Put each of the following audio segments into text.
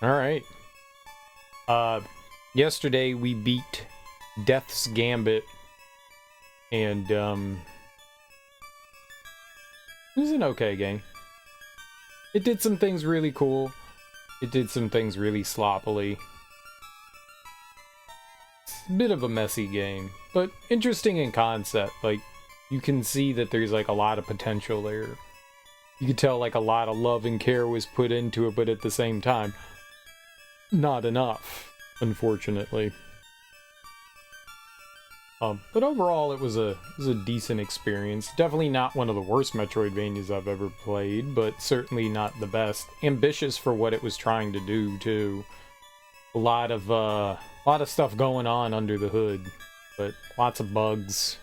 All right. Yesterday we beat Death's Gambit, and it was an okay game. It did some things really cool. It did some things really sloppily. It's a bit of a messy game, but interesting in concept. Like, you can see that there's like a lot of potential there. You could tell like a lot of love and care was put into it, but at the same time, not enough, unfortunately. But overall, it was a decent experience. Definitely not one of the worst Metroidvanias I've ever played, but certainly not the best. Ambitious for what it was trying to do too. A lot of stuff going on under the hood, but lots of bugs,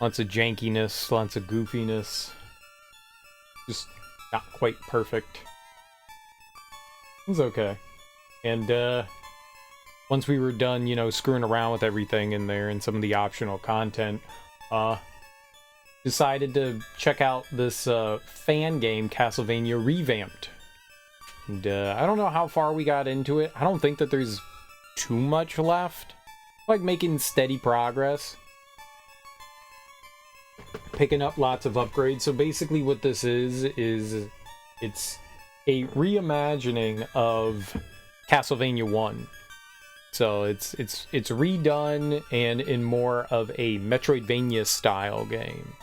lots of jankiness, lots of goofiness. Just not quite perfect. It was okay. And once we were done, you know, screwing around with everything in there and some of the optional content, decided to check out this fan game, Castlevania ReVamped. And I don't know how far we got into it. I don't think that there's too much left. Like, making steady progress. Picking up lots of upgrades. So basically what this is it's a reimagining of Castlevania 1. So it's redone and in more of a Metroidvania style game.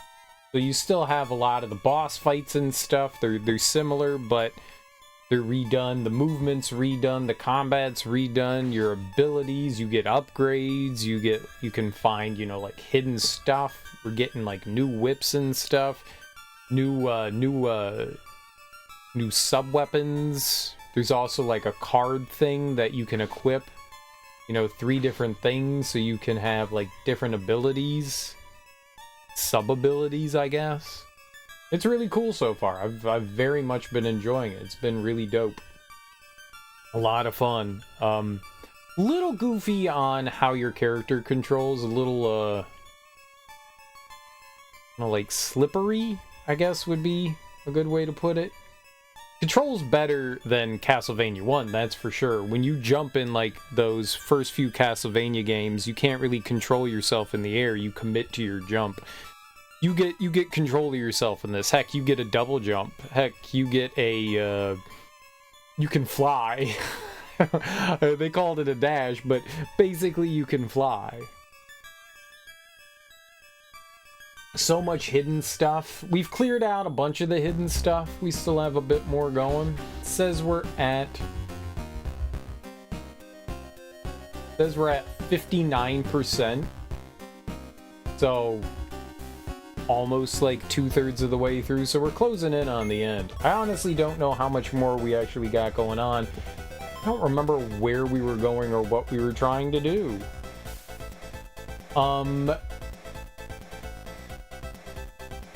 So you still have a lot of the boss fights and stuff. They're similar, but they're redone. The movement's redone. The combat's redone. Your abilities, you get upgrades. You can find, you know, like hidden stuff. We're getting like new whips and stuff. New sub weapons. There's also like a card thing that you can equip. You know, 3 different things, so you can have like different abilities, sub abilities, I guess. It's really cool so far. I've very much been enjoying it. It's been really dope. A lot of fun. Little goofy on how your character controls. A little like slippery, I guess would be a good way to put it. Controls better than Castlevania 1, that's for sure. When you jump in like those first few Castlevania games, you can't really control yourself in the air. You commit to your jump. You get control of yourself in this. Heck, you get a double jump. Heck, you get a you can fly. They called it a dash, but basically you can fly. So much hidden stuff. We've cleared out a bunch of the hidden stuff. We still have a bit more going. It says we're at 59%. So almost like 2/3 of the way through. So we're closing in on the end. I honestly don't know how much more we actually got going on. I don't remember where we were going or what we were trying to do.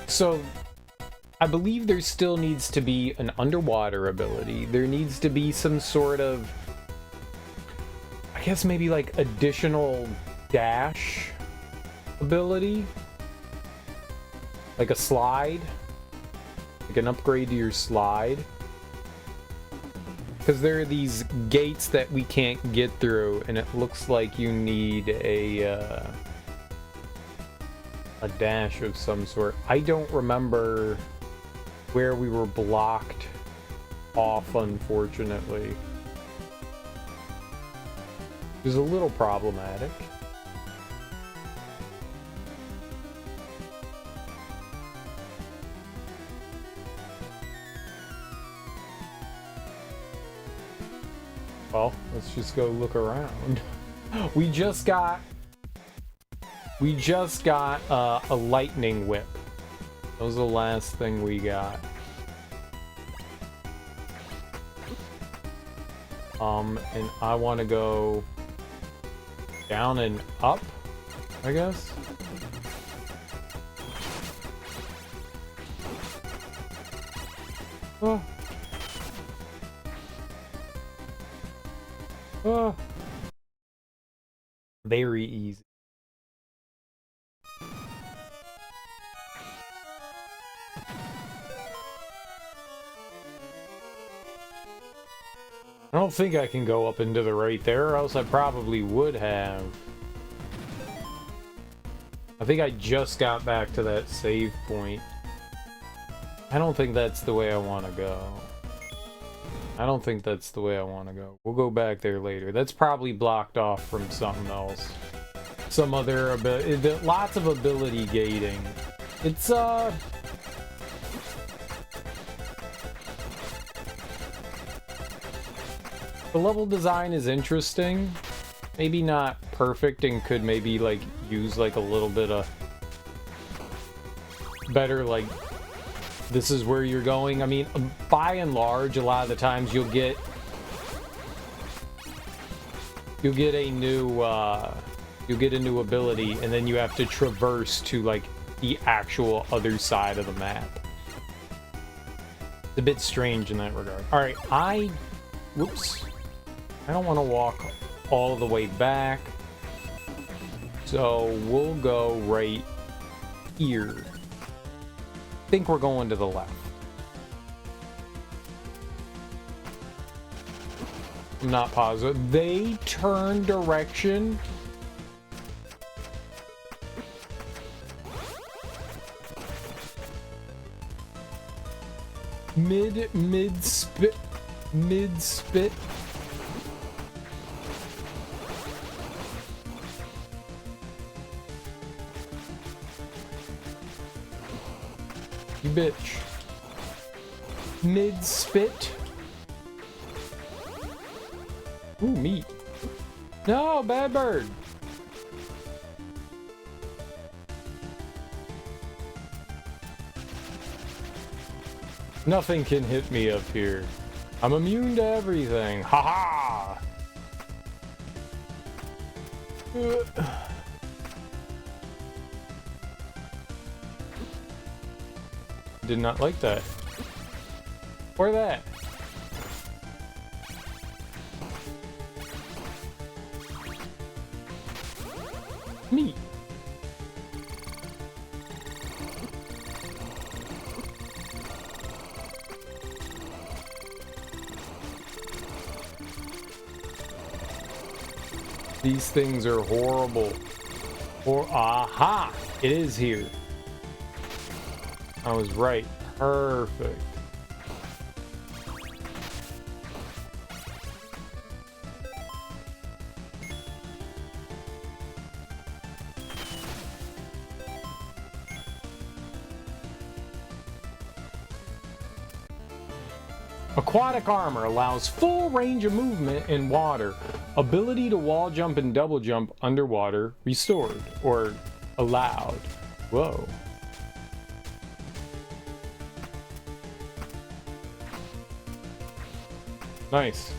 So, I believe there still needs to be an underwater ability. There needs to be some sort of, I guess maybe like additional dash ability. Like a slide. Like an upgrade to your slide. Because there are these gates that we can't get through, and it looks like you need a dash of some sort. I don't remember where we were blocked off, unfortunately. It was a little problematic. Well, let's just go look around. We just got a lightning whip. That was the last thing we got. And I want to go down and up, I guess. Oh. Oh. Very easy. I don't think I can go up into the right there, or else I probably would have. I think I just got back to that save point. I don't think that's the way I want to go. I don't think that's the way I want to go. We'll go back there later. That's probably blocked off from something else. Some other ability. Lots of ability gating. It's, the level design is interesting. Maybe not perfect and could maybe, like, use, like, a little bit of better, like, this is where you're going. I mean, by and large, a lot of the times you'll get a new ability, and then you have to traverse to, like, the actual other side of the map. It's a bit strange in that regard. All right, whoops. I don't want to walk all the way back, so we'll go right here. I think we're going to the left. I'm not positive. They turn direction. Mid spit. You bitch. Mid spit. Ooh, meat. No, bad bird. Nothing can hit me up here. I'm immune to everything. Ha ha! Did not like that. Or that. Meat. These things are horrible. Or aha! It is here. I was right. Perfect. Aquatic armor allows full range of movement in water. Ability to wall jump and double jump underwater restored or allowed. Whoa. Nice.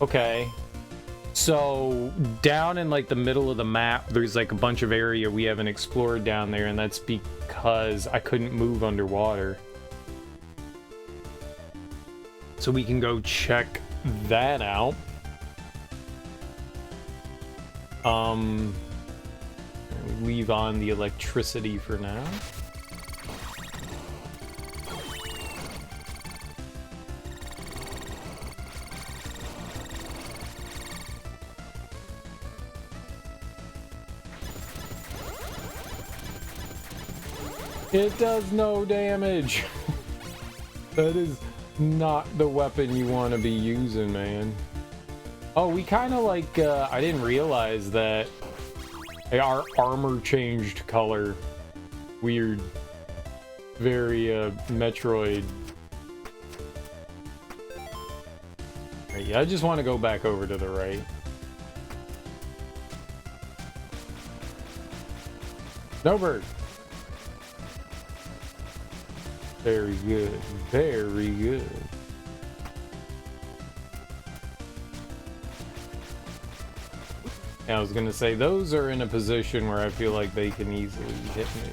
Okay. So down in like the middle of the map, there's like a bunch of area we haven't explored down there, and that's because I couldn't move underwater. So we can go check that out. Leave on the electricity for now. It does no damage. That is not the weapon you want to be using, man. Oh, we kind of like, I didn't realize that our armor changed color. Weird. Very, Metroid. Right, yeah, I just want to go back over to the right. No bird. Very good. Very good. I was gonna say, those are in a position where I feel like they can easily hit me.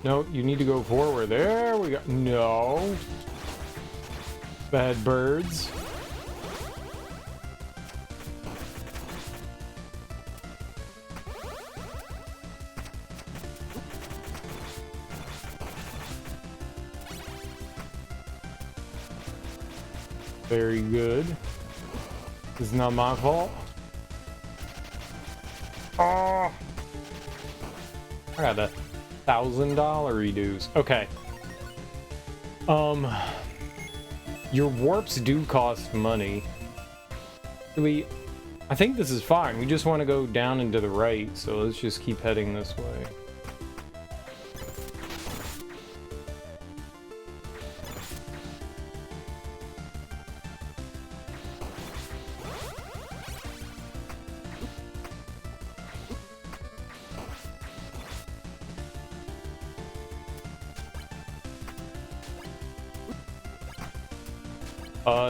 No, you need to go forward. There we go. No. Bad birds. Very good. This is not my fault. Oh, I got a $1,000 reduce. Okay. Your warps do cost money. I think this is fine. We just want to go down and to the right, so let's just keep heading this way.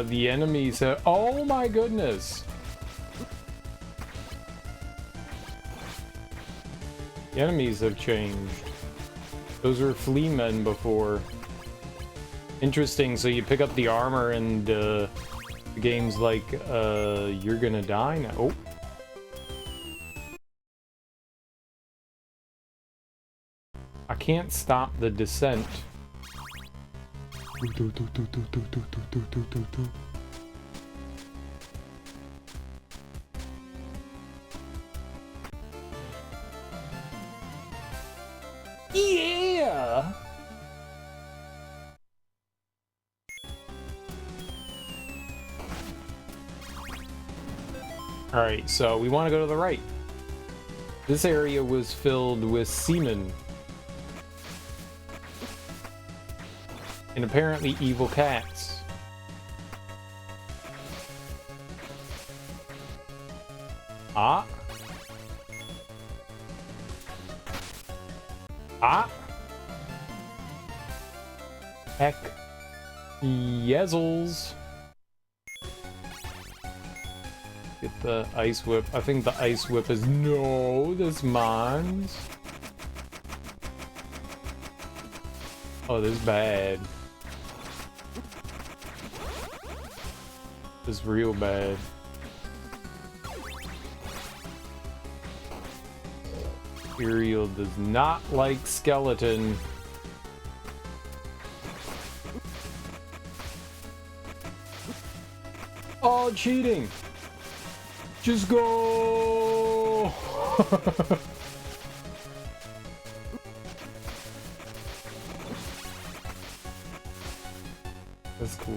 The enemies have... Oh my goodness! The enemies have changed. Those were flea men before. Interesting, so you pick up the armor and the game's like, you're gonna die now. Oh. I can't stop the descent. Yeah! Alright, so we want to go to the right. This area was filled with seamen. And apparently evil cats. Ah. Ah. Heck. Yezzles. Get the ice whip. I think the ice whip is... No, this mine's. Oh, this is bad. This is real bad. Ariel does not like skeleton. Oh, cheating! Just go! That's cool.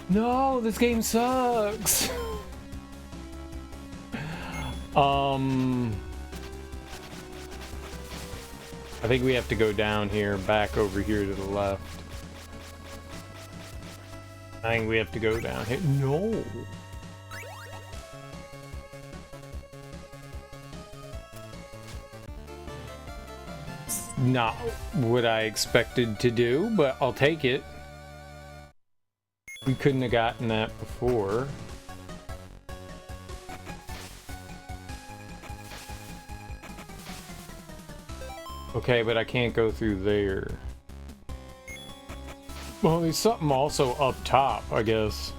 No, this game sucks. I think we have to go down here, back over here to the left. I think we have to go down here. No. It's not what I expected to do, but I'll take it. We couldn't have gotten that before. Okay, but I can't go through there. Well, there's something also up top, I guess.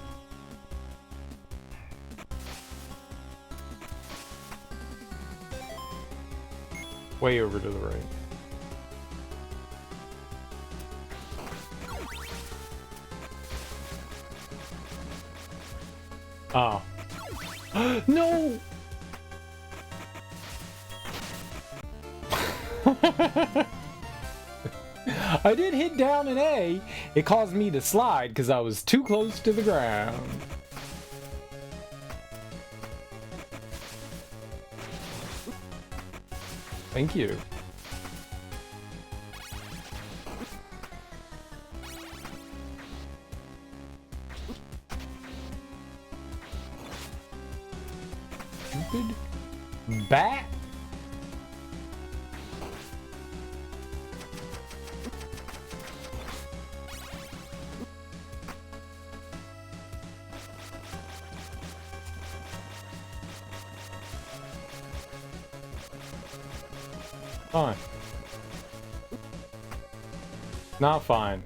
Way over to the right. Oh. No! I did hit down an A. It caused me to slide because I was too close to the ground. Thank you. Stupid Bat? Fine. Not fine.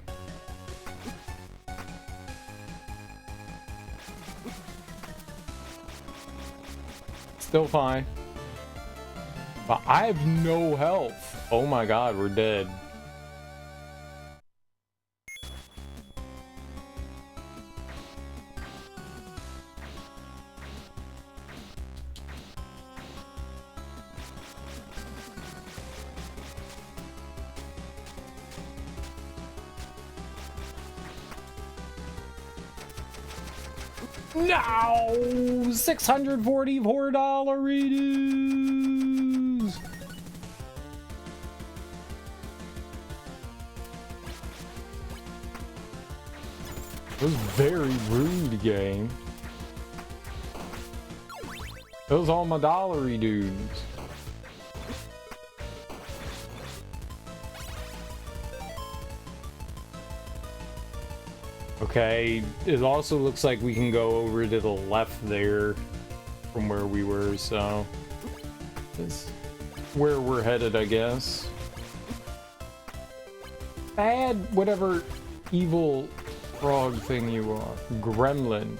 Still fine. But I have no health. Oh my god, we're dead. No! $644 redos! That was very rude, game. Those all my dollary dudes. Okay, it also looks like we can go over to the left there from where we were, so that's where we're headed, I guess. Bad, whatever evil frog thing you are. Gremlin.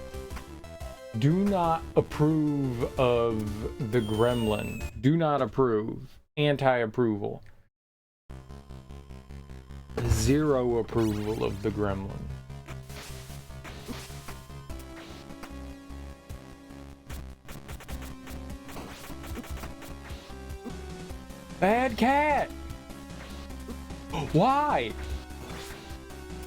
Do not approve of the gremlin. Do not approve. Anti-approval. Zero approval of the gremlin. Bad cat! Why?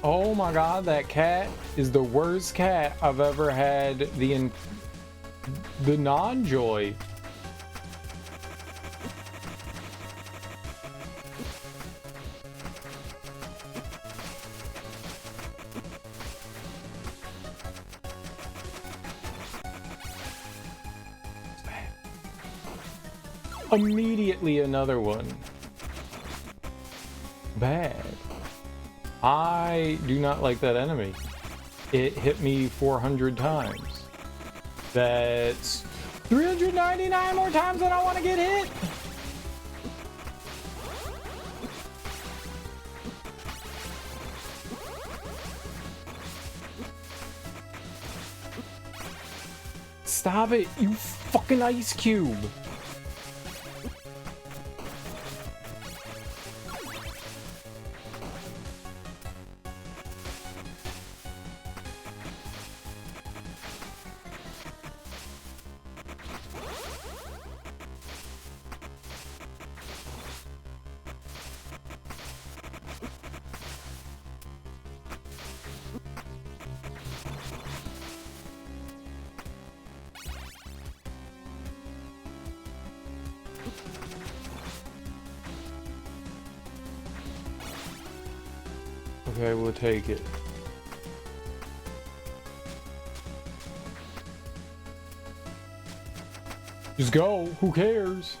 Oh my god, that cat is the worst cat I've ever had. The non-joy. Immediately another one. Bad. I do not like that enemy. It hit me 400 times. That's 399 more times than I want to get hit. Stop it, you fucking ice cube. Okay, we'll take it. Just go, who cares?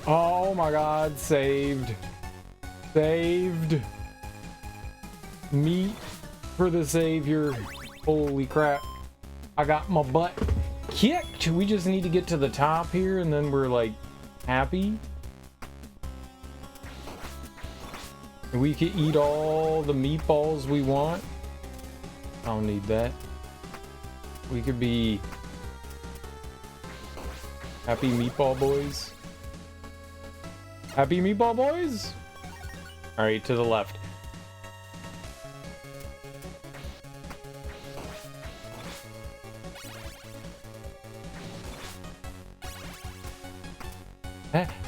Oh my god, saved. Saved. Meat for the savior. Holy crap. I got my butt kicked. We just need to get to the top here and then we're like happy. And we can eat all the meatballs we want. I don't need that. We could be happy meatball boys. Happy meatball boys? Alright, to the left.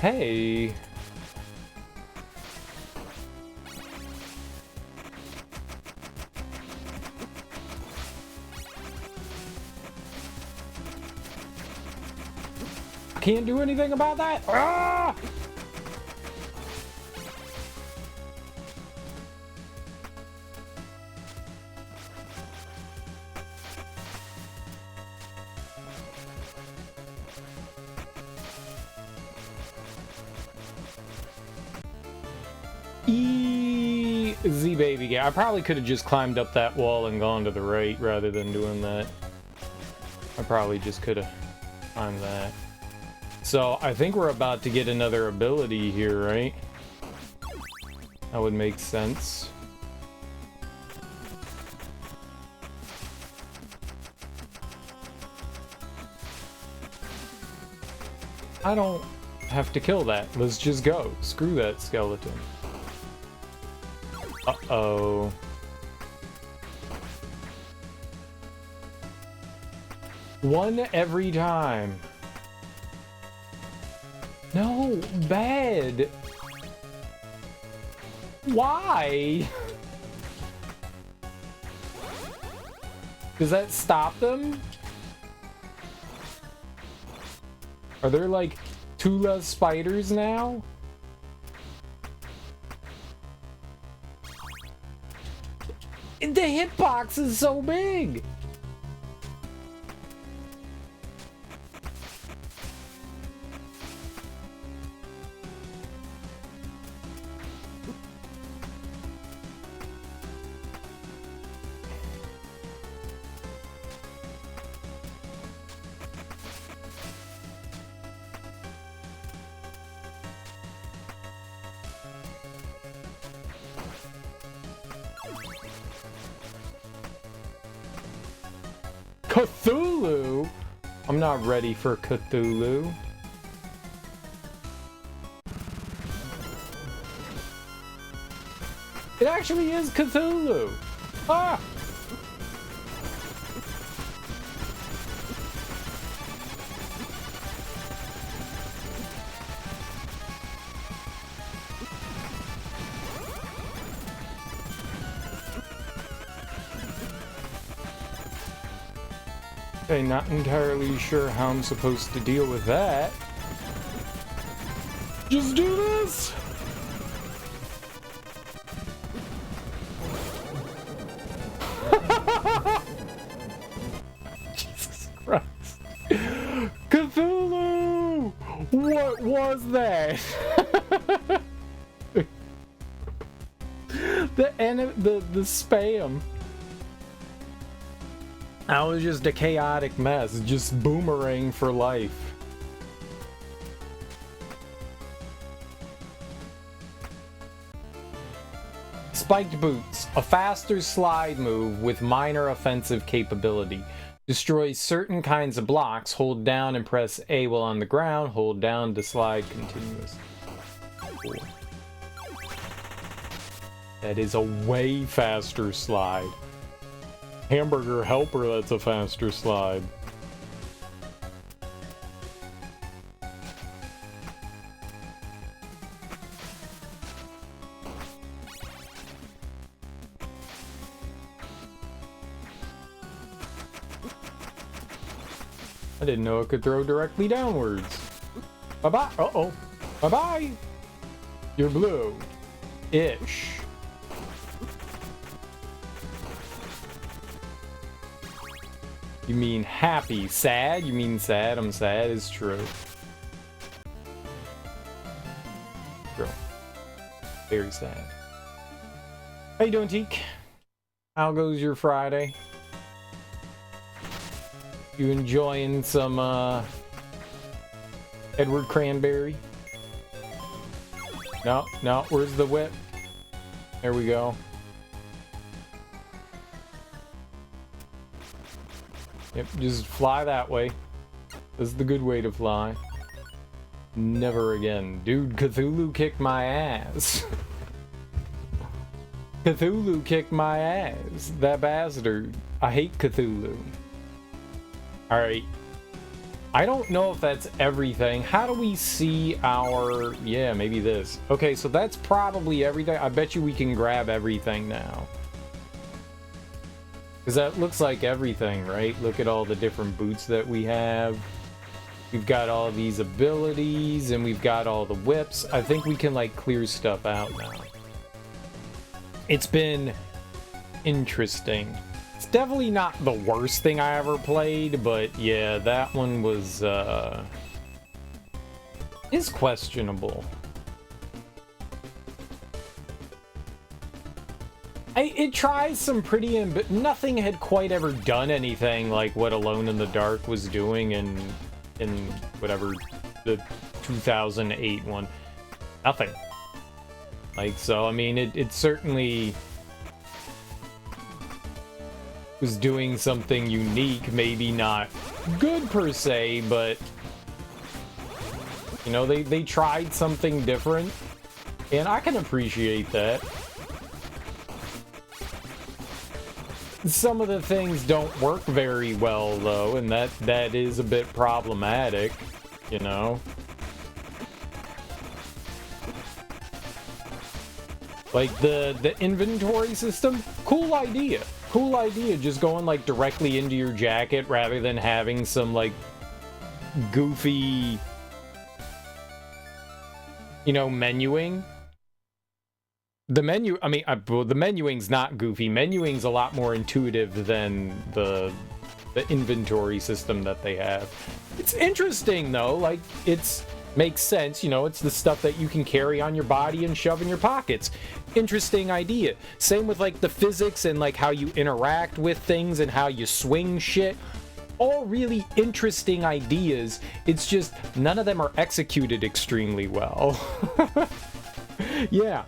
Hey. I can't do anything about that. Ah! Z-Baby game. I probably could have just climbed up that wall and gone to the right rather than doing that. I probably just could have climbed that. So, I think we're about to get another ability here, right? That would make sense. I don't have to kill that. Let's just go. Screw that skeleton. Uh-oh. One every time. No, bad. Why? Does that stop them? Are there like 2 less spiders now? The hitbox is so big! Cthulhu? I'm not ready for Cthulhu. It actually is Cthulhu! Ah! Okay, not entirely sure how I'm supposed to deal with that. Just do this! Jesus Christ. Cthulhu! What was that? the spam. That was just a chaotic mess, just boomerang for life. Spiked Boots, a faster slide move with minor offensive capability. Destroys certain kinds of blocks, hold down and press A while on the ground, hold down to slide continuously. Cool. That is a way faster slide. Hamburger Helper, that's a faster slide. I didn't know it could throw directly downwards. Bye-bye. Uh-oh. Bye-bye. You're blue. Ish. You mean happy. Sad? You mean sad? I'm sad. It's true. True. Very sad. How you doing, Teak? How goes your Friday? You enjoying some, Edward Cranberry? No, no. Where's the whip? There we go. Yep, just fly that way. This is the good way to fly. Never again. Dude, Cthulhu kicked my ass. Cthulhu kicked my ass. That bastard. I hate Cthulhu. Alright. I don't know if that's everything. How do we see our... Yeah, maybe this. Okay, so that's probably everything. I bet you we can grab everything now. Because that looks like everything, right? Look at all the different boots that we have. We've got all these abilities, and we've got all the whips. I think we can, like, clear stuff out now. It's been interesting. It's definitely not the worst thing I ever played, but yeah, that one was, is questionable. It tries some pretty, but nothing had quite ever done anything like what Alone in the Dark was doing in whatever the 2008 one. Nothing. Like, so I mean, it certainly was doing something unique, maybe not good per se, but you know, they tried something different, and I can appreciate that. Some of the things don't work very well though, and that is a bit problematic, you know. Like the inventory system, cool idea. Cool idea, just going like directly into your jacket rather than having some like goofy, you know, menuing. The menu, I mean, well, the menuing's not goofy. Menuing's a lot more intuitive than the inventory system that they have. It's interesting though, like makes sense, you know, it's the stuff that you can carry on your body and shove in your pockets. Interesting idea. Same with like the physics and like how you interact with things and how you swing shit. All really interesting ideas. It's just none of them are executed extremely well. Yeah.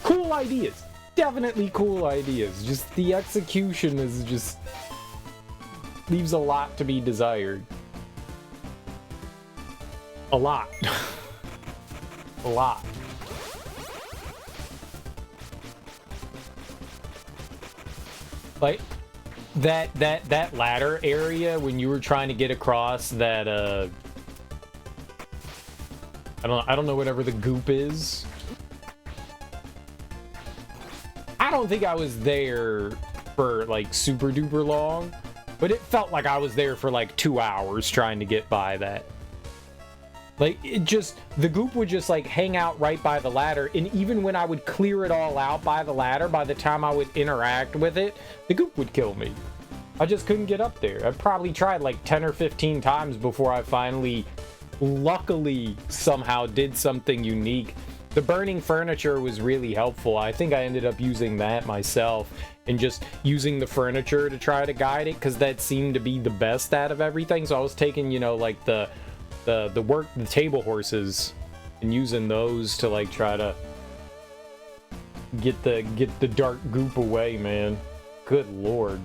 Cool ideas. Definitely cool ideas. Just the execution is just leaves a lot to be desired. A lot. A lot. Like that ladder area when you were trying to get across that I don't know whatever the goop is. I don't think I was there for like super duper long, but it felt like I was there for like 2 hours trying to get by that. Like, it just, the goop would just like hang out right by the ladder, and even when I would clear it all out by the ladder, by the time I would interact with it, the goop would kill me. I just couldn't get up there. I probably tried like 10 or 15 times before I finally, luckily, somehow did something unique. The burning furniture was really helpful. I think I ended up using that myself and just using the furniture to try to guide it, because that seemed to be the best out of everything. So I was taking, you know, like the table horses and using those to like try to get the dark goop away, man. Good lord.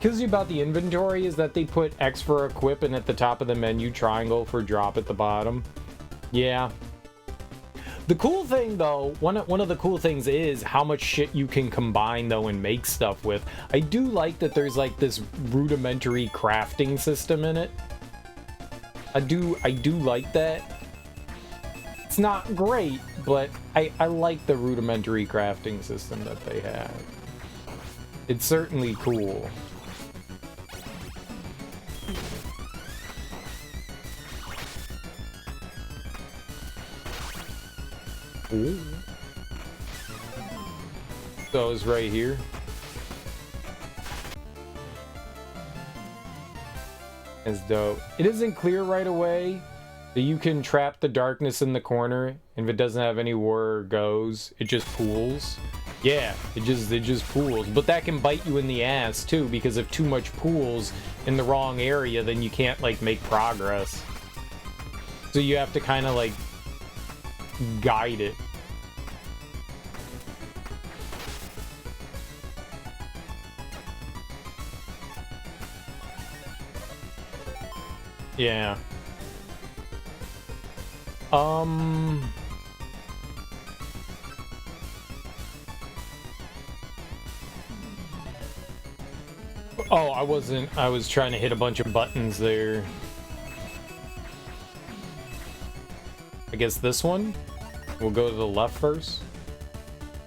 Kills you about the inventory is that they put X for equip and at the top of the menu, triangle for drop at the bottom. Yeah. The cool thing though, one of the cool things is how much shit you can combine though and make stuff with. I do like that there's like this rudimentary crafting system in it. I do like that. It's not great, but I like the rudimentary crafting system that they have. It's certainly cool. Ooh. So it's right here. It's dope. It isn't clear right away that you can trap the darkness in the corner, and if it doesn't have anywhere it goes, it just pools. Yeah, it just pools. But that can bite you in the ass too, because if too much pools in the wrong area, then you can't like make progress. So you have to kind of like guide it. Yeah. Oh, I was trying to hit a bunch of buttons there. I guess this one? We'll go to the left first.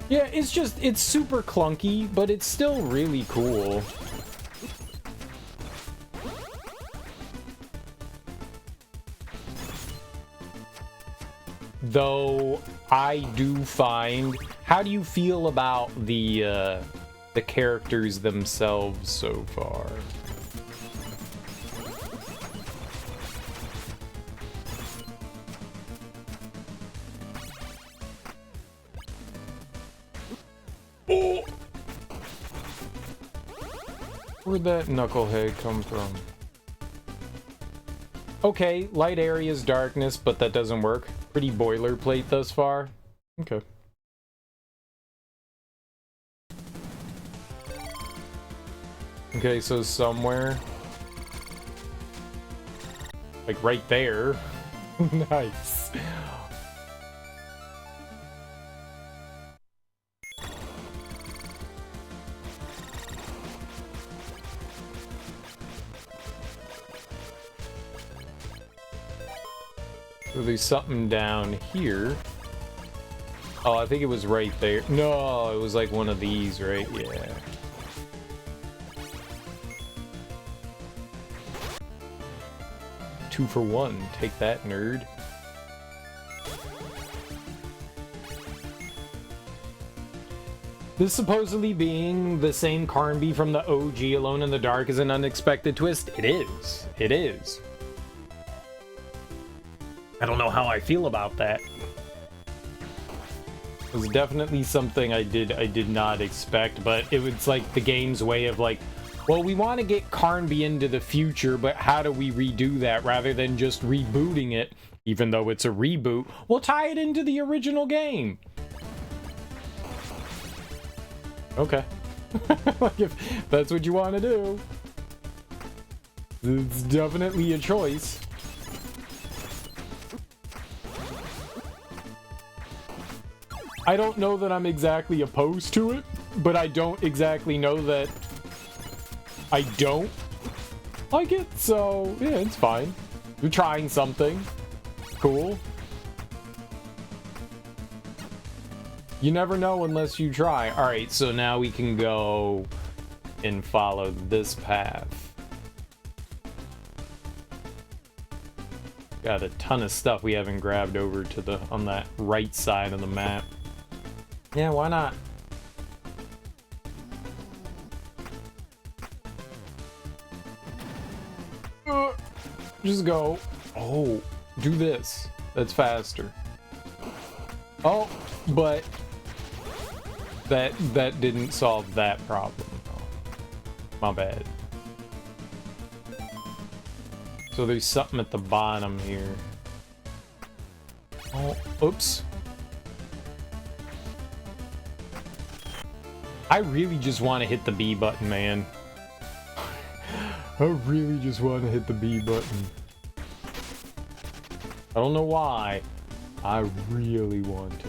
Yeah, it's super clunky, but it's still really cool. Though I do find, how do you feel about the characters themselves so far? Oh, Where'd that knucklehead come from? Okay, light area's darkness, but that doesn't work. Pretty boilerplate thus far. Okay. Okay, so somewhere... like right there. Nice. So there's something down here. Oh, I think it was right there. No, it was like one of these, right? Yeah. Two for one. Take that, nerd. This supposedly being the same Carnby from the OG Alone in the Dark is an unexpected twist. It is. It is. I don't know how I feel about that. It was definitely something I did not expect, but it was like the game's way of like, well, we want to get Carnby into the future, but how do we redo that rather than just rebooting it, even though it's a reboot? We'll tie it into the original game. Okay. Like if that's what you want to do, it's definitely a choice. I don't know that I'm exactly opposed to it, but I don't exactly know that I don't like it, so yeah, it's fine. You're trying something. Cool. You never know unless you try. Alright, so now we can go and follow this path. Got a ton of stuff we haven't grabbed over to the on that right side of the map. Yeah, why not? Just go. Oh, do this. That's faster. Oh, but that didn't solve that problem. Oh, my bad. So there's something at the bottom here. Oh, oops. I really just want to hit the B button, man. I really just want to hit the B button. I don't know why. I really want to.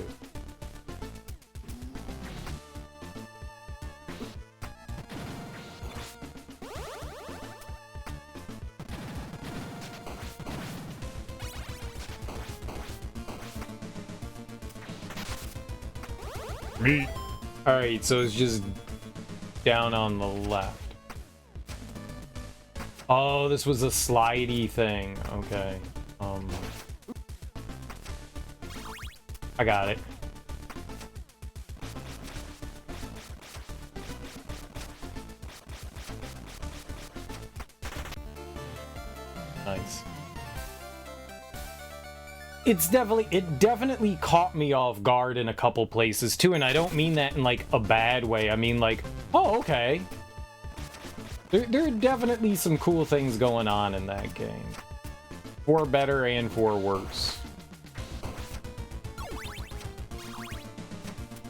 Me. Alright, so it's just down on the left. Oh, this was a slidey thing. Okay. I got it. Nice. It definitely caught me off guard in a couple places too, and I don't mean that in like a bad way. I mean like, oh, okay. There are definitely some cool things going on in that game. For better and for worse.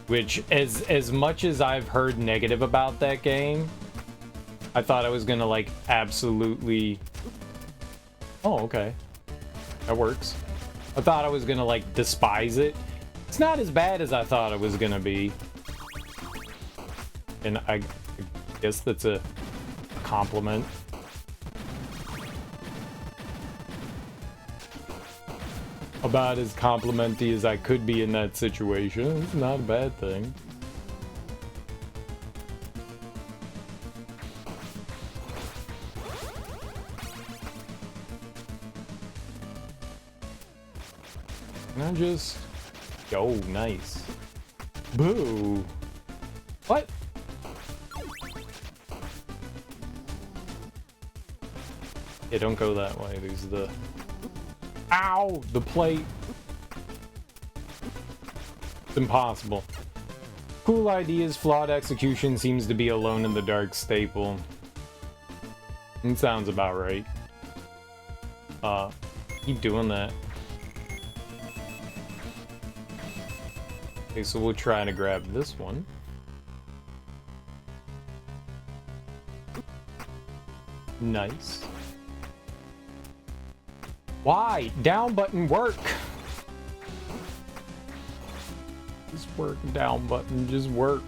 Which, as much as I've heard negative about that game, I thought I was gonna like absolutely... Oh, okay. That works. I thought I was gonna like despise it. It's not as bad as I thought it was gonna be. And I guess that's a compliment. About as complimenty as I could be in that situation. It's not a bad thing. And I just... Oh, nice. Boo! What? Yeah, don't go that way. There's the... Ow! The plate. It's impossible. Cool ideas, flawed execution seems to be Alone in the Dark staple. It sounds about right. Keep doing that. Okay, so we'll try to grab this one. Nice. Why? Down button work. Just work, down button, just work.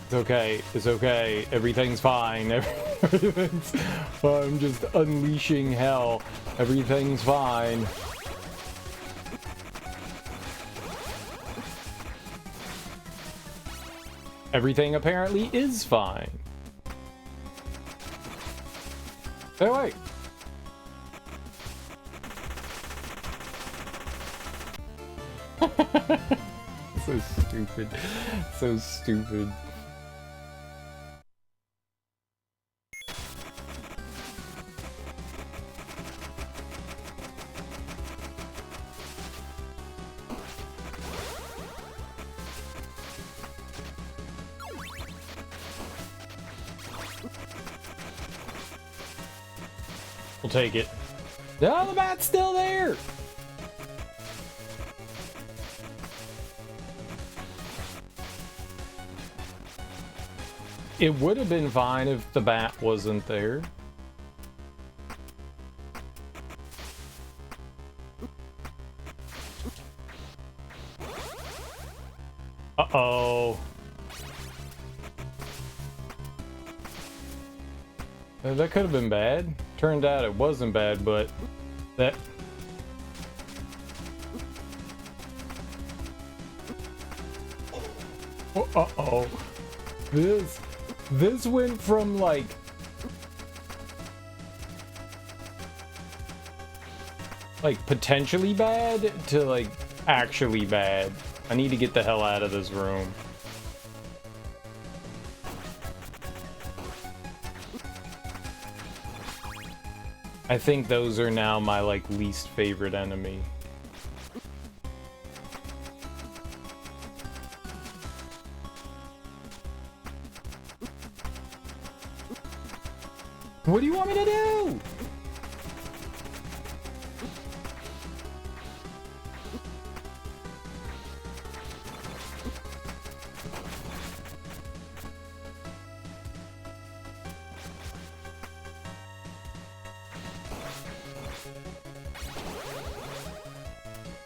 It's okay, it's okay, everything's fine. Everything's, I'm just unleashing hell. Everything's fine. Everything apparently is fine. Hey, wait. So stupid. So stupid. We'll take it. No, the bat's still there! It would have been fine if the bat wasn't there. Uh-oh. That could have been bad. Turned out it wasn't bad, but that... Oh, uh-oh. This went from, like... potentially bad to, like, actually bad. I need to get the hell out of this room. I think those are now my, like, least favorite enemy. What do you want me to do?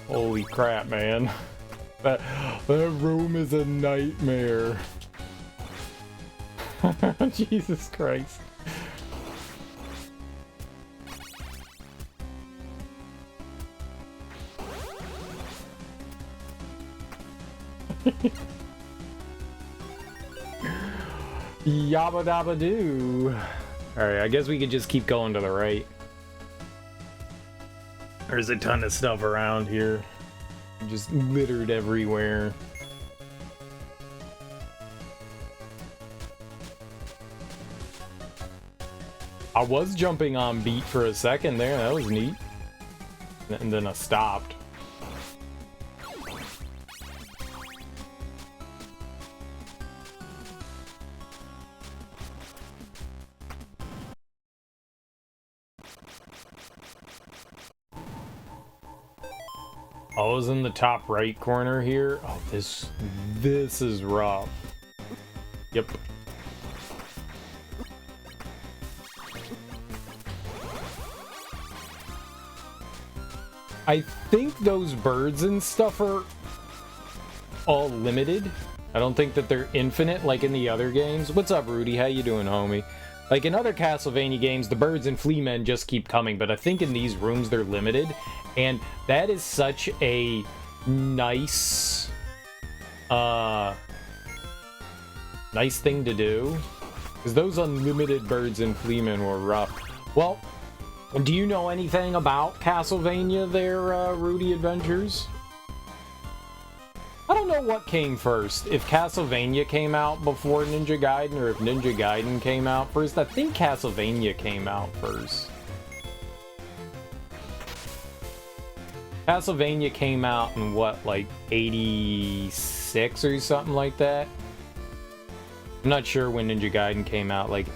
Holy crap, man. That room is a nightmare. Jesus Christ. Yabba dabba doo. Alright, I guess we could just keep going to the right. There's a ton of stuff around here. Just littered everywhere. I was jumping on beat for a second there. That was neat. And then I stopped. I was in the top right corner here. Oh, this is rough. Yep. I think those birds and stuff are all limited. I don't think that they're infinite like in the other games. What's up, Rudy? How you doing, homie? Like in other Castlevania games, the birds and flea men just keep coming, but I think in these rooms they're limited. And that is such a nice, nice thing to do. Because those unlimited birds and flea men were rough. Well, do you know anything about Castlevania there, Rudy Adventures? I don't know what came first. If Castlevania came out before Ninja Gaiden, or if Ninja Gaiden came out first. I think Castlevania came out first. Castlevania came out in what, like 86 or something like that? I'm not sure when Ninja Gaiden came out, like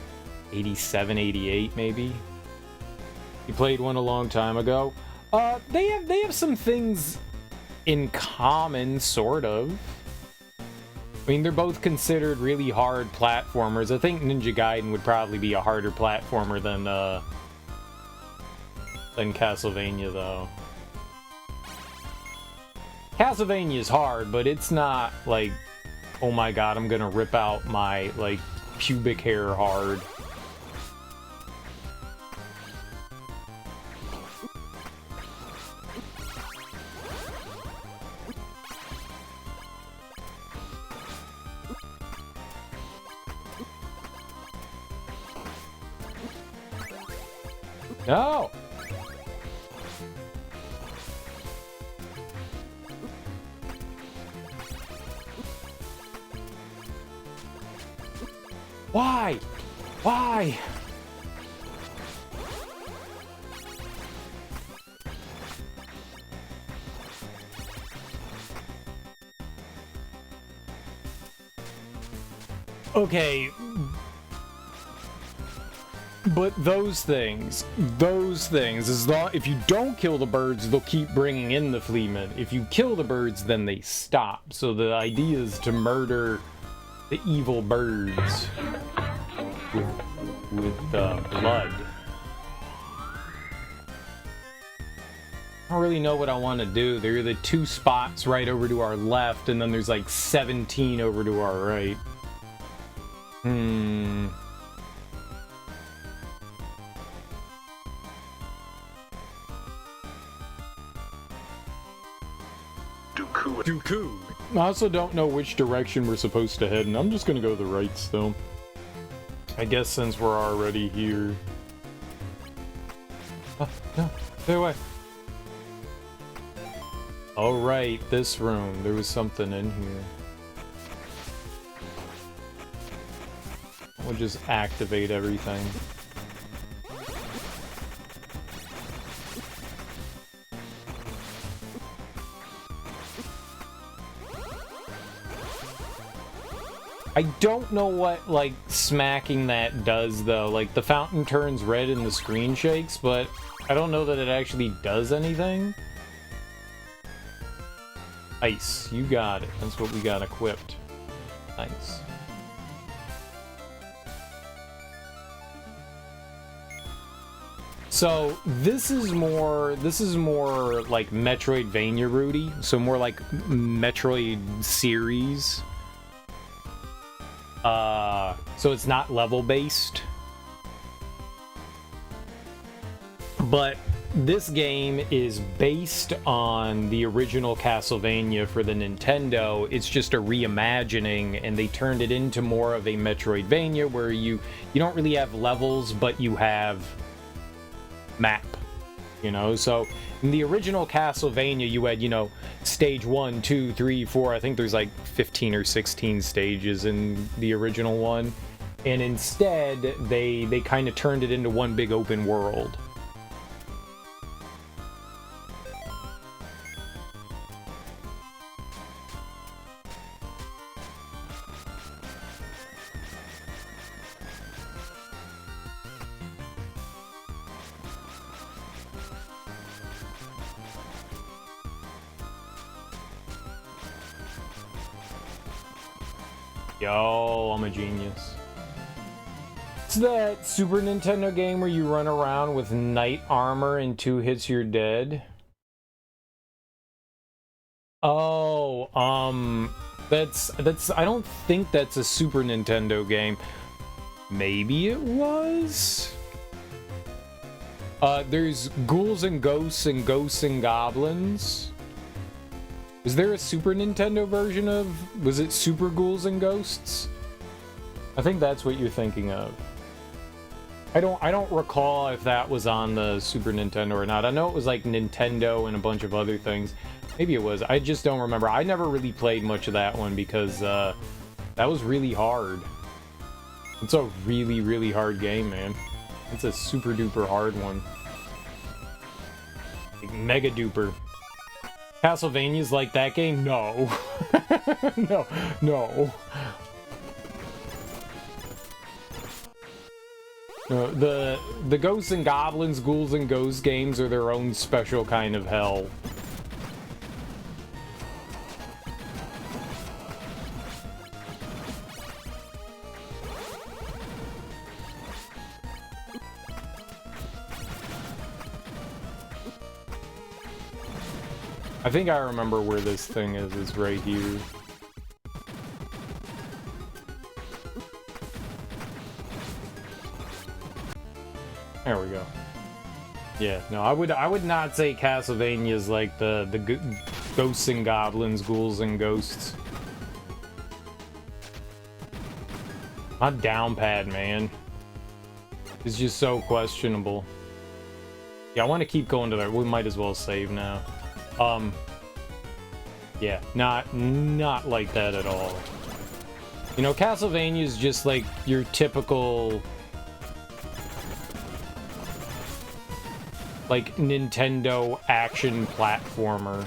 87, 88 maybe? You played one a long time ago. They have some things in common, sort of. I mean, they're both considered really hard platformers. I think Ninja Gaiden would probably be a harder platformer than Castlevania, though. Castlevania is hard, but it's not like, oh my god, I'm gonna rip out my, like, pubic hair hard. No! Why? Why? Okay. But those things, as long, if you don't kill the birds, they'll keep bringing in the fleamen. If you kill the birds, then they stop. So the idea is to murder the evil birds with blood. I don't really know what I want to do. There are the 2 spots right over to our left, and then there's like 17 over to our right. Dooku. I also don't know which direction we're supposed to head, and I'm just gonna go the right still. I guess since we're already here. Oh, no, stay away. Oh right, this room. There was something in here. We'll just activate everything. I don't know what, like, smacking that does, though. Like, the fountain turns red and the screen shakes, but I don't know that it actually does anything. Ice, you got it. That's what we got equipped. Nice. So, this is more like Metroidvania, Rudy. So more like Metroid series. So it's not level-based. But this game is based on the original Castlevania for the Nintendo. It's just a reimagining, and they turned it into more of a Metroidvania where you don't really have levels, but you have map, you know? So in the original Castlevania, you had, you know, stage 1, 2, 3, 4. I think there's like 15 or 16 stages in the original one. And instead, they kind of turned it into one big open world. Yo, I'm a genius. It's that Super Nintendo game where you run around with knight armor and 2 hits you're dead. Oh, that's I don't think that's a Super Nintendo game. Maybe it was? There's Ghouls and Ghosts and Ghosts and Goblins. Was there a Super Nintendo version of... Was it Super Ghouls and Ghosts? I think that's what you're thinking of. I don't recall if that was on the Super Nintendo or not. I know it was like Nintendo and a bunch of other things. Maybe it was. I just don't remember. I never really played much of that one because that was really hard. It's a really, really hard game, man. It's a super duper hard one. Like, mega duper. Castlevania's like that game? No. No, no. The Ghosts and Goblins, Ghouls and Ghosts games are their own special kind of hell. I think I remember where this thing is. It's right here. There we go. Yeah, no, I would not say Castlevania is like the Ghosts and Goblins, Ghouls and Ghosts. My down pad, man. It's just so questionable. Yeah, I want to keep going to that. We might as well save now. Yeah, not like that at all. You know, Castlevania is just like your typical like Nintendo action platformer.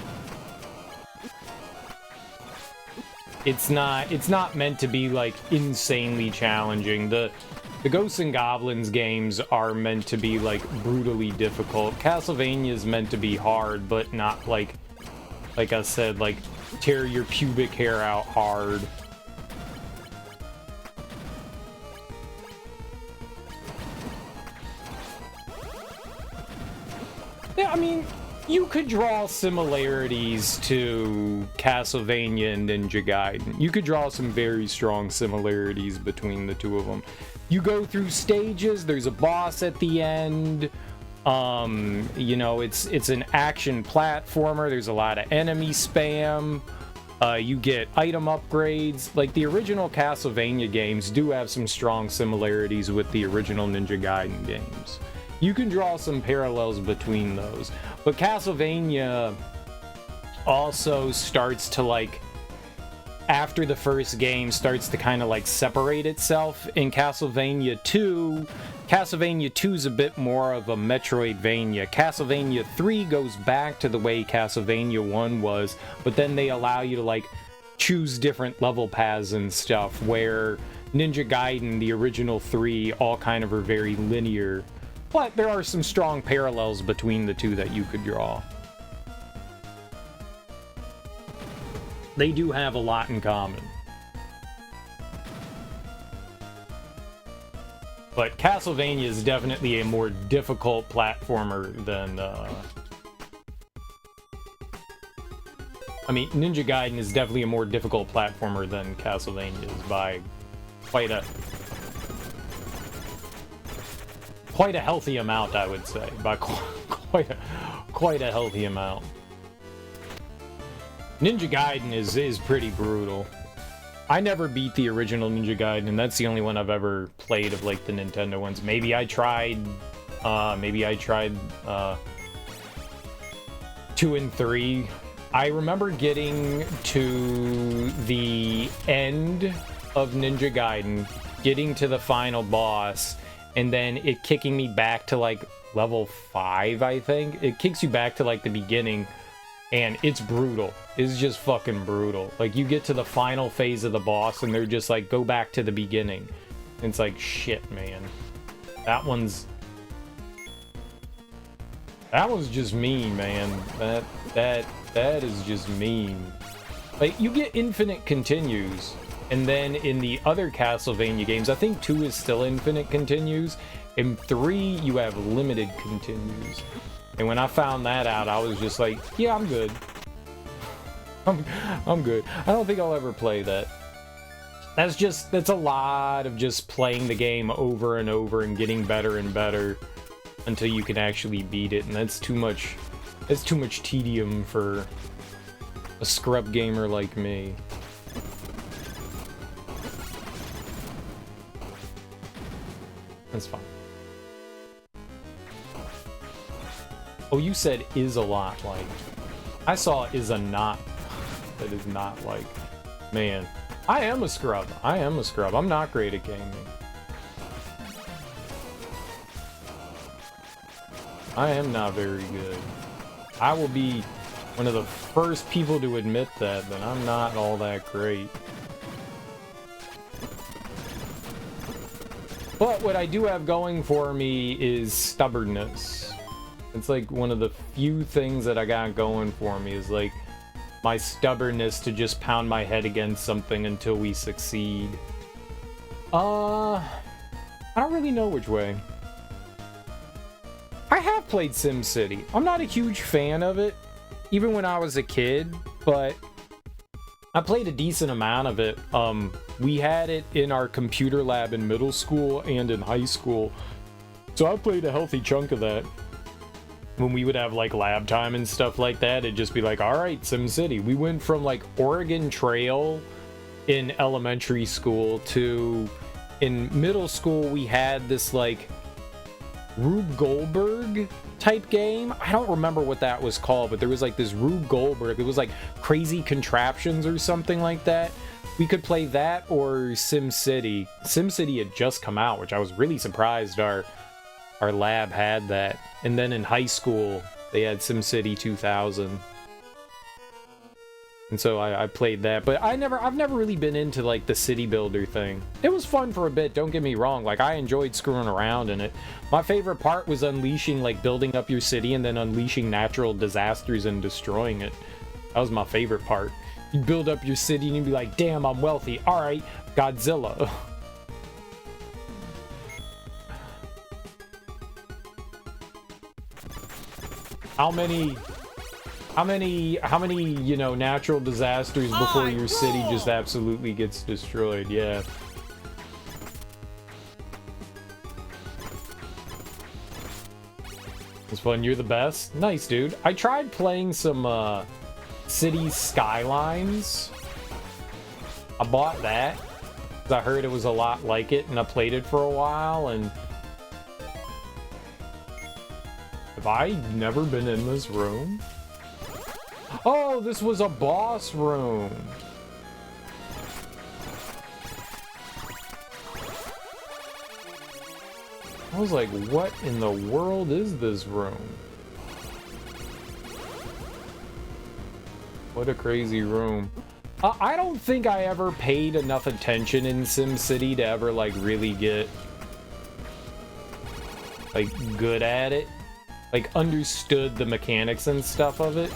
It's not meant to be like insanely challenging. The Ghosts and Goblins games are meant to be like brutally difficult. Castlevania is meant to be hard, but not like I said, like tear your pubic hair out hard. Yeah, I mean, you could draw similarities to Castlevania and Ninja Gaiden. You could draw some very strong similarities between the two of them. You go through stages, there's a boss at the end. You know, it's an action platformer. There's a lot of enemy spam. You get item upgrades. Like, the original Castlevania games do have some strong similarities with the original Ninja Gaiden games. You can draw some parallels between those. But Castlevania also starts to, like, after the first game, starts to kind of, like, separate itself. In Castlevania 2, Castlevania 2 is a bit more of a metroidvania. Castlevania 3 goes back to the way Castlevania 1 was, but then they allow you to, like, choose different level paths and stuff, where Ninja Gaiden, the original 3, all kind of are very linear. But there are some strong parallels between the two that you could draw. They do have a lot in common. But Castlevania is definitely a more difficult platformer than... I mean, Ninja Gaiden is definitely a more difficult platformer than Castlevania is by quite a healthy amount, I would say. By quite a healthy amount. Ninja Gaiden is pretty brutal. I never beat the original Ninja Gaiden, and that's the only one I've ever played of, like, the Nintendo ones. Maybe I tried 2 and 3. I remember getting to the end of Ninja Gaiden, getting to the final boss, and then it kicking me back to, like, level 5, I think. It kicks you back to, like, the beginning, and it's brutal. It's just fucking brutal. Like, you get to the final phase of the boss, and they're just like, go back to the beginning. And it's like, shit, man. That one's just mean, man. That is just mean. Like, you get infinite continues, and then in the other Castlevania games, I think 2 is still infinite continues. In 3, you have limited continues. And when I found that out, I was just like, yeah, I'm good. I'm good. I don't think I'll ever play that. That's a lot of just playing the game over and over and getting better and better until you can actually beat it, and that's too much tedium for a scrub gamer like me. That's fine. Oh, you said is a lot like. I saw is a not. That is not like. Man, I am a scrub. I'm not great at gaming. I am not very good. I will be one of the first people to admit that I'm not all that great. But what I do have going for me is stubbornness. It's like one of the few things that I got going for me is like my stubbornness to just pound my head against something until we succeed. I don't really know which way. I have played SimCity. I'm not a huge fan of it, even when I was a kid, but I played a decent amount of it. We had it in our computer lab in middle school and in high school, so I played a healthy chunk of that. When we would have like lab time and stuff like that, it'd just be like, all right, SimCity. We went from like Oregon Trail in elementary school to in middle school we had this like Rube Goldberg type game. I don't remember what that was called, but there was like this Rube Goldberg. It was like Crazy Contraptions or something like that. We could play that or SimCity. SimCity had just come out, which I was really surprised our lab had that. And then in high school, they had SimCity 2000. And so I played that, but I've never really been into like the city builder thing. It was fun for a bit, don't get me wrong. Like I enjoyed screwing around in it. My favorite part was unleashing, like building up your city and then unleashing natural disasters and destroying it. That was my favorite part. You build up your city and you'd be like, damn, I'm wealthy. All right, Godzilla. How many, you know, natural disasters before your city just absolutely gets destroyed? Yeah. It's fun. You're the best. Nice, dude. I tried playing some, City Skylines. I bought that because I heard it was a lot like it, and I played it for a while, and have I never been in this room? Oh, this was a boss room. I was like, what in the world is this room? What a crazy room. I don't think I ever paid enough attention in SimCity to ever, like, really get, like, good at it. Like, understood the mechanics and stuff of it.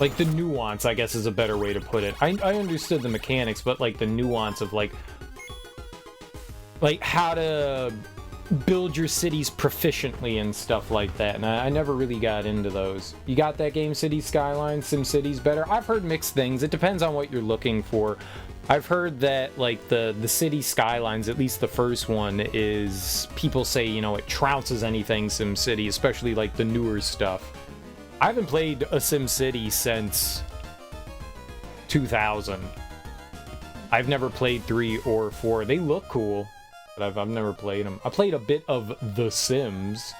Like, the nuance, I guess, is a better way to put it. I understood the mechanics, but, like, the nuance of, like, how to build your cities proficiently and stuff like that, and I never really got into those. You got that game, City Skylines? SimCity's better? I've heard mixed things. It depends on what you're looking for. I've heard that, like, the City Skylines, at least the first one, is, people say, you know, it trounces anything SimCity, especially, like, the newer stuff. I haven't played a SimCity since 2000. I've never played 3 or 4. They look cool, but I've never played them. I played a bit of The Sims.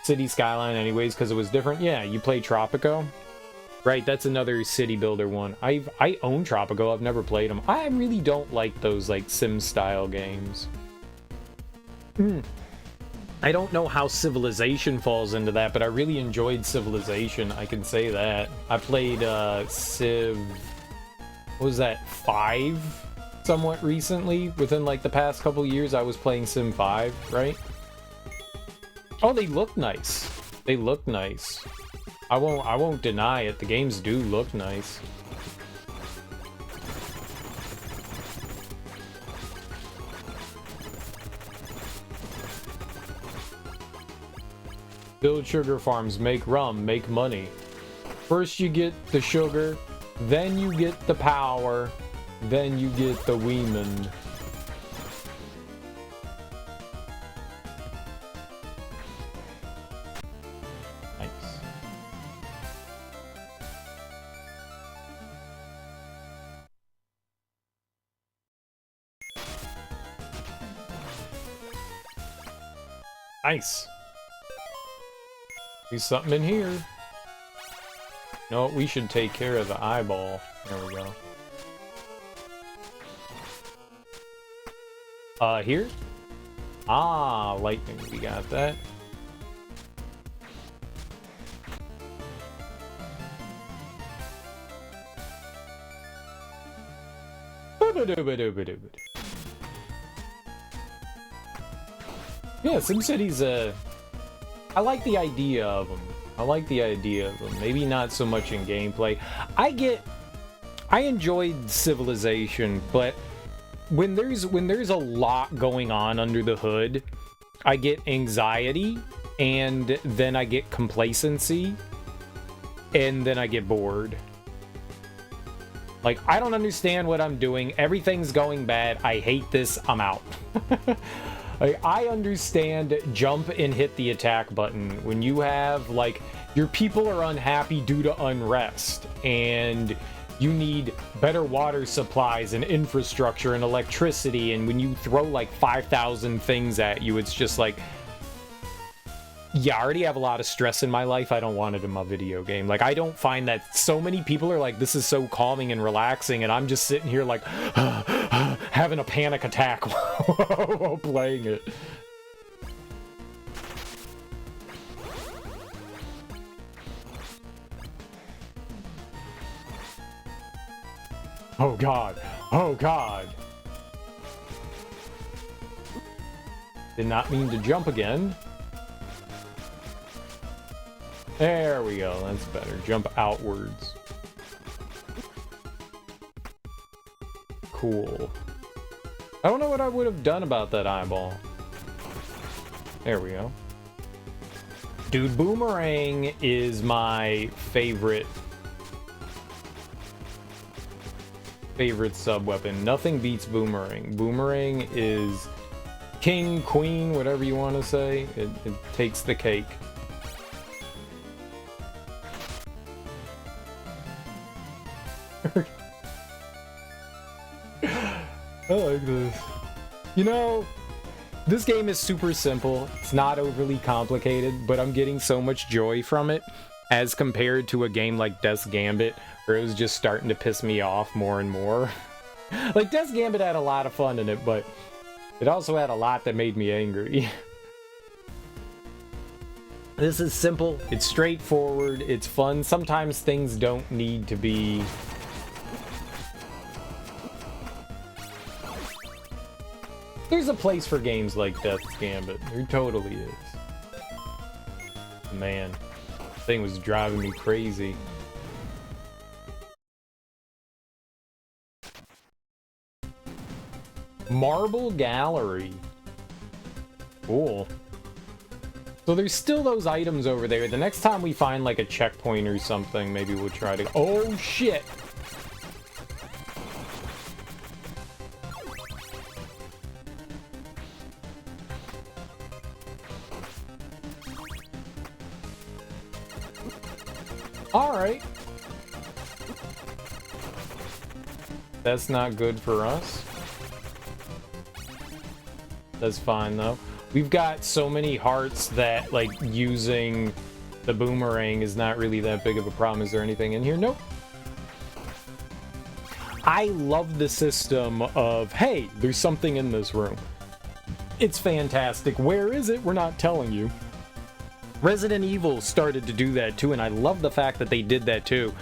City Skyline anyways, because it was different. Yeah, you play Tropico? Right, that's another city builder one. I own Tropico, I've never played them. I really don't like those, like, Sim-style games. I don't know how Civilization falls into that, but I really enjoyed Civilization, I can say that. I played, Civ... what was that, 5? Somewhat recently, within, like, the past couple years, I was playing Sim 5, right? Oh, they look nice. They look nice. I won't deny it. The games do look nice. Build sugar farms, make rum, make money. First you get the sugar, then you get the power, then you get the women. Nice. There's something in here. You know what? We should take care of the eyeball. There we go. Here? Ah, lightning. We got that. Yeah, SimCity's I like the idea of them. Maybe not so much in gameplay. I enjoyed Civilization, but when there's a lot going on under the hood, I get anxiety, and then I get complacency, and then I get bored. Like, I don't understand what I'm doing. Everything's going bad. I hate this. I'm out. Like, I understand jump and hit the attack button when you have, like, your people are unhappy due to unrest, and you need better water supplies and infrastructure and electricity, and when you throw, like, 5,000 things at you, it's just like, yeah, I already have a lot of stress in my life. I don't want it in my video game. Like, I don't find that so many people are like, this is so calming and relaxing, and I'm just sitting here like, having a panic attack while playing it. Oh god. Oh god. Did not mean to jump again. There we go, that's better. Jump outwards. Cool. I don't know what I would have done about that eyeball. There we go. Dude, Boomerang is my favorite sub-weapon. Nothing beats Boomerang. Boomerang is king, queen, whatever you want to say. It takes the cake. I like this. You know, this game is super simple. It's not overly complicated, but I'm getting so much joy from it as compared to a game like Death's Gambit, where it was just starting to piss me off more and more. Like, Death's Gambit had a lot of fun in it, but it also had a lot that made me angry. This is simple, it's straightforward, it's fun. Sometimes things don't need to be... There's a place for games like Death's Gambit. There totally is. Man, this thing was driving me crazy. Marble Gallery. Cool. So there's still those items over there. The next time we find like a checkpoint or something, maybe we'll try to... Oh shit! Alright. That's not good for us. That's fine though. We've got so many hearts that, like, using the boomerang is not really that big of a problem. Is there anything in here? Nope. I love the system of, hey, there's something in this room. It's fantastic. Where is it? We're not telling you. Resident Evil started to do that too, and I love the fact that they did that too.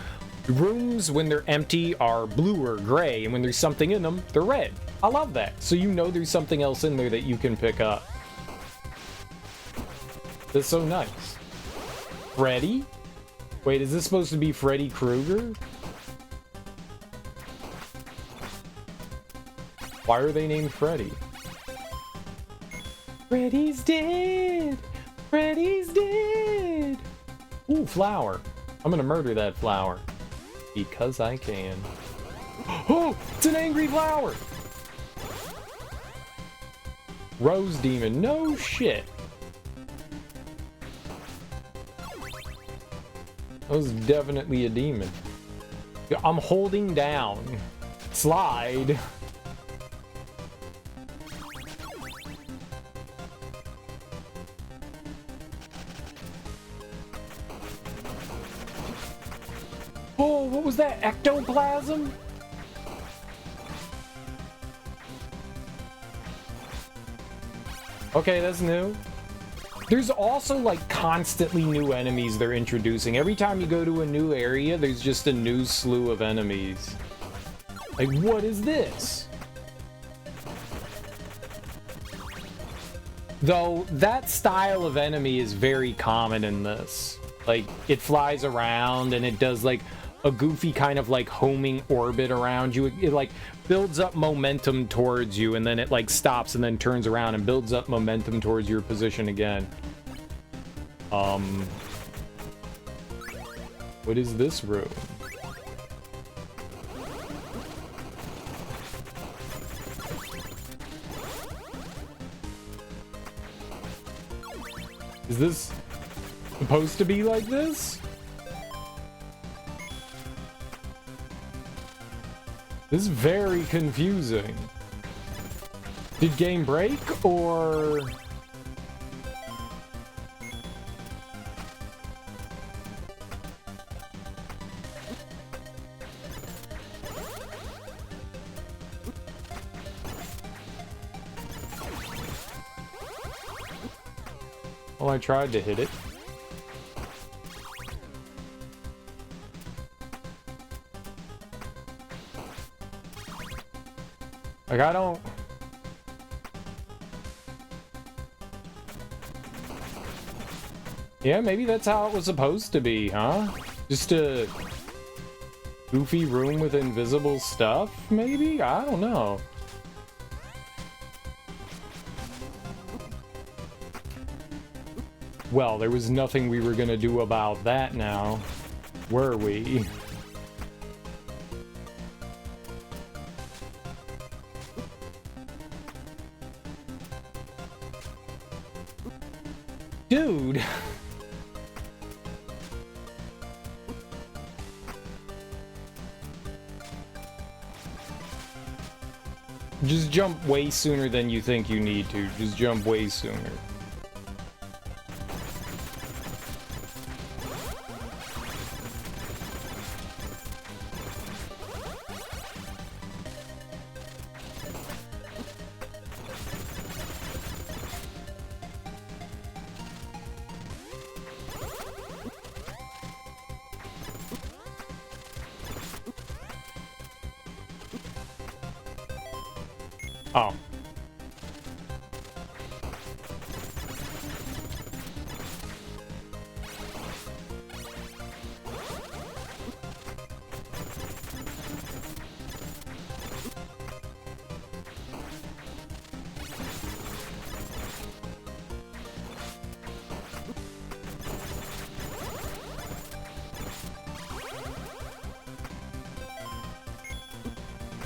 Rooms, when they're empty, are blue or gray, and when there's something in them, they're red. I love that. So you know there's something else in there that you can pick up. That's so nice. Freddy? Wait, is this supposed to be Freddy Krueger? Why are they named Freddy? Freddy's dead! Freddy's dead! Ooh, flower. I'm gonna murder that flower. Because I can. Oh! It's an angry flower! Rose demon. No shit. That was definitely a demon. I'm holding down. Slide. Oh, what was that? Ectoplasm? Okay, that's new. There's also, like, constantly new enemies they're introducing. Every time you go to a new area, there's just a new slew of enemies. Like, what is this? Though that style of enemy is very common in this. Like, it flies around and it does like a goofy kind of like homing orbit around you. It like builds up momentum towards you and then it like stops and then turns around and builds up momentum towards your position again. What is this room? Is this supposed to be like this? This is very confusing. Did game break, or... Well, I tried to hit it. Like, I don't... Yeah, maybe that's how it was supposed to be, huh? Just a goofy room with invisible stuff, maybe? I don't know. Well, there was nothing we were gonna do about that now, were we? Dude! Just jump way sooner than you think you need to. Just jump way sooner. Oh.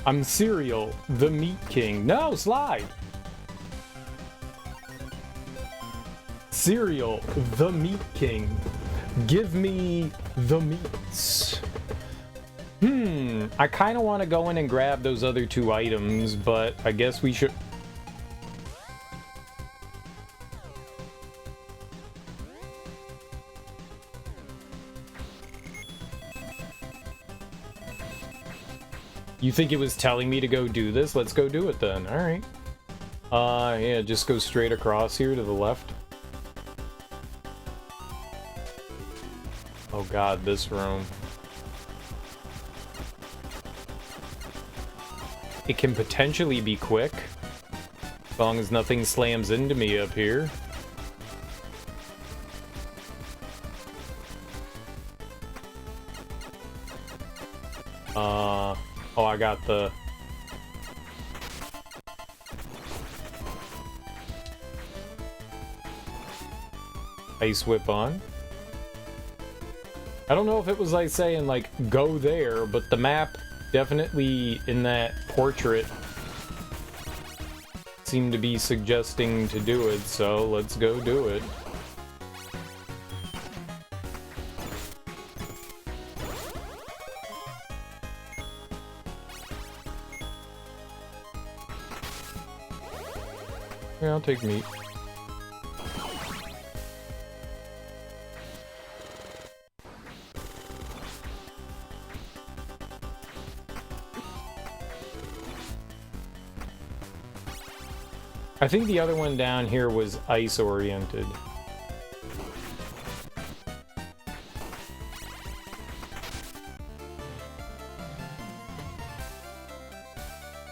I'm Cereal, the Meat King. No, slide! Cereal, the Meat King. Give me the meats. I kind of want to go in and grab those other two items, but I guess we should... You think it was telling me to go do this? Let's go do it then. Alright. Yeah, just go straight across here to the left. Oh god, this room. It can potentially be quick, as long as nothing slams into me up here. Oh, I got the... Ice Whip on. I don't know if it was like saying, like, go there, but the map definitely in that portrait seemed to be suggesting to do it, so let's go do it. Yeah, I'll take meat. I think the other one down here was ice-oriented.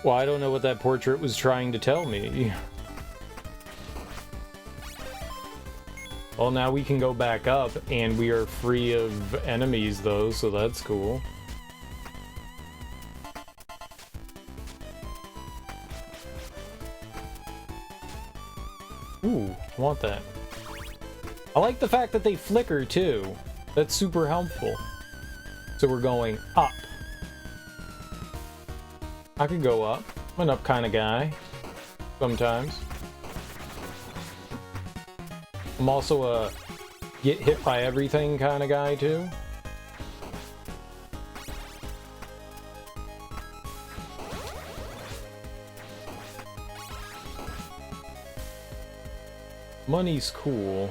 Well, I don't know what that portrait was trying to tell me. Well, now we can go back up, and we are free of enemies, though, so that's cool. Ooh, I want that. I like the fact that they flicker, too. That's super helpful. So we're going up. I could go up. I'm an up kind of guy. Sometimes. I'm also a get hit by everything kind of guy, too. Money's cool.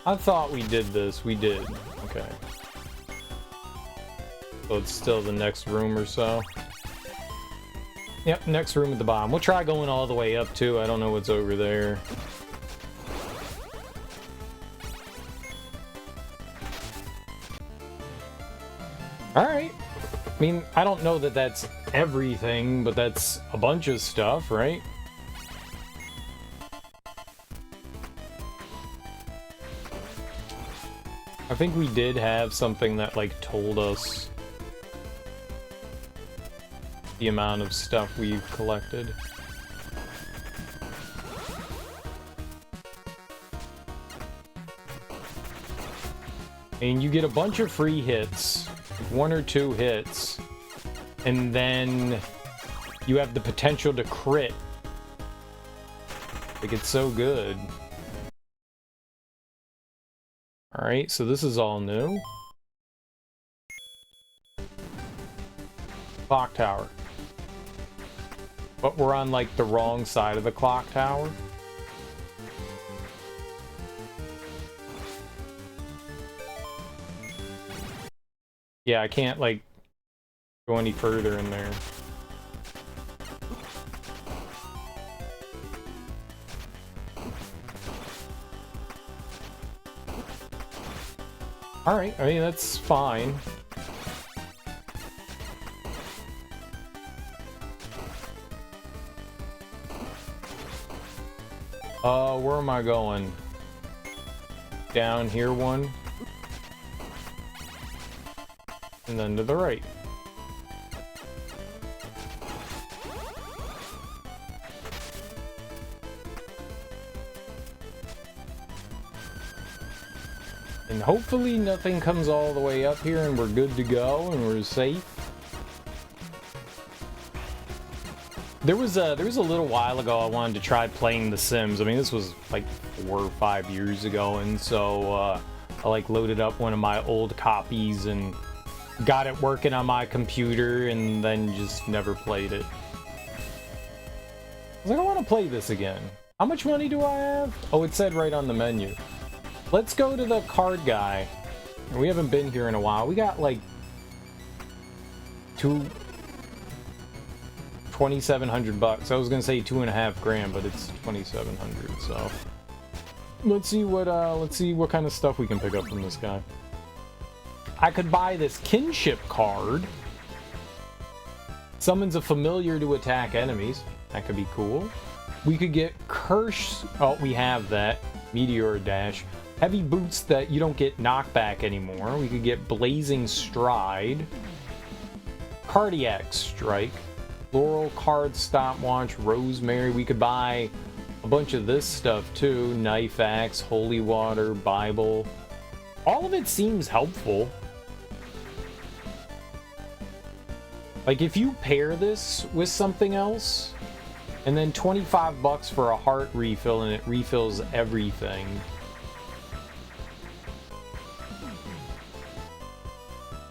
I thought we did this. We did. Okay. So it's still the next room or so. Yep, next room at the bottom. We'll try going all the way up, too. I don't know what's over there. Alright. I mean, I don't know that that's everything, but that's a bunch of stuff, right? I think we did have something that, like, told us the amount of stuff we've collected. And you get a bunch of free hits, 1 or 2 hits, and then you have the potential to crit. Like, it's so good. Alright, so this is all new. Clock tower. But we're on, like, the wrong side of the clock tower. Yeah, I can't, like, go any further in there. Alright, I mean, that's fine. Where am I going? Down here one. And then to the right. And hopefully nothing comes all the way up here and we're good to go and we're safe. There was a little while ago I wanted to try playing The Sims. I mean, this was like 4 or 5 years ago, and so I like loaded up one of my old copies and got it working on my computer and then just never played it. I was like, I want to play this again. How much money do I have? Oh, it said right on the menu. Let's go to the card guy. We haven't been here in a while. We got like 2,700 bucks. I was gonna say 2.5 grand, but it's 2,700. So let's see what kind of stuff we can pick up from this guy. I could buy this kinship card. Summons a familiar to attack enemies. That could be cool. We could get curse. Oh, we have that. Meteor dash. Heavy boots that you don't get knockback anymore. We could get blazing stride. Cardiac strike. Floral card stopwatch. Rosemary. We could buy a bunch of this stuff too. Knife axe. Holy water. Bible. All of it seems helpful. Like, if you pair this with something else, and then 25 bucks for a heart refill, and it refills everything.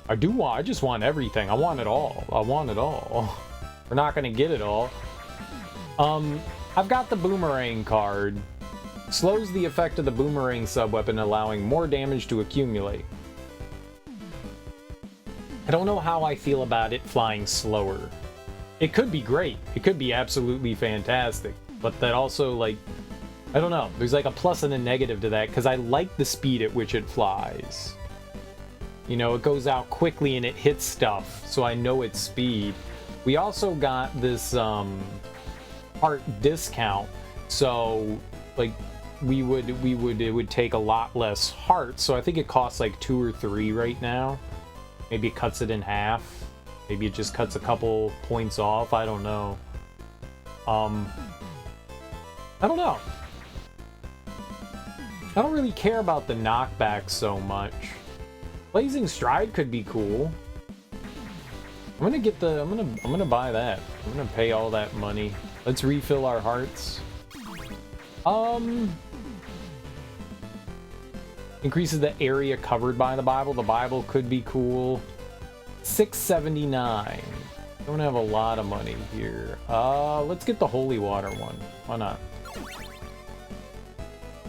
I just want everything. I want it all. I want it all. We're not gonna get it all. I've got the boomerang card. Slows the effect of the boomerang subweapon, allowing more damage to accumulate. I don't know how I feel about it flying slower. It could be great. It could be absolutely fantastic. But that also, like, I don't know. There's like a plus and a negative to that, because I like the speed at which it flies. You know, it goes out quickly and it hits stuff, so I know its speed. We also got this heart discount, so like it would take a lot less hearts. So I think it costs like 2 or 3 right now. Maybe it cuts it in half. Maybe it just cuts a couple points off. I don't know. I don't know. I don't really care about the knockback so much. Blazing Stride could be cool. I'm gonna buy that. I'm gonna pay all that money. Let's refill our hearts. Increases the area covered by the Bible. The Bible could be cool. $6.79. Don't have a lot of money here. Let's get the holy water one. Why not?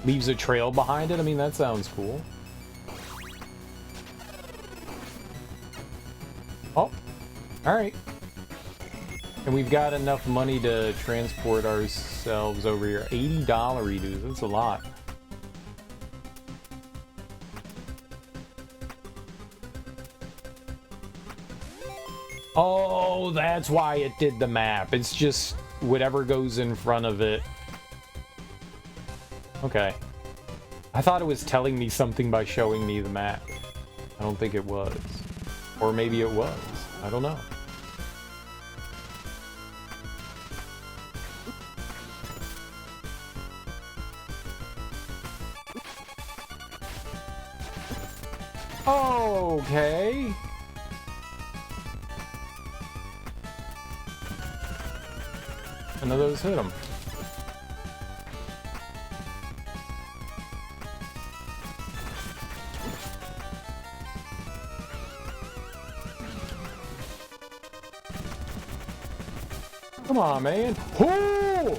Leaves a trail behind it. I mean, that sounds cool. Oh, all right. And we've got enough money to transport ourselves over here. $80 redos. That's a lot. Oh, that's why it did the map. It's just whatever goes in front of it. Okay. I thought it was telling me something by showing me the map. I don't think it was. Or maybe it was. I don't know. Okay. None of those hit him. Come on, man. Whoo!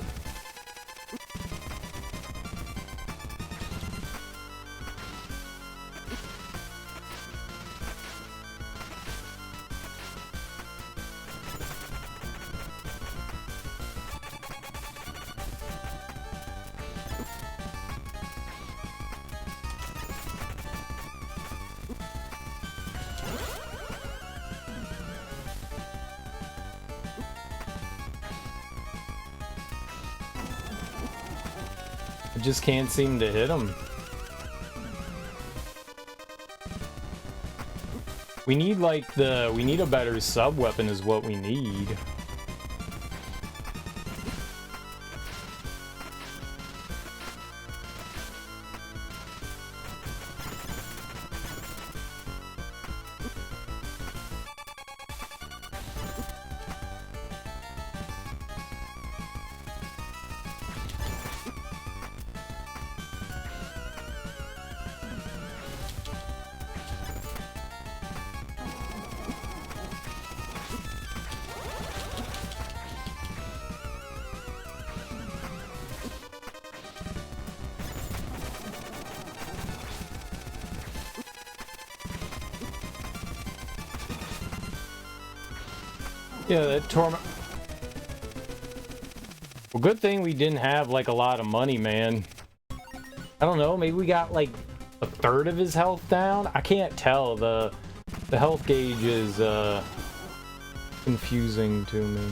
Just can't seem to hit him. We need we need a better sub weapon is what we need. Yeah, that torment. Well, good thing we didn't have like a lot of money, man. I don't know, maybe we got like a third of his health down? I can't tell. The health gauge is confusing to me.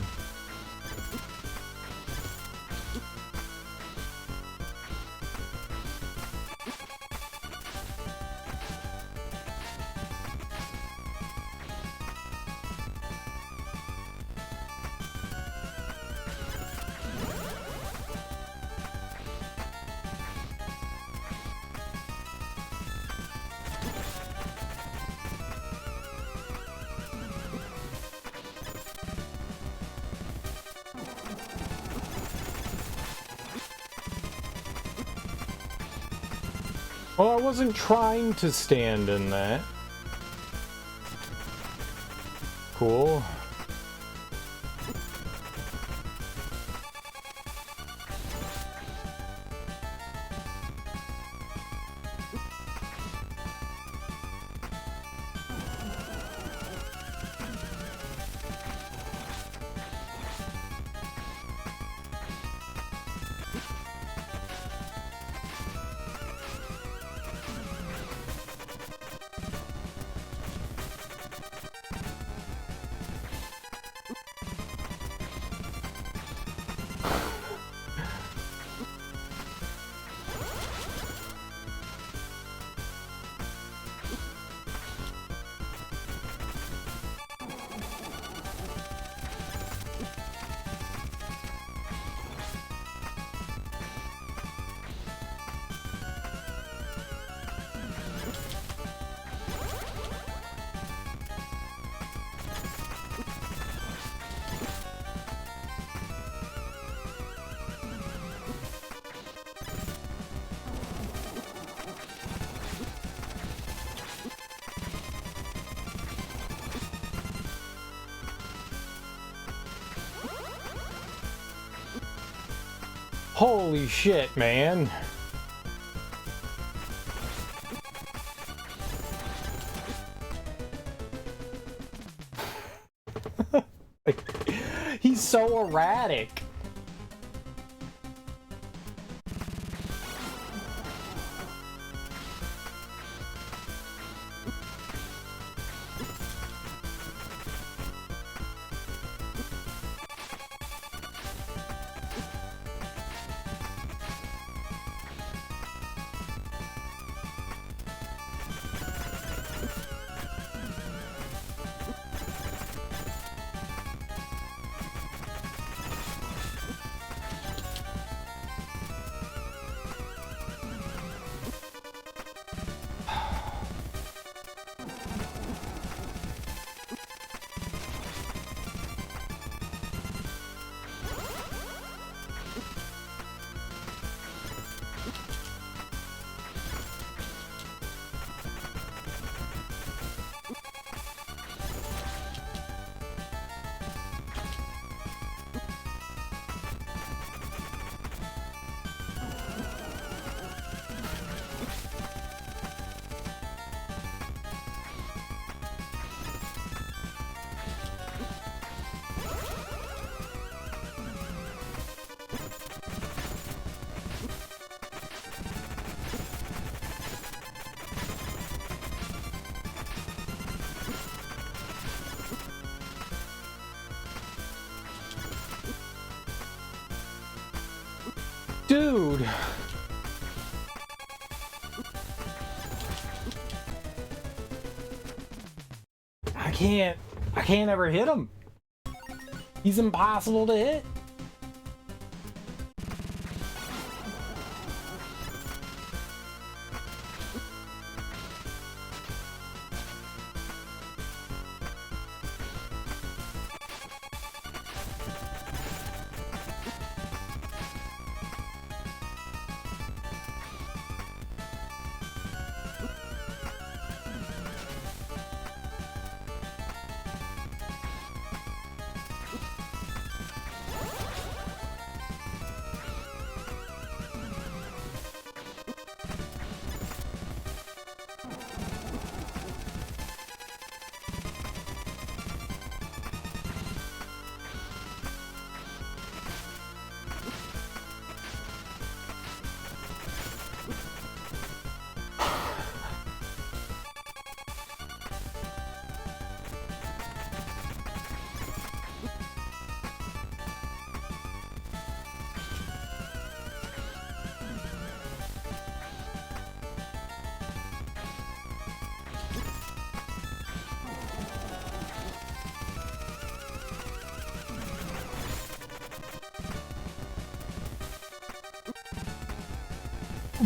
Well, I wasn't trying to stand in that. Cool. Holy shit, man. He's so erratic. Dude. I can't ever hit him. He's impossible to hit.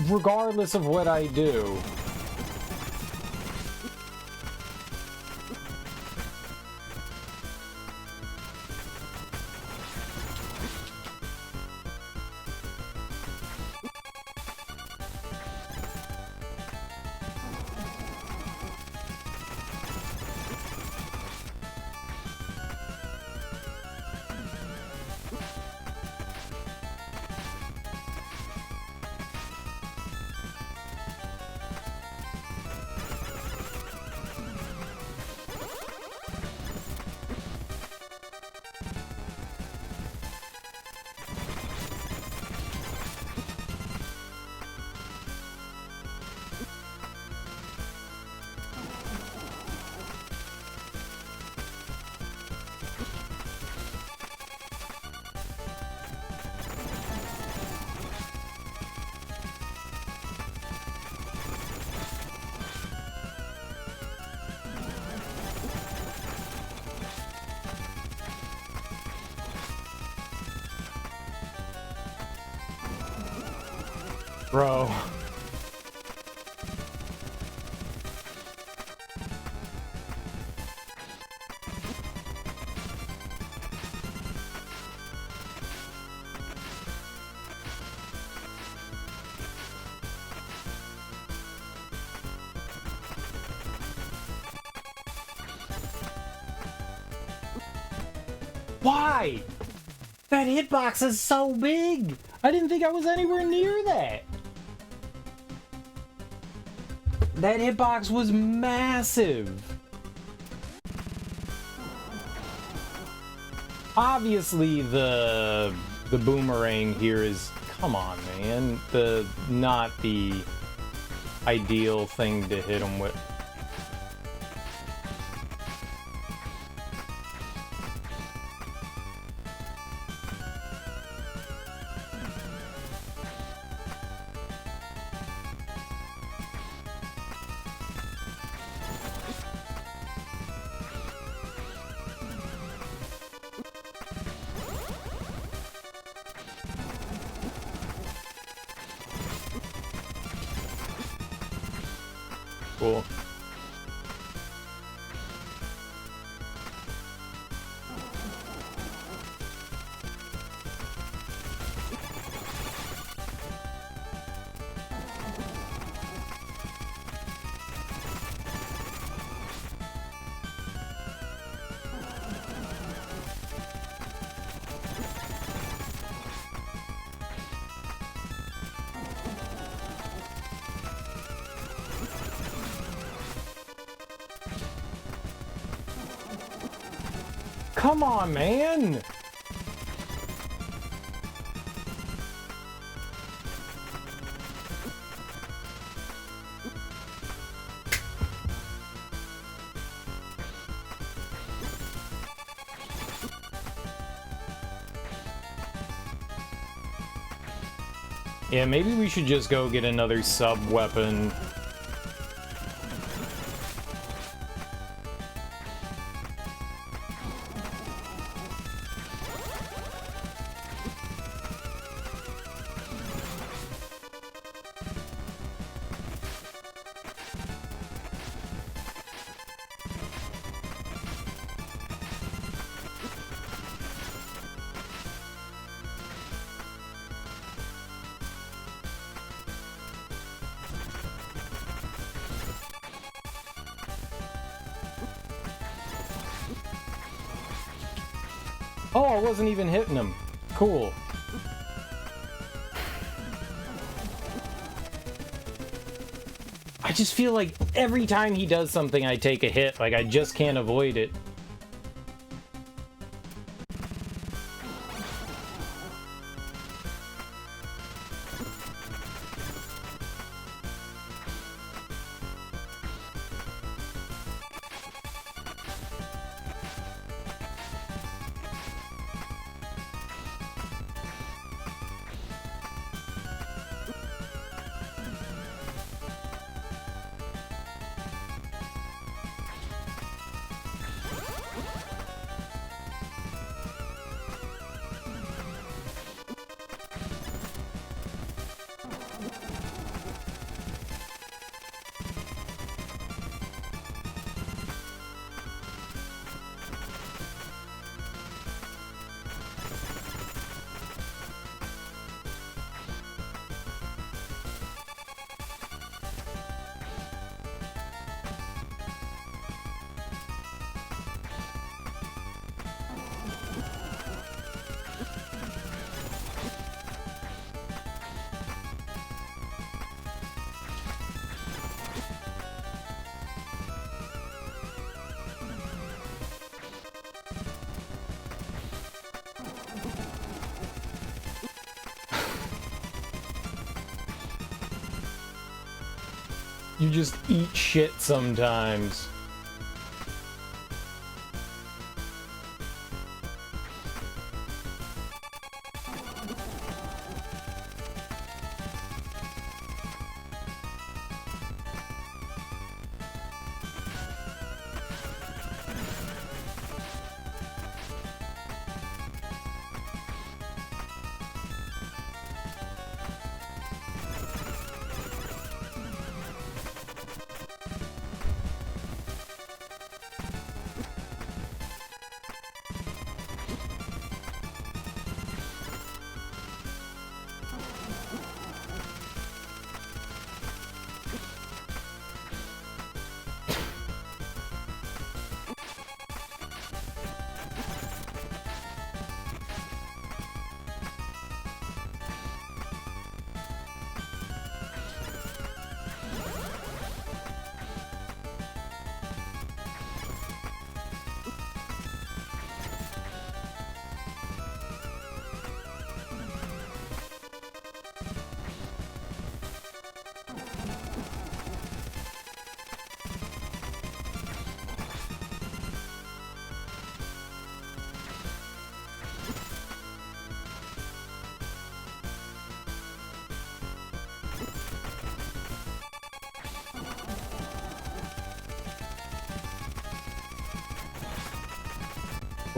Regardless of what I do. Bro. Why? That hitbox is so big! I didn't think I was anywhere near that. That hitbox was massive. Obviously, the boomerang here is, come on, man, not the ideal thing to hit him with. Cool. Come on, man! Yeah, maybe we should just go get another sub-weapon. Oh, I wasn't even hitting him. Cool. I just feel like every time he does something, I take a hit. Like, I just can't avoid it. You just eat shit sometimes.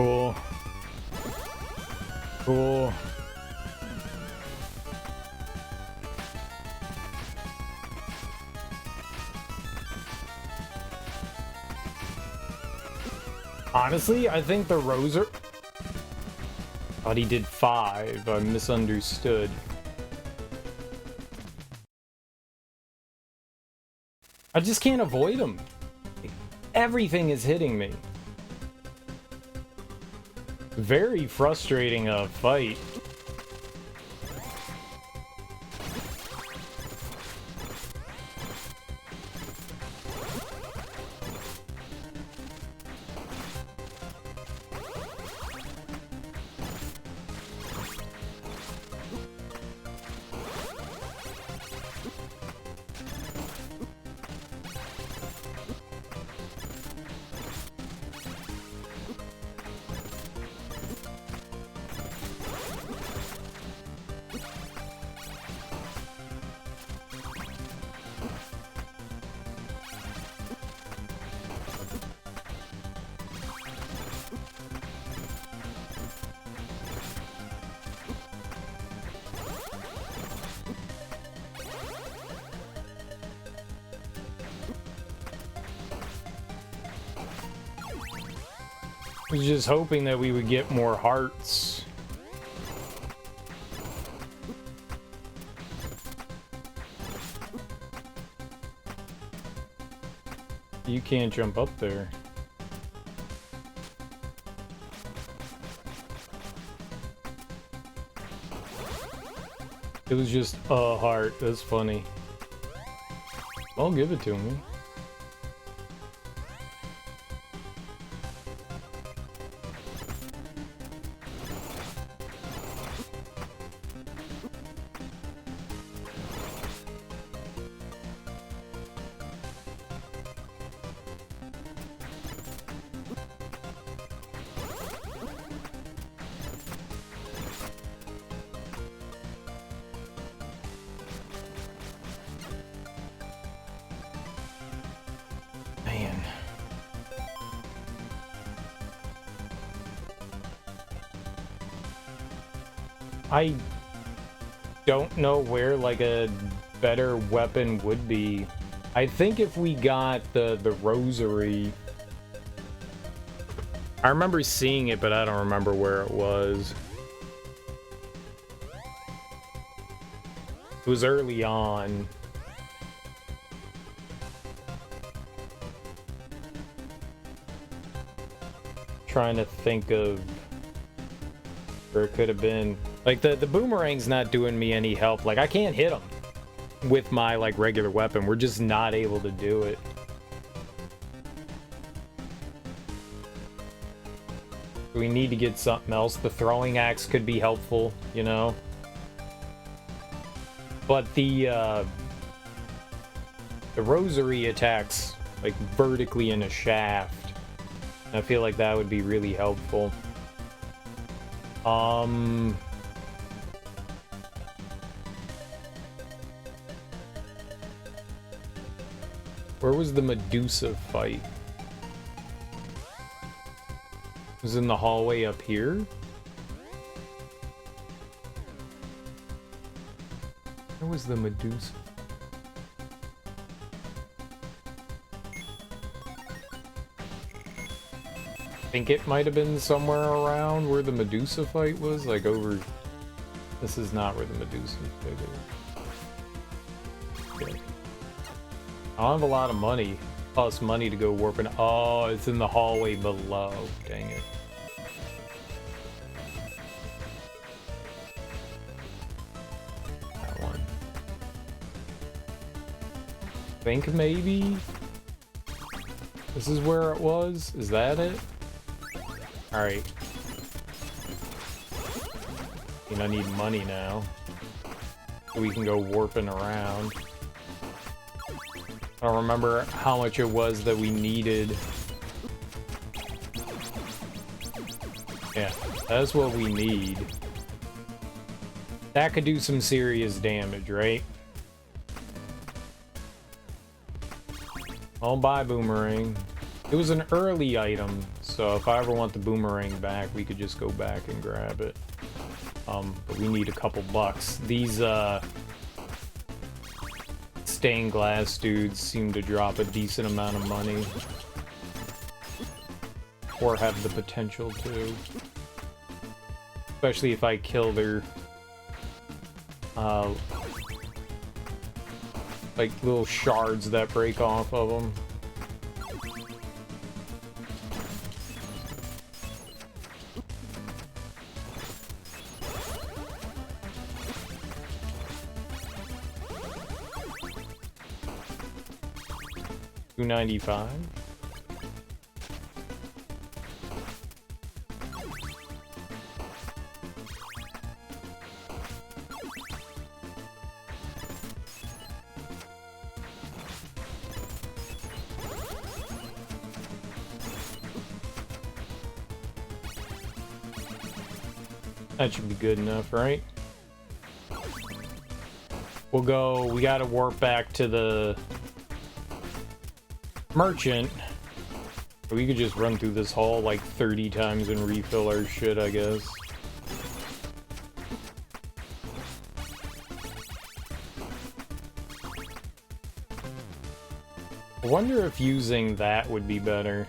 Cool. Cool. Honestly, I think the rosary... Thought he did 5. I misunderstood. I just can't avoid him. Everything is hitting me. Very frustrating fight. I was just hoping that we would get more hearts. You can't jump up there. It was just a heart. That's funny. I'll give it to me. I don't know where like a better weapon would be. I think if we got the rosary. I remember seeing it, but I don't remember where it was. It was early on. Trying to think of where it could have been. Like, the boomerang's not doing me any help. Like, I can't hit him with my, like, regular weapon. We're just not able to do it. We need to get something else. The throwing axe could be helpful, you know? But the rosary attacks, like, vertically in a shaft. I feel like that would be really helpful. Where was the Medusa fight? It was in the hallway up here? Where was the Medusa? I think it might have been somewhere around where the Medusa fight was, like over... This is not where the Medusa fight is. Okay. I don't have a lot of money. Plus money to go warping. Oh, it's in the hallway below. Dang it. That one. Think maybe? This is where it was? Is that it? Alright. I mean, I need money now. So we can go warping around. I don't remember how much it was that we needed. Yeah, that's what we need. That could do some serious damage, right? Oh, bye, boomerang. It was an early item, so if I ever want the boomerang back, we could just go back and grab it. But we need a couple bucks. These, stained glass dudes seem to drop a decent amount of money. Or have the potential to. Especially if I kill their, like, little shards that break off of them. $2.95. That should be good enough, right? We'll go, we gotta warp back to the merchant. We could just run through this hall like 30 times and refill our shit, I guess. I wonder if using that would be better.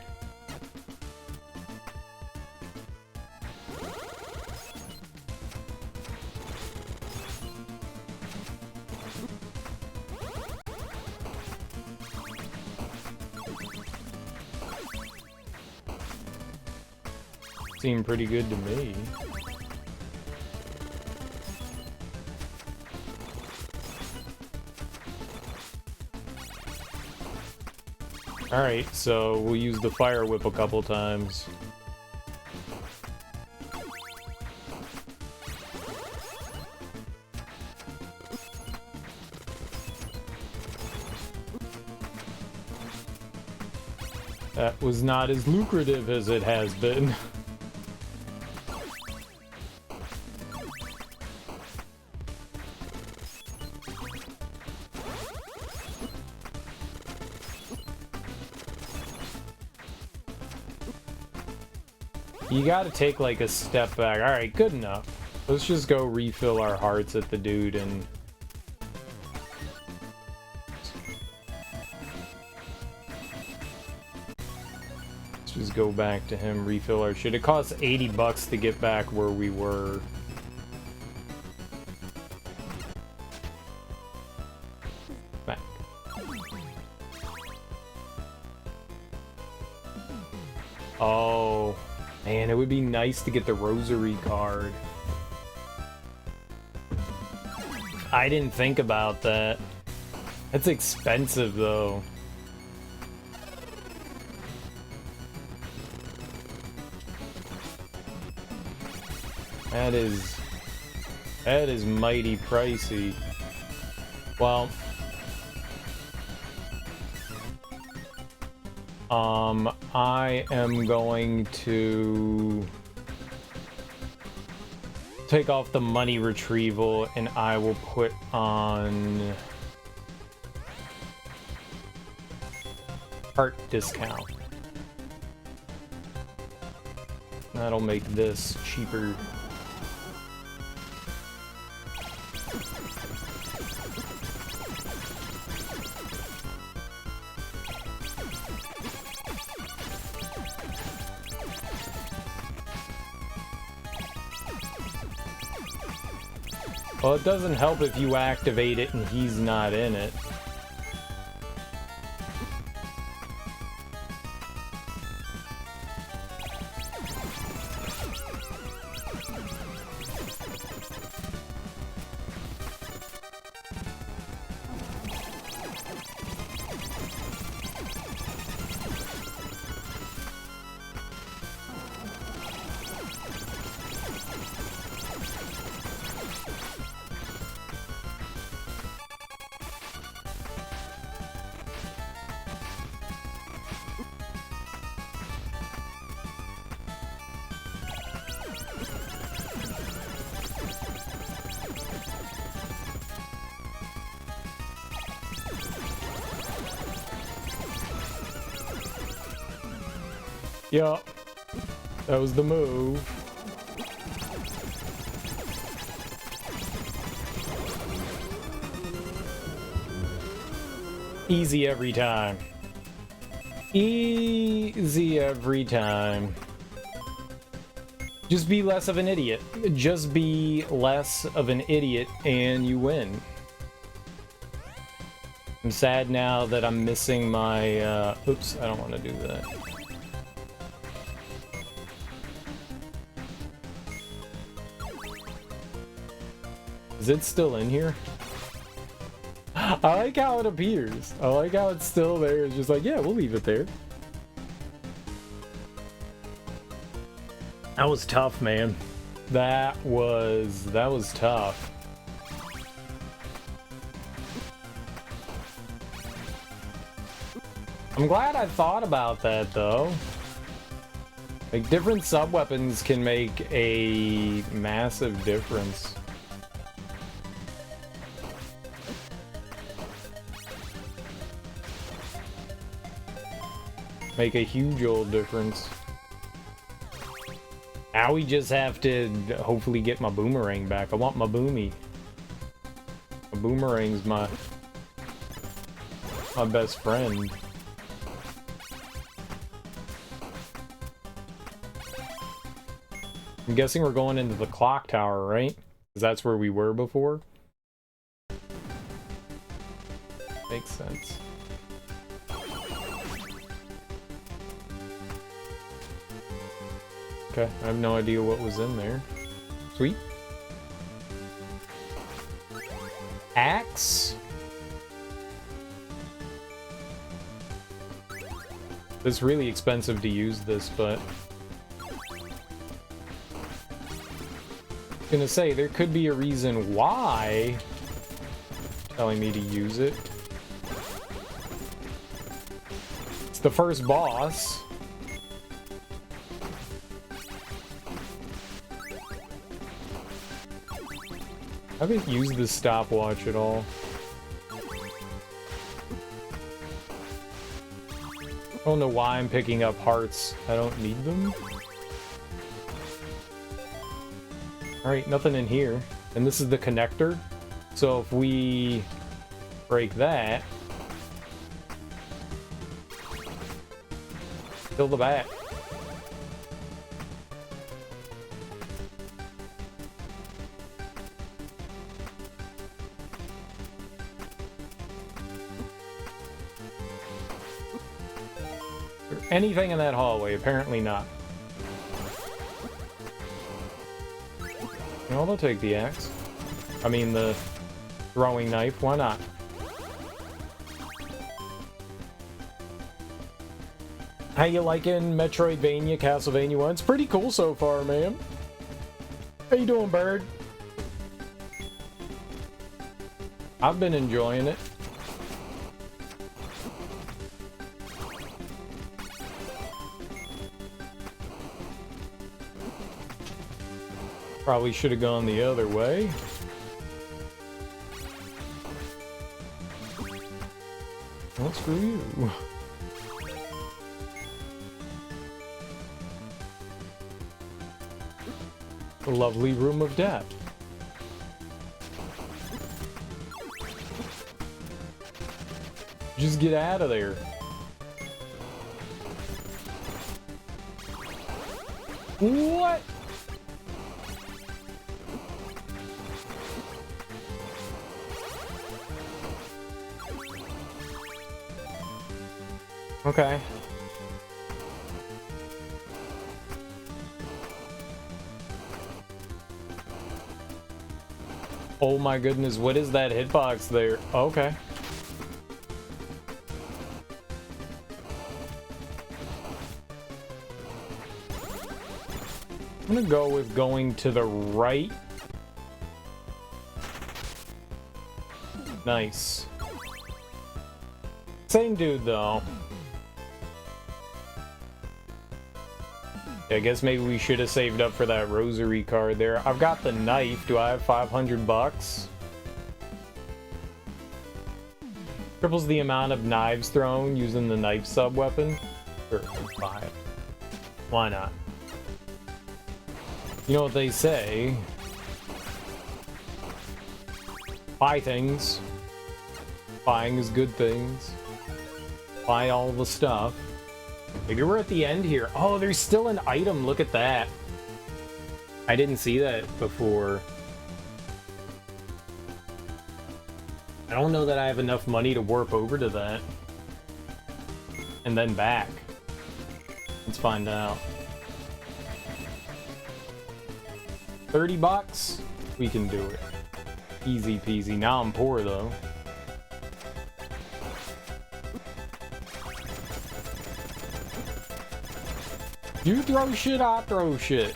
Seemed pretty good to me. Alright, so we'll use the fire whip a couple times. That was not as lucrative as it has been. You gotta take like a step back. Alright, good enough. Let's just go refill our hearts at the dude and... let's just go back to him, refill our shit. It costs 80 bucks to get back where we were. Back. Oh... man, it would be nice to get the rosary card. I didn't think about that. That's expensive, though. That is mighty pricey. Well... I am going to take off the money retrieval and I will put on art discount. That'll make this cheaper. Well, it doesn't help if you activate it and he's not in it. Yup. That was the move. Easy every time. Easy every time. Just be less of an idiot. Just be less of an idiot and you win. I'm sad now that I'm missing my, oops, I don't want to do that. Is it still in here? I like how it appears. I like how it's still there. It's just like, yeah, we'll leave it there. That was tough, man. That was tough. I'm glad I thought about that, though. Like, different sub-weapons can make a massive difference. Make a huge old difference. Now we just have to hopefully get my boomerang back. I want my boomy. My boomerang's my best friend. I'm guessing we're going into the clock tower, right? Because that's where we were before. Makes sense. Okay, I have no idea what was in there. Sweet. Axe? It's really expensive to use this, but... I'm gonna say, there could be a reason why... telling me to use it. It's the first boss. I haven't used this stopwatch at all. I don't know why I'm picking up hearts. I don't need them. Alright, nothing in here. And this is the connector. So if we break that... kill the bat. Anything in that hallway? Apparently not. Well, I'll take the axe. I mean, the throwing knife. Why not? How you liking Metroidvania, Castlevania 1? It's pretty cool so far, man. How you doing, bird? I've been enjoying it. Probably should have gone the other way. Well, screw you. The lovely room of death. Just get out of there. What? Okay. Oh my goodness, what is that hitbox there? Okay. I'm gonna go with going to the right. Nice. Same dude though. I guess maybe we should have saved up for that rosary card there. I've got the knife. Do I have 500 bucks? Triples the amount of knives thrown using the knife sub-weapon. Sure, let's buy it. Why not? You know what they say? Buy things. Buying is good things. Buy all the stuff. Maybe we're at the end here. Oh, there's still an item. Look at that. I didn't see that before. I don't know that I have enough money to warp over to that. And then back. Let's find out. 30 bucks? We can do it. Easy peasy. Now I'm poor though. You throw shit, I throw shit.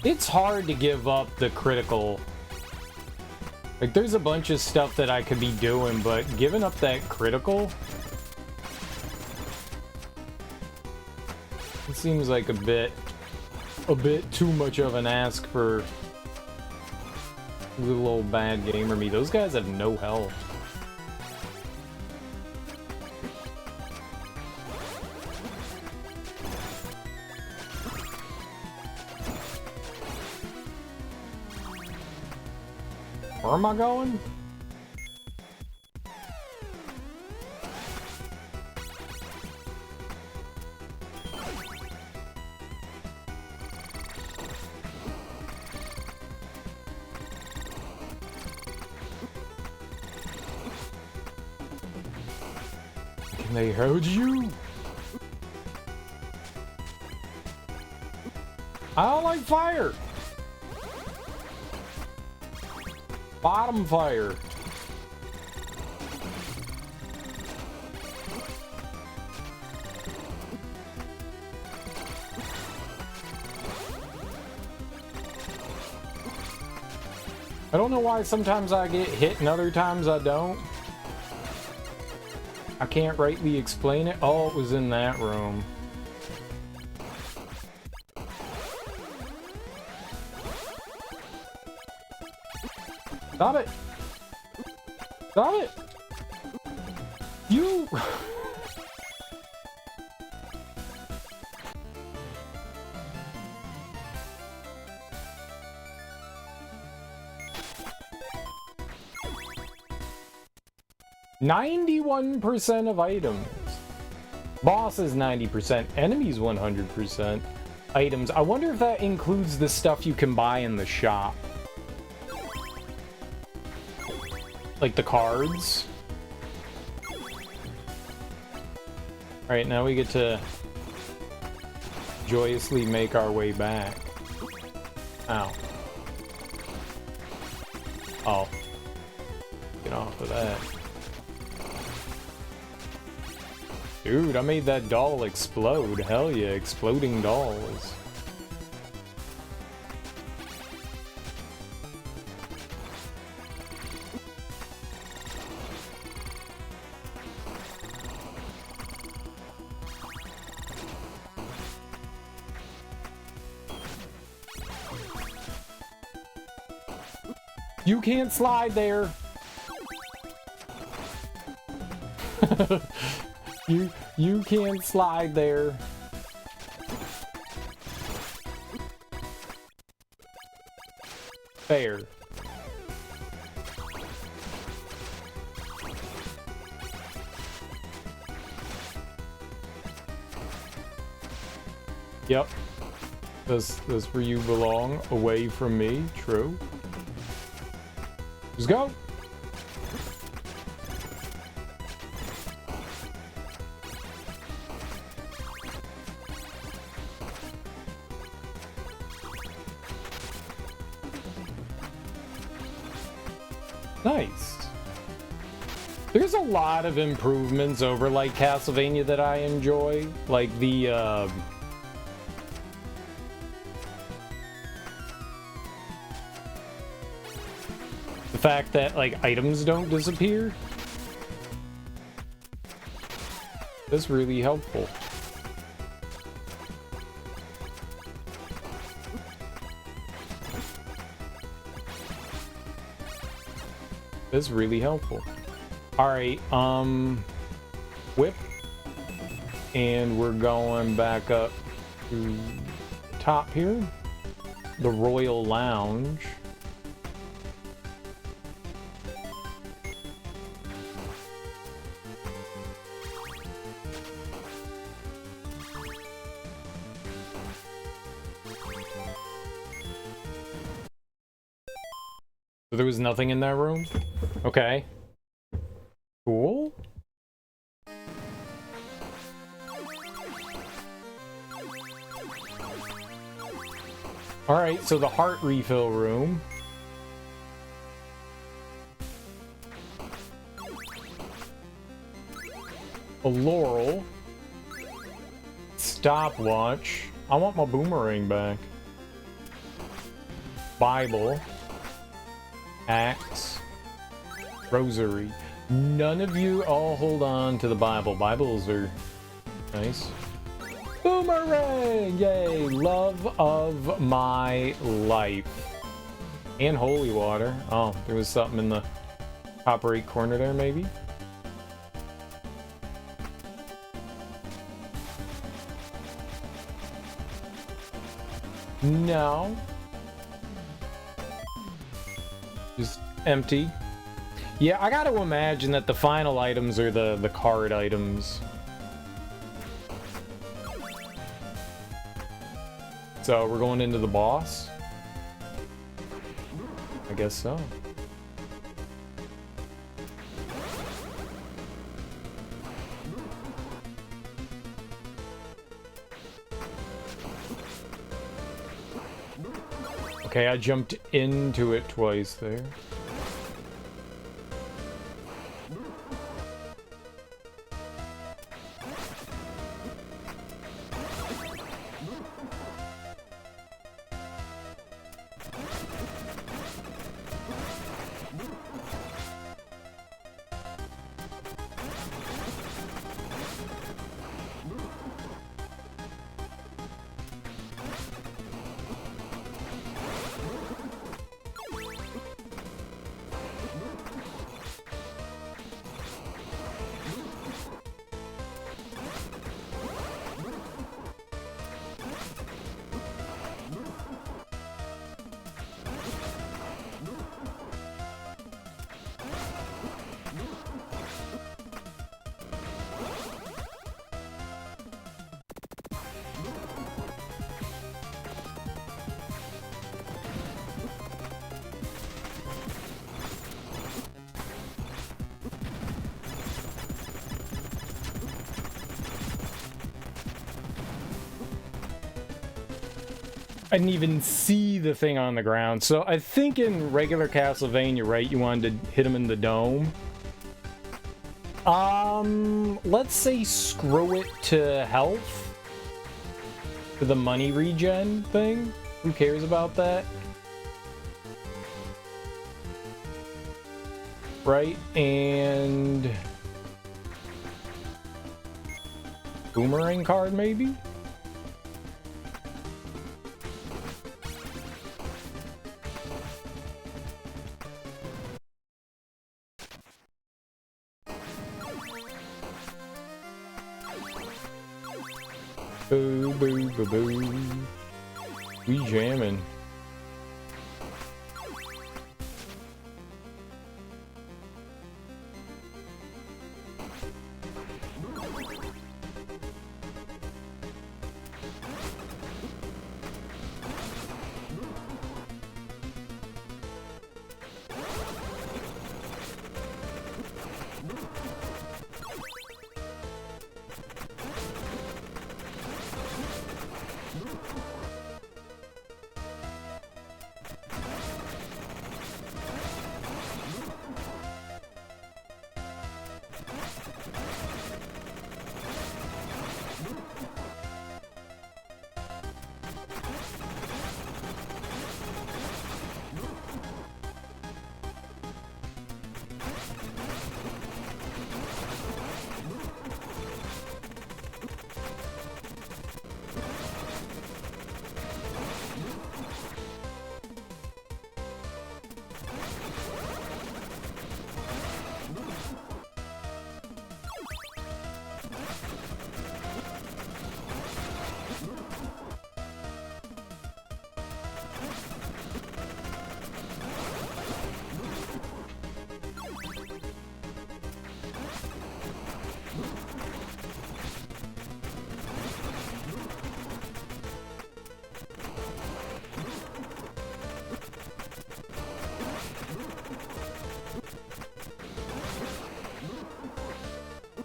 It's hard to give up the critical. Like, there's a bunch of stuff that I could be doing, but giving up that critical, it seems like a bit too much of an ask for little old bad gamer me. Those guys have no health. Where am I going? Can they hold you? I don't like fire. Bottom fire. I don't know why sometimes I get hit and other times I don't. I can't rightly explain it. Oh, it was in that room. Stop it! Stop it! You! %91 of items. Boss is 90%, enemies 100%. Items. I wonder if that includes the stuff you can buy in the shop. Like the cards. Alright, now we get to joyously make our way back. Ow. Oh. Get off of that. Dude, I made that doll explode. Hell yeah, exploding dolls. You can't slide there. You can't slide there. Fair. Yep. That's where you belong, away from me. True. Let's go. Nice. There's a lot of improvements over like Castlevania that I enjoy, like the fact that like items don't disappear. That's really helpful. That's really helpful. Alright, whip. And we're going back up to the top here. The Royal Lounge. So there was nothing in that room? Okay. Cool. Alright, so the heart refill room. A laurel. Stopwatch. I want my boomerang back. Bible. Axe. Rosary. None of you all hold on to the Bible. Bibles are nice. Boomerang! Yay! Love of my life. And holy water. Oh, there was something in the top right corner there, maybe? No. Just empty. Yeah, I gotta imagine that the final items are the card items. So, we're going into the boss? I guess so. Okay, I jumped into it twice there. I didn't even see the thing on the ground. So I think in regular Castlevania, right, you wanted to hit him in the dome. Let's say screw it to health. For the money regen thing. Who cares about that? Right, and... boomerang card, maybe? Boo, boo, boo, boo. We jamming.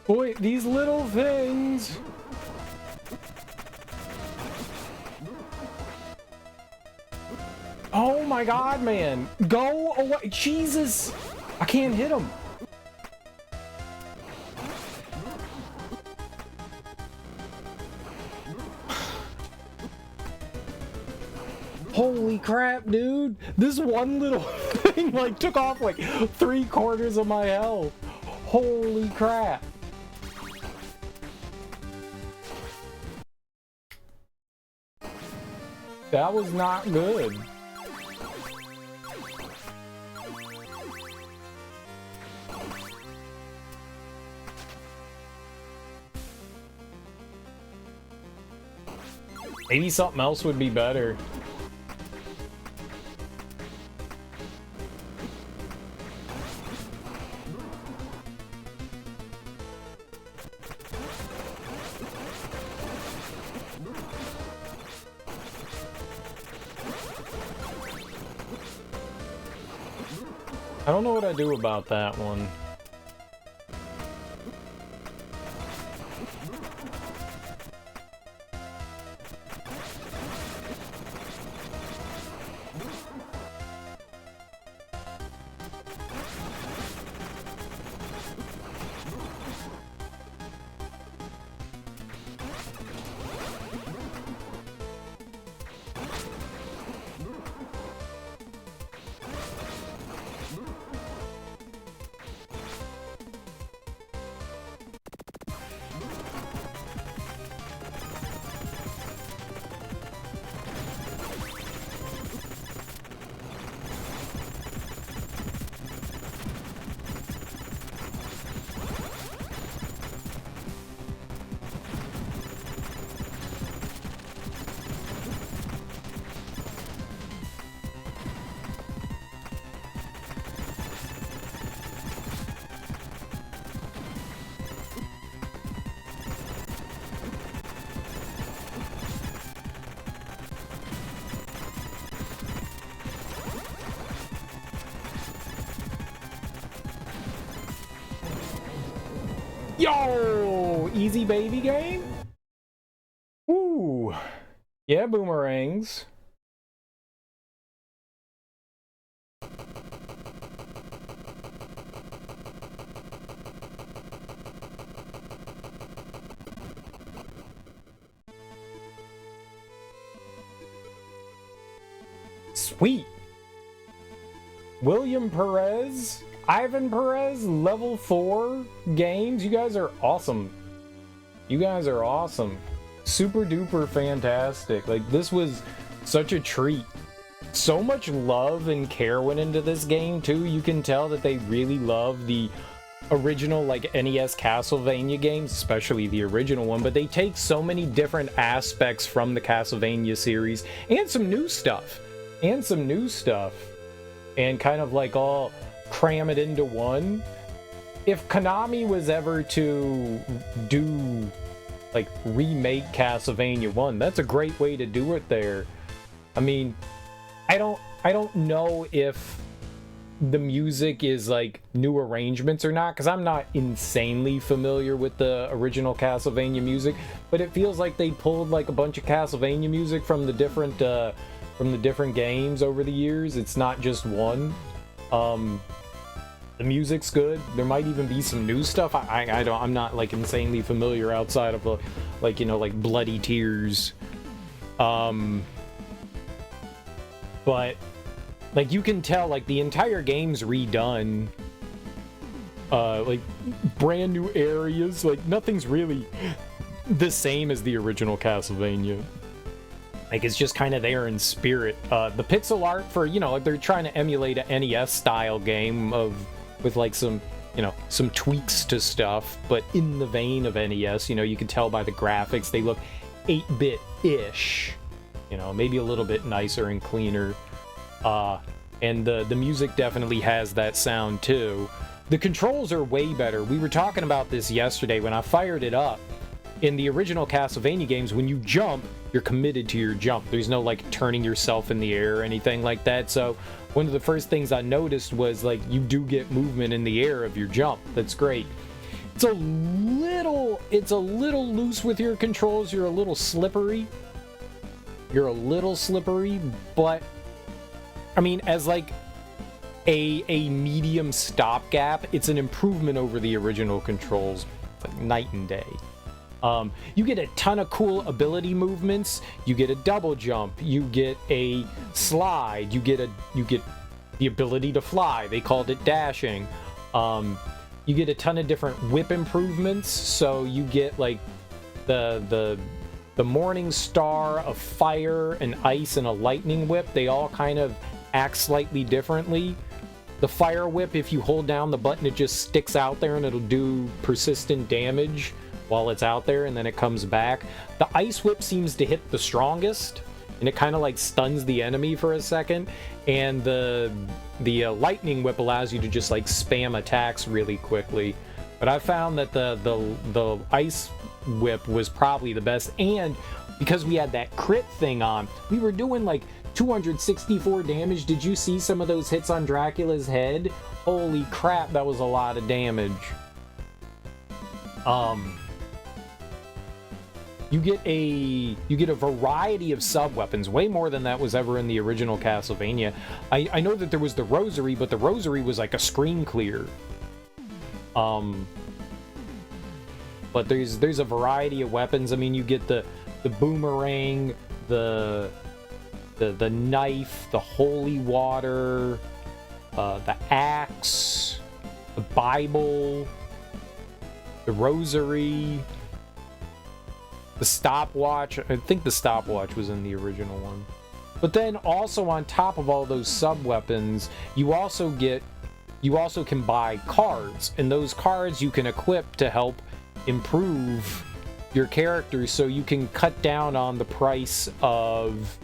Boy, these little things. Oh my god, man. Go away. Jesus. I can't hit him. Holy crap, dude. This one little thing like took off like 3/4 of my health. Holy crap. That was not good. Maybe something else would be better. I don't know what I do about that one. Yo! Easy baby game? Ooh. Yeah, boomerangs. Sweet. William Perez, Ivan Perez, level 4 games. You guys are awesome. You guys are awesome. Super duper fantastic. Like, this was such a treat. So much love and care went into this game too. You can tell that they really love the original like NES Castlevania games, especially the original one, but they take so many different aspects from the Castlevania series and some new stuff. And kind of like all cram it into one. If Konami was ever to do like remake Castlevania 1, that's a great way to do it there. I mean, I don't know if the music is like new arrangements or not, because I'm not insanely familiar with the original Castlevania music, but it feels like they pulled like a bunch of Castlevania music from the different games over the years. It's not just one. The music's good. There might even be some new stuff. I'm not like insanely familiar outside of like, you know, like Bloody Tears. But like you can tell like the entire game's redone. Like brand new areas. Like nothing's really the same as the original Castlevania. Like, it's just kind of there in spirit. The pixel art for, you know, like they're trying to emulate a NES-style game with like some, you know, some tweaks to stuff, but in the vein of NES. You know, you can tell by the graphics, they look 8-bit-ish. You know, maybe a little bit nicer and cleaner. And the music definitely has that sound, too. The controls are way better. We were talking about this yesterday when I fired it up. In the original Castlevania games, when you jump, you're committed to your jump. There's no like turning yourself in the air or anything like that. So one of the first things I noticed was like you do get movement in the air of your jump. That's great. it's a little loose with your controls. You're a little slippery. But I mean, as like a medium stopgap, it's an improvement over the original controls. It's like night and day. You get a ton of cool ability movements. You get a double jump. You get a slide. You get the ability to fly. They called it dashing. You get a ton of different whip improvements. So you get like the Morning Star, a fire, an ice, and a lightning whip. They all kind of act slightly differently. The fire whip, if you hold down the button, it just sticks out there and it'll do persistent damage while it's out there, and then it comes back. The ice whip seems to hit the strongest, and it kind of like stuns the enemy for a second. And the lightning whip allows you to just like spam attacks really quickly. But I found that the ice whip was probably the best, and because we had that crit thing on, we were doing like 264 damage. Did you see some of those hits on Dracula's head? Holy crap, that was a lot of damage. You get a variety of sub-weapons, way more than that was ever in the original Castlevania. I know that there was the Rosary, but the Rosary was like a screen clear. But there's a variety of weapons. I mean, you get the boomerang, the knife, the holy water, the axe, the Bible, the Rosary, the stopwatch. I think the stopwatch was in the original one. But then also on top of all those sub-weapons, you also can buy cards, and those cards you can equip to help improve your character, so you can cut down on the price of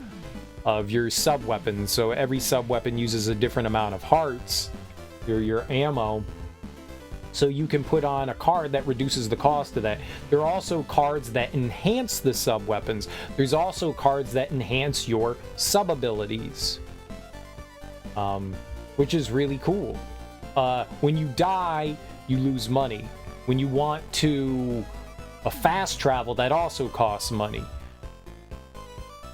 your sub-weapons. So every sub-weapon uses a different amount of hearts, your ammo. So you can put on a card that reduces the cost of that. There are also cards that enhance the sub-weapons. There's also cards that enhance your sub-abilities, which is really cool. When you die, you lose money. When you want to fast travel, that also costs money.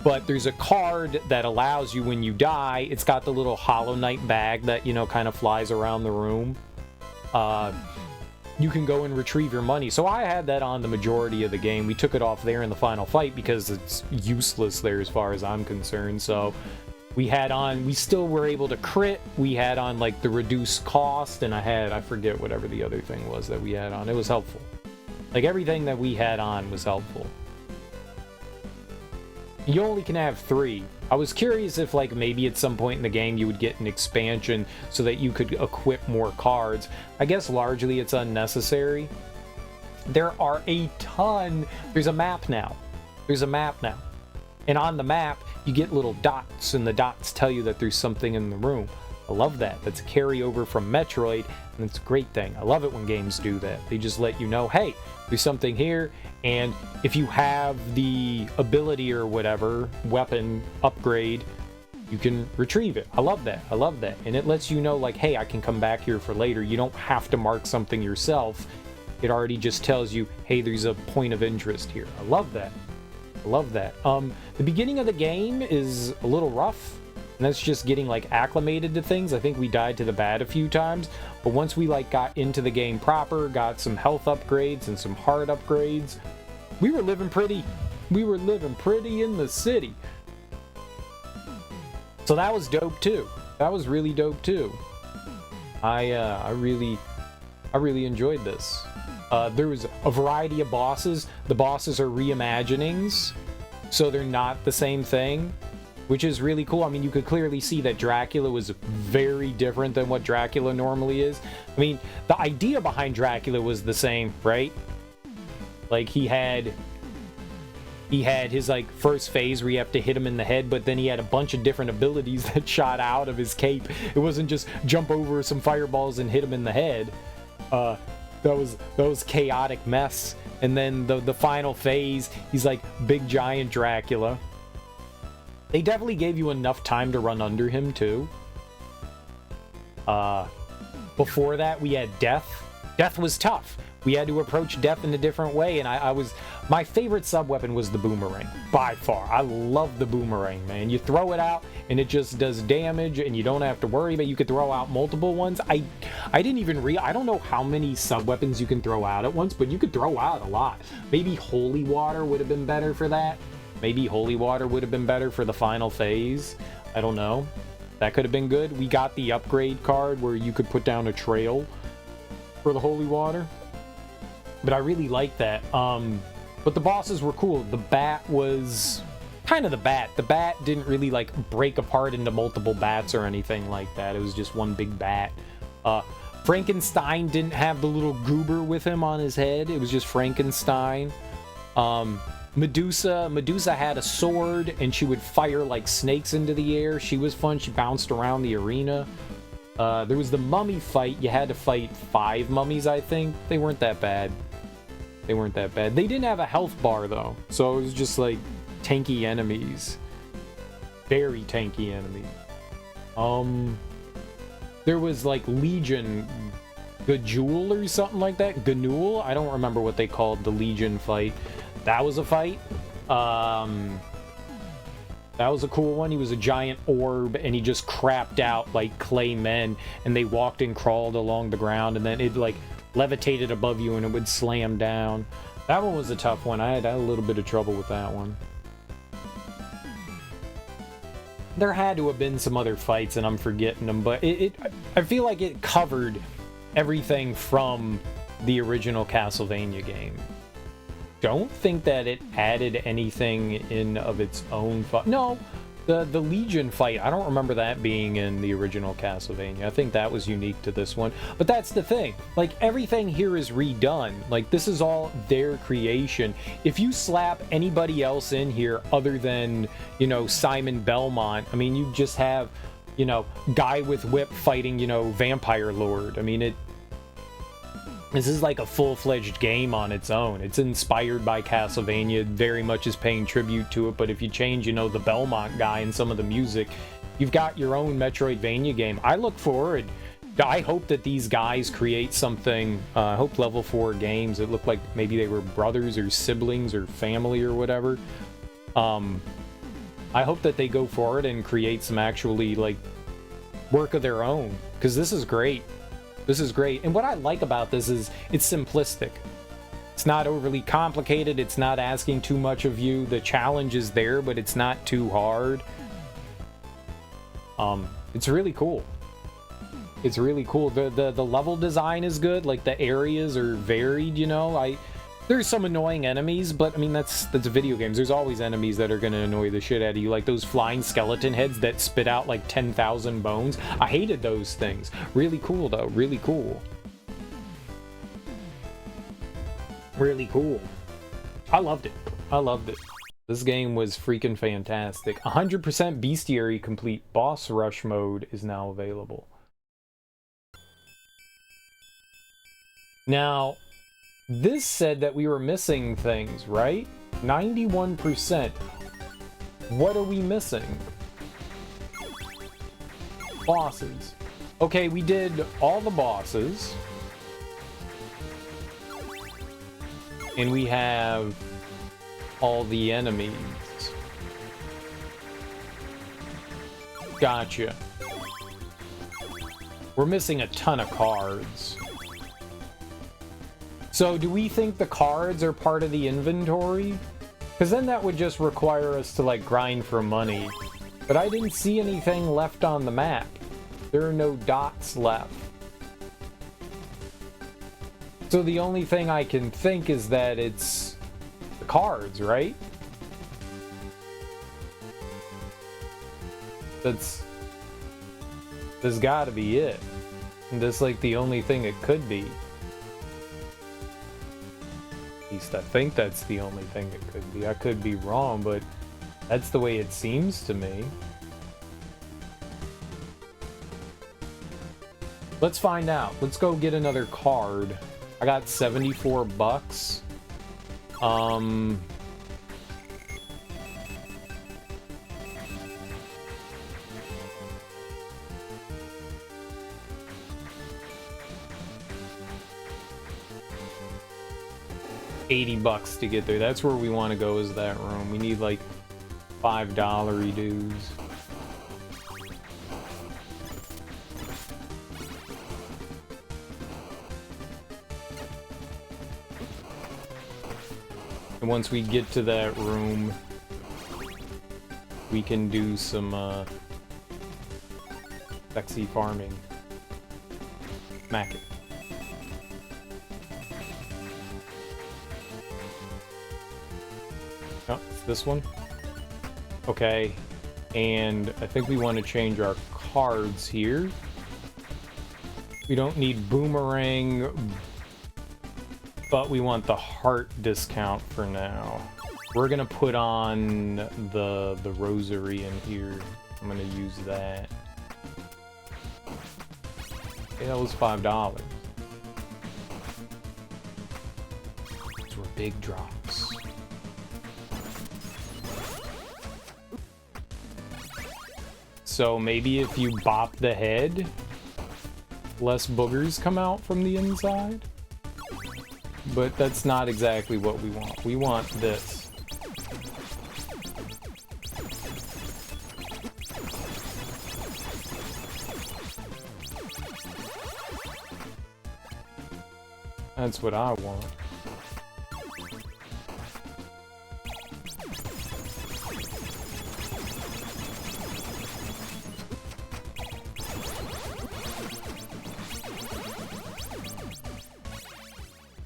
But there's a card that allows you, when you die, it's got the little Hollow Knight bag that, you know, kind of flies around the room. You can go and retrieve your money. So I had that on the majority of the game. We took it off there in the final fight because it's useless there as far as I'm concerned. So we still were able to crit. We had on like the reduced cost, and I forget whatever the other thing was that we had on. It was helpful. Like everything that we had on was helpful. You only can have 3. I was curious if like maybe at some point in the game you would get an expansion so that you could equip more cards. I guess largely it's unnecessary. There are a ton. There's a map now. And on the map you get little dots, and the dots tell you that there's something in the room. I love that. That's a carryover from Metroid, and it's a great thing. I love it when games do that. They just let you know, hey, there's something here, and if you have the ability or whatever, weapon upgrade, you can retrieve it. I love that. And it lets you know, like, hey, I can come back here for later. You don't have to mark something yourself. It already just tells you, hey, there's a point of interest here. I love that. The beginning of the game is a little rough, and that's just getting like acclimated to things. I think we died to the bat a few times, but once we like got into the game proper, got some health upgrades and some heart upgrades, we were living pretty in the city. So that was dope too. That was really dope too. I really enjoyed this. There was a variety of bosses. The bosses are reimaginings, so they're not the same thing, which is really cool. I mean, you could clearly see that Dracula was very different than what Dracula normally is. I mean, the idea behind Dracula was the same, right? Like, he had his, like, first phase where you have to hit him in the head, but then he had a bunch of different abilities that shot out of his cape. It wasn't just jump over some fireballs and hit him in the head. That was chaotic mess. And then the final phase, he's like big giant Dracula. They definitely gave you enough time to run under him too. Before that, we had Death. Death was tough. We had to approach death in a different way, and my favorite sub-weapon was the boomerang, by far. I love the boomerang, man. You throw it out, and it just does damage, and you don't have to worry about it. You could throw out multiple ones. I didn't even I don't know how many sub-weapons you can throw out at once, but you could throw out a lot. Maybe holy water would have been better for that. Maybe holy water would have been better for the final phase. I don't know. That could have been good. We got the upgrade card where you could put down a trail for the holy water. But I really like that. But the bosses were cool. The bat was kind of the bat. The bat didn't really like break apart into multiple bats or anything like that. It was just one big bat. Frankenstein didn't have the little goober with him on his head. It was just Frankenstein. Medusa had a sword and she would fire like snakes into the air. She was fun. She bounced around the arena. There was the mummy fight. You had to fight 5 mummies, I think. They weren't that bad. They weren't that bad. They didn't have a health bar, though. So it was just, like, tanky enemies. Very tanky enemies. There was, like, Legion Gajul or something like that. Ganul? I don't remember what they called the Legion fight. That was a fight. That was a cool one. He was a giant orb, and he just crapped out, like, clay men, and they walked and crawled along the ground, and then it, like, levitated above you, and it would slam down. That one was a tough one. I had a little bit of trouble with that one. There had to have been some other fights, and I'm forgetting them, but I feel like it covered everything from the original Castlevania game. Don't think that it added anything in of its own. No, the Legion fight, I don't remember that being in the original Castlevania. I think that was unique to this one. But that's the thing. Like, everything here is redone. Like, this is all their creation. If you slap anybody else in here other than, you know, Simon Belmont, I mean, you just have, you know, guy with whip fighting, you know, Vampire Lord. I mean, this is like a full-fledged game on its own. It's inspired by Castlevania, very much is paying tribute to it, but if you change, you know, the Belmont guy and some of the music, you've got your own Metroidvania game. I look forward. I hope that these guys create something. I hope Level 4 Games, it looked like maybe they were brothers or siblings or family or whatever. I hope that they go forward and create some actually, like, work of their own, because this is great. This is great. And what I like about this is it's simplistic. It's not overly complicated. It's not asking too much of you. The challenge is there, but it's not too hard. It's really cool. It's really cool. The level design is good. Like, the areas are varied, you know. There's some annoying enemies, but I mean, that's video games. There's always enemies that are going to annoy the shit out of you, like those flying skeleton heads that spit out like 10,000 bones. I hated those things. Really cool, though. Really cool. Really cool. I loved it. I loved it. This game was freaking fantastic. 100% Bestiary complete boss rush mode is now available. Now, this said that we were missing things, right? 91%. What are we missing? Bosses. Okay, we did all the bosses. And we have all the enemies. Gotcha. We're missing a ton of cards. So do we think the cards are part of the inventory? Because then that would just require us to, like, grind for money. But I didn't see anything left on the map. There are no dots left. So the only thing I can think is that it's the cards, right? That's gotta be it. And that's like the only thing it could be. At least I think that's the only thing it could be. I could be wrong, but that's the way it seems to me. Let's find out. Let's go get another card. I got 74 bucks. 80 bucks to get there. That's where we want to go, is that room. We need like $5 dues. And once we get to that room, we can do some sexy farming. Smack it. Oh, it's this one. Okay, and I think we want to change our cards here. We don't need boomerang, but we want the heart discount for now. We're gonna put on the rosary in here. I'm gonna use that. Okay, that was $5. Those were big drops. So maybe if you bop the head, less boogers come out from the inside? But that's not exactly what we want. We want this. That's what I want.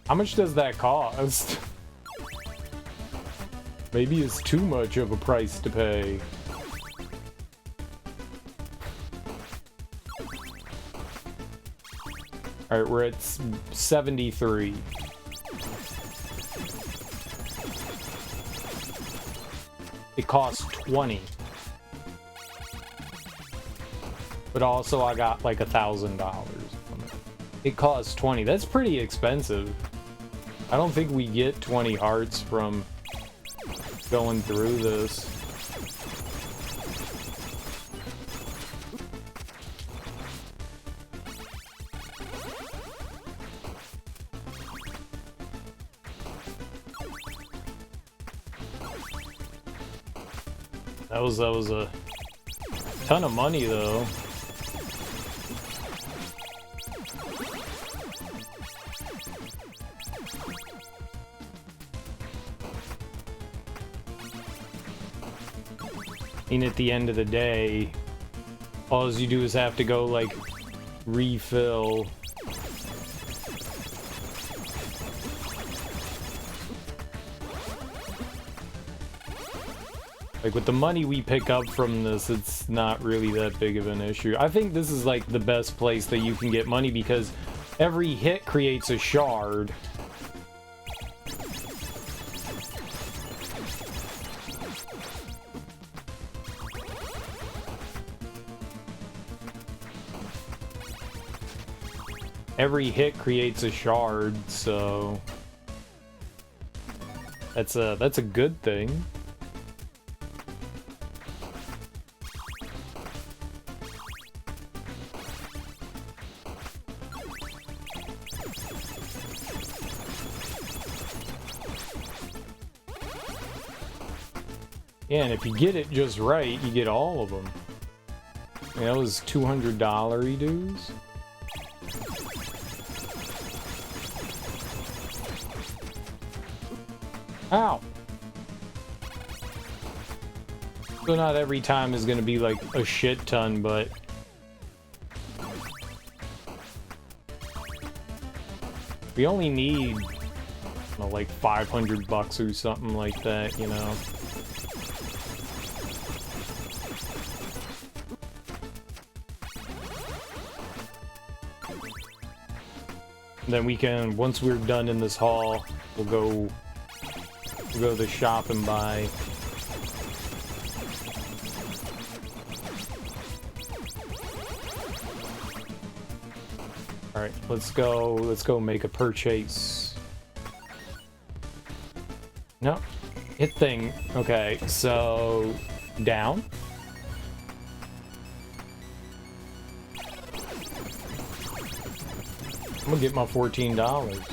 How much does that cost? Maybe it's too much of a price to pay. Alright, we're at 73. It costs 20. But also I got like $1,000. It costs 20. That's pretty expensive. I don't think we get 20 hearts from going through this. That was a ton of money though. And at the end of the day, all you do is have to go like refill. Like with the money we pick up from this, it's not really that big of an issue. I think this is like the best place that you can get money because every hit creates a shard. Every hit creates a shard, so that's a good thing. Yeah, and if you get it just right, you get all of them. I mean, that was $200 dues. Ow! So not every time is gonna be like a shit ton, but we only need, I don't know, like 500 bucks or something like that, you know. Then we can, once we're done in this hall, we'll go to the shop and buy. All right, let's go make a purchase. No, hit thing. Okay, so down. I'm gonna get my $14.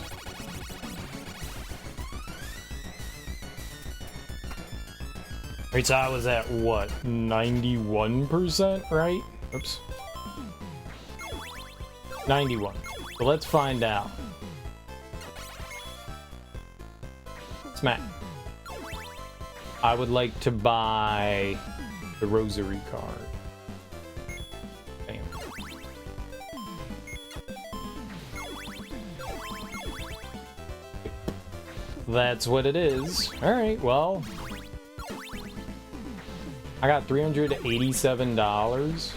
Right, so I was at what, 91%, right? Oops. 91. So let's find out. Smack. I would like to buy the rosary card. Bam. That's what it is. Alright, well. I got $387.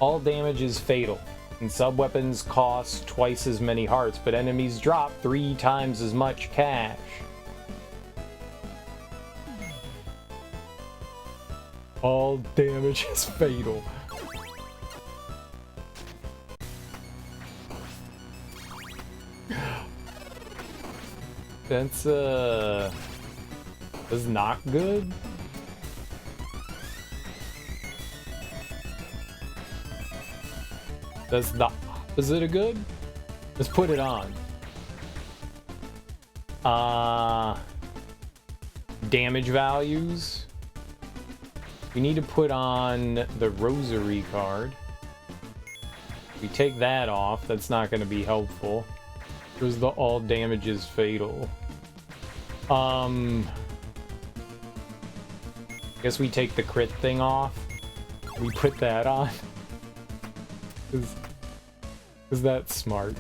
All damage is fatal, and sub-weapons cost twice as many hearts, but enemies drop 3 times as much cash. All damage is fatal. That's not good. That's the opposite of good. Let's put it on. Damage values. We need to put on the rosary card. We take that off. That's not going to be helpful. There's the all damage is fatal. I guess we take the crit thing off. We put that on. Cause that's smart.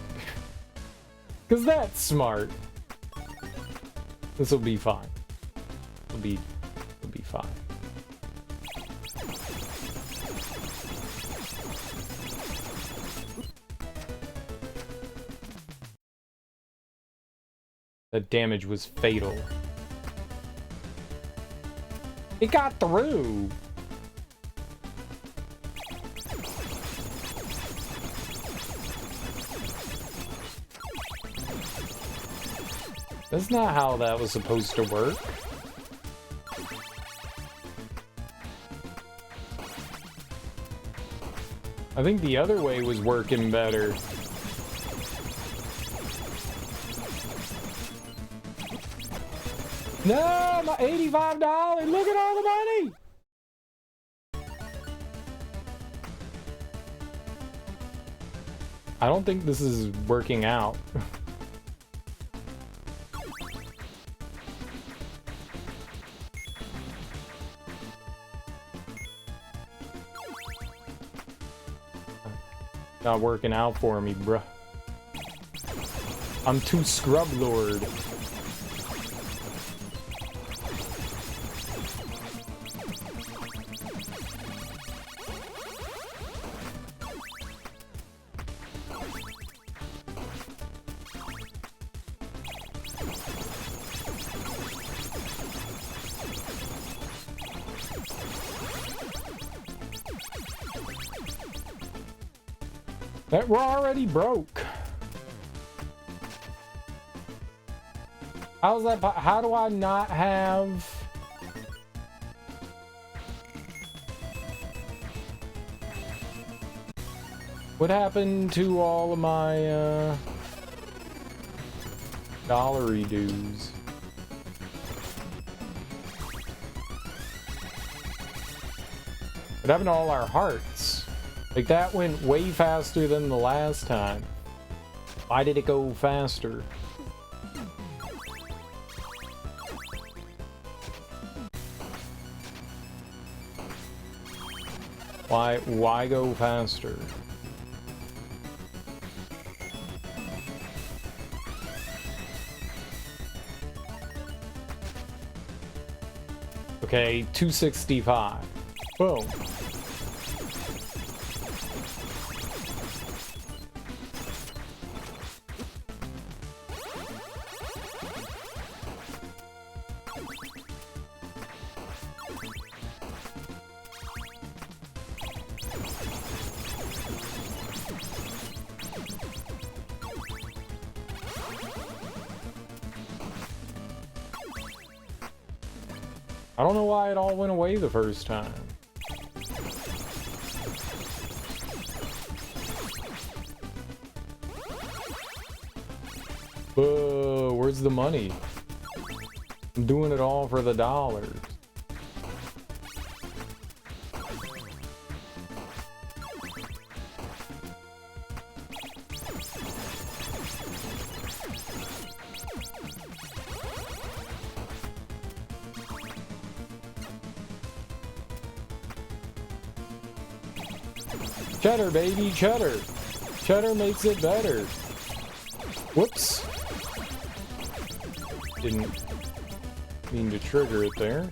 Cause that's smart. This will be fine. It'll be fine. The damage was fatal. It got through. That's not how that was supposed to work. I think the other way was working better. No, my $85! Look at all the money! I don't think this is working out. Not working out for me, bruh. I'm too scrub lord. That we're already broke. How's that? How do I not have? What happened to all of my dollary dues? What happened to all our hearts? Like, that went way faster than the last time. Why did it go faster? Why go faster? Okay, 265. Boom. I don't know why it all went away the first time. Where's the money? I'm doing it all for the dollars. Cheddar, baby, cheddar. Cheddar makes it better. Whoops. Didn't mean to trigger it there.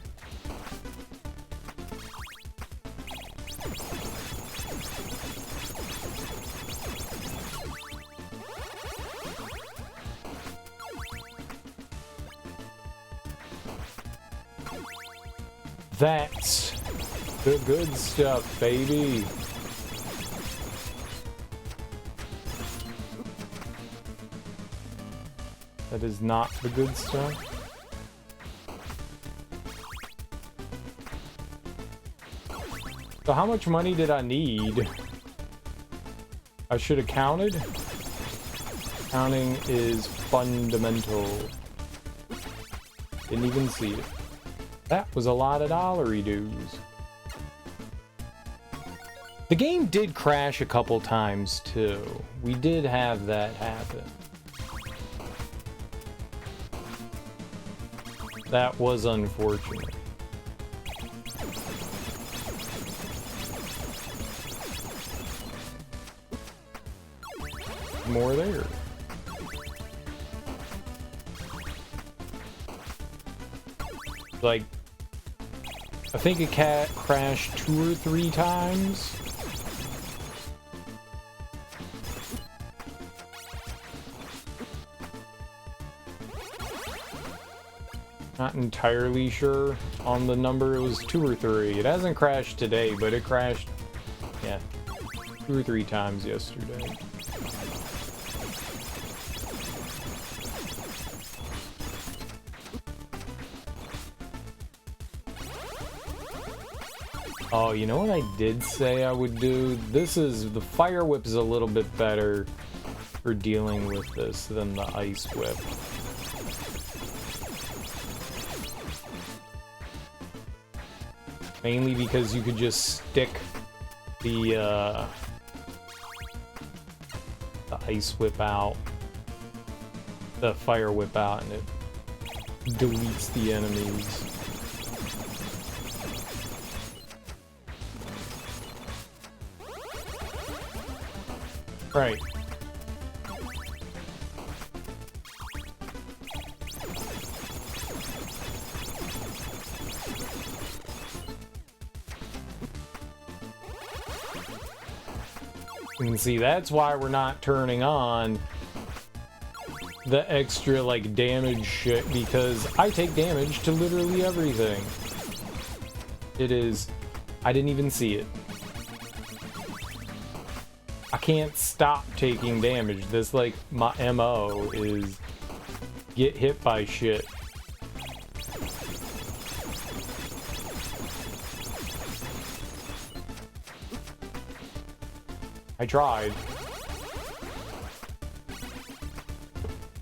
That's the good stuff, baby. That is not the good stuff. So how much money did I need? I should have counted. Counting is fundamental. Didn't even see it. That was a lot of dollary dues. The game did crash a couple times too. We did have that happen. That was unfortunate. More there. Like, I think a cat crashed 2 or 3 times. Not entirely sure on the number. It was 2 or 3. It hasn't crashed today, but it crashed, yeah, 2 or 3 times yesterday. Oh, you know what I did say I would do? The fire whip is a little bit better for dealing with this than the ice whip. Mainly because you could just stick the ice whip out, the fire whip out, and it deletes the enemies. Right. You can see that's why we're not turning on the extra, like, damage shit, because I take damage to literally everything. It is... I didn't even see it. I can't stop taking damage. This, like, my MO is get hit by shit. I tried.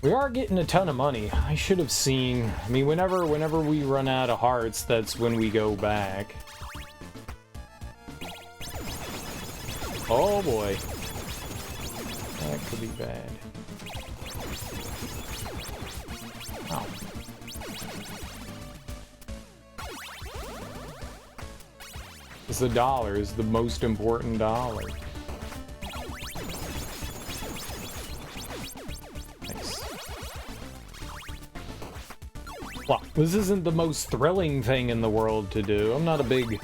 We are getting a ton of money. I should have seen... I mean, whenever we run out of hearts, that's when we go back. Oh boy. That could be bad. Oh. It's the dollar. It's the most important dollar. Nice. Well, this isn't the most thrilling thing in the world to do. I'm not a big,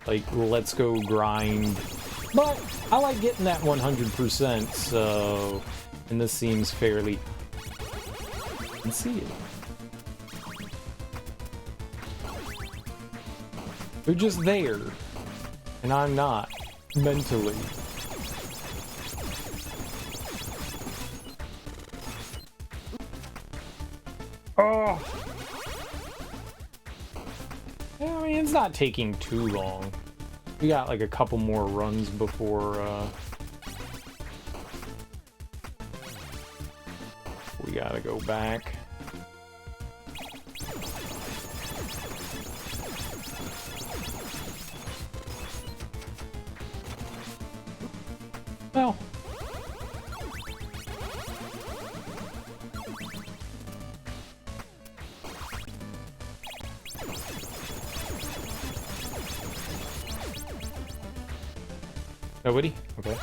like, let's go grind. But I like getting that 100%, so... And this seems fairly... You can see it. They're just there. And I'm not. Mentally. Oh! Yeah, I mean, it's not taking too long. We got like a couple more runs before we gotta go back. Well. Nobody? Okay.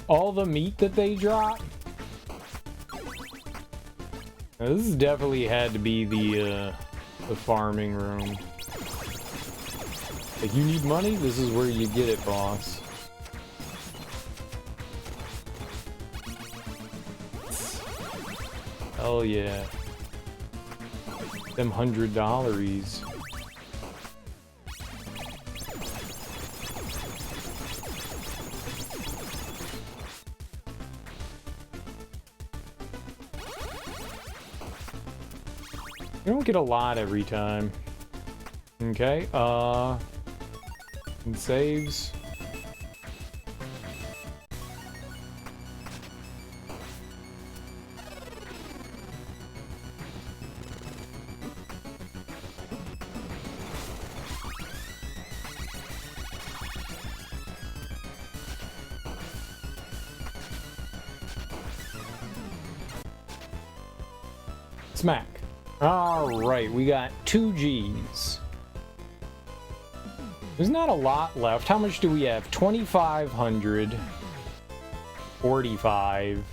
All the meat that they drop? Now, this has definitely had to be the farming room. Like, you need money? This is where you get it, boss. Hell yeah. Them $100s. You don't get a lot every time. Okay, and saves. Smack. Alright, we got 2 Gs. There's not a lot left. How much do we have? 2,500. 45.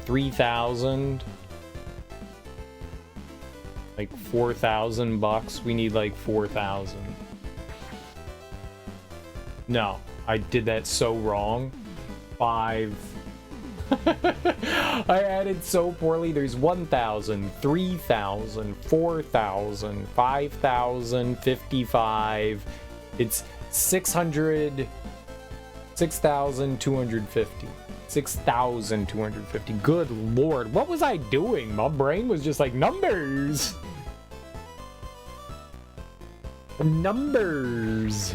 3,000. Like 4,000 bucks. We need like 4,000. No, I did that so wrong. 5. I added so poorly. There's 1,000, 3,000, 4,000, 5,000, 55. It's 600, 6,250. 6,250. Good lord. What was I doing? My brain was just like, numbers. Numbers.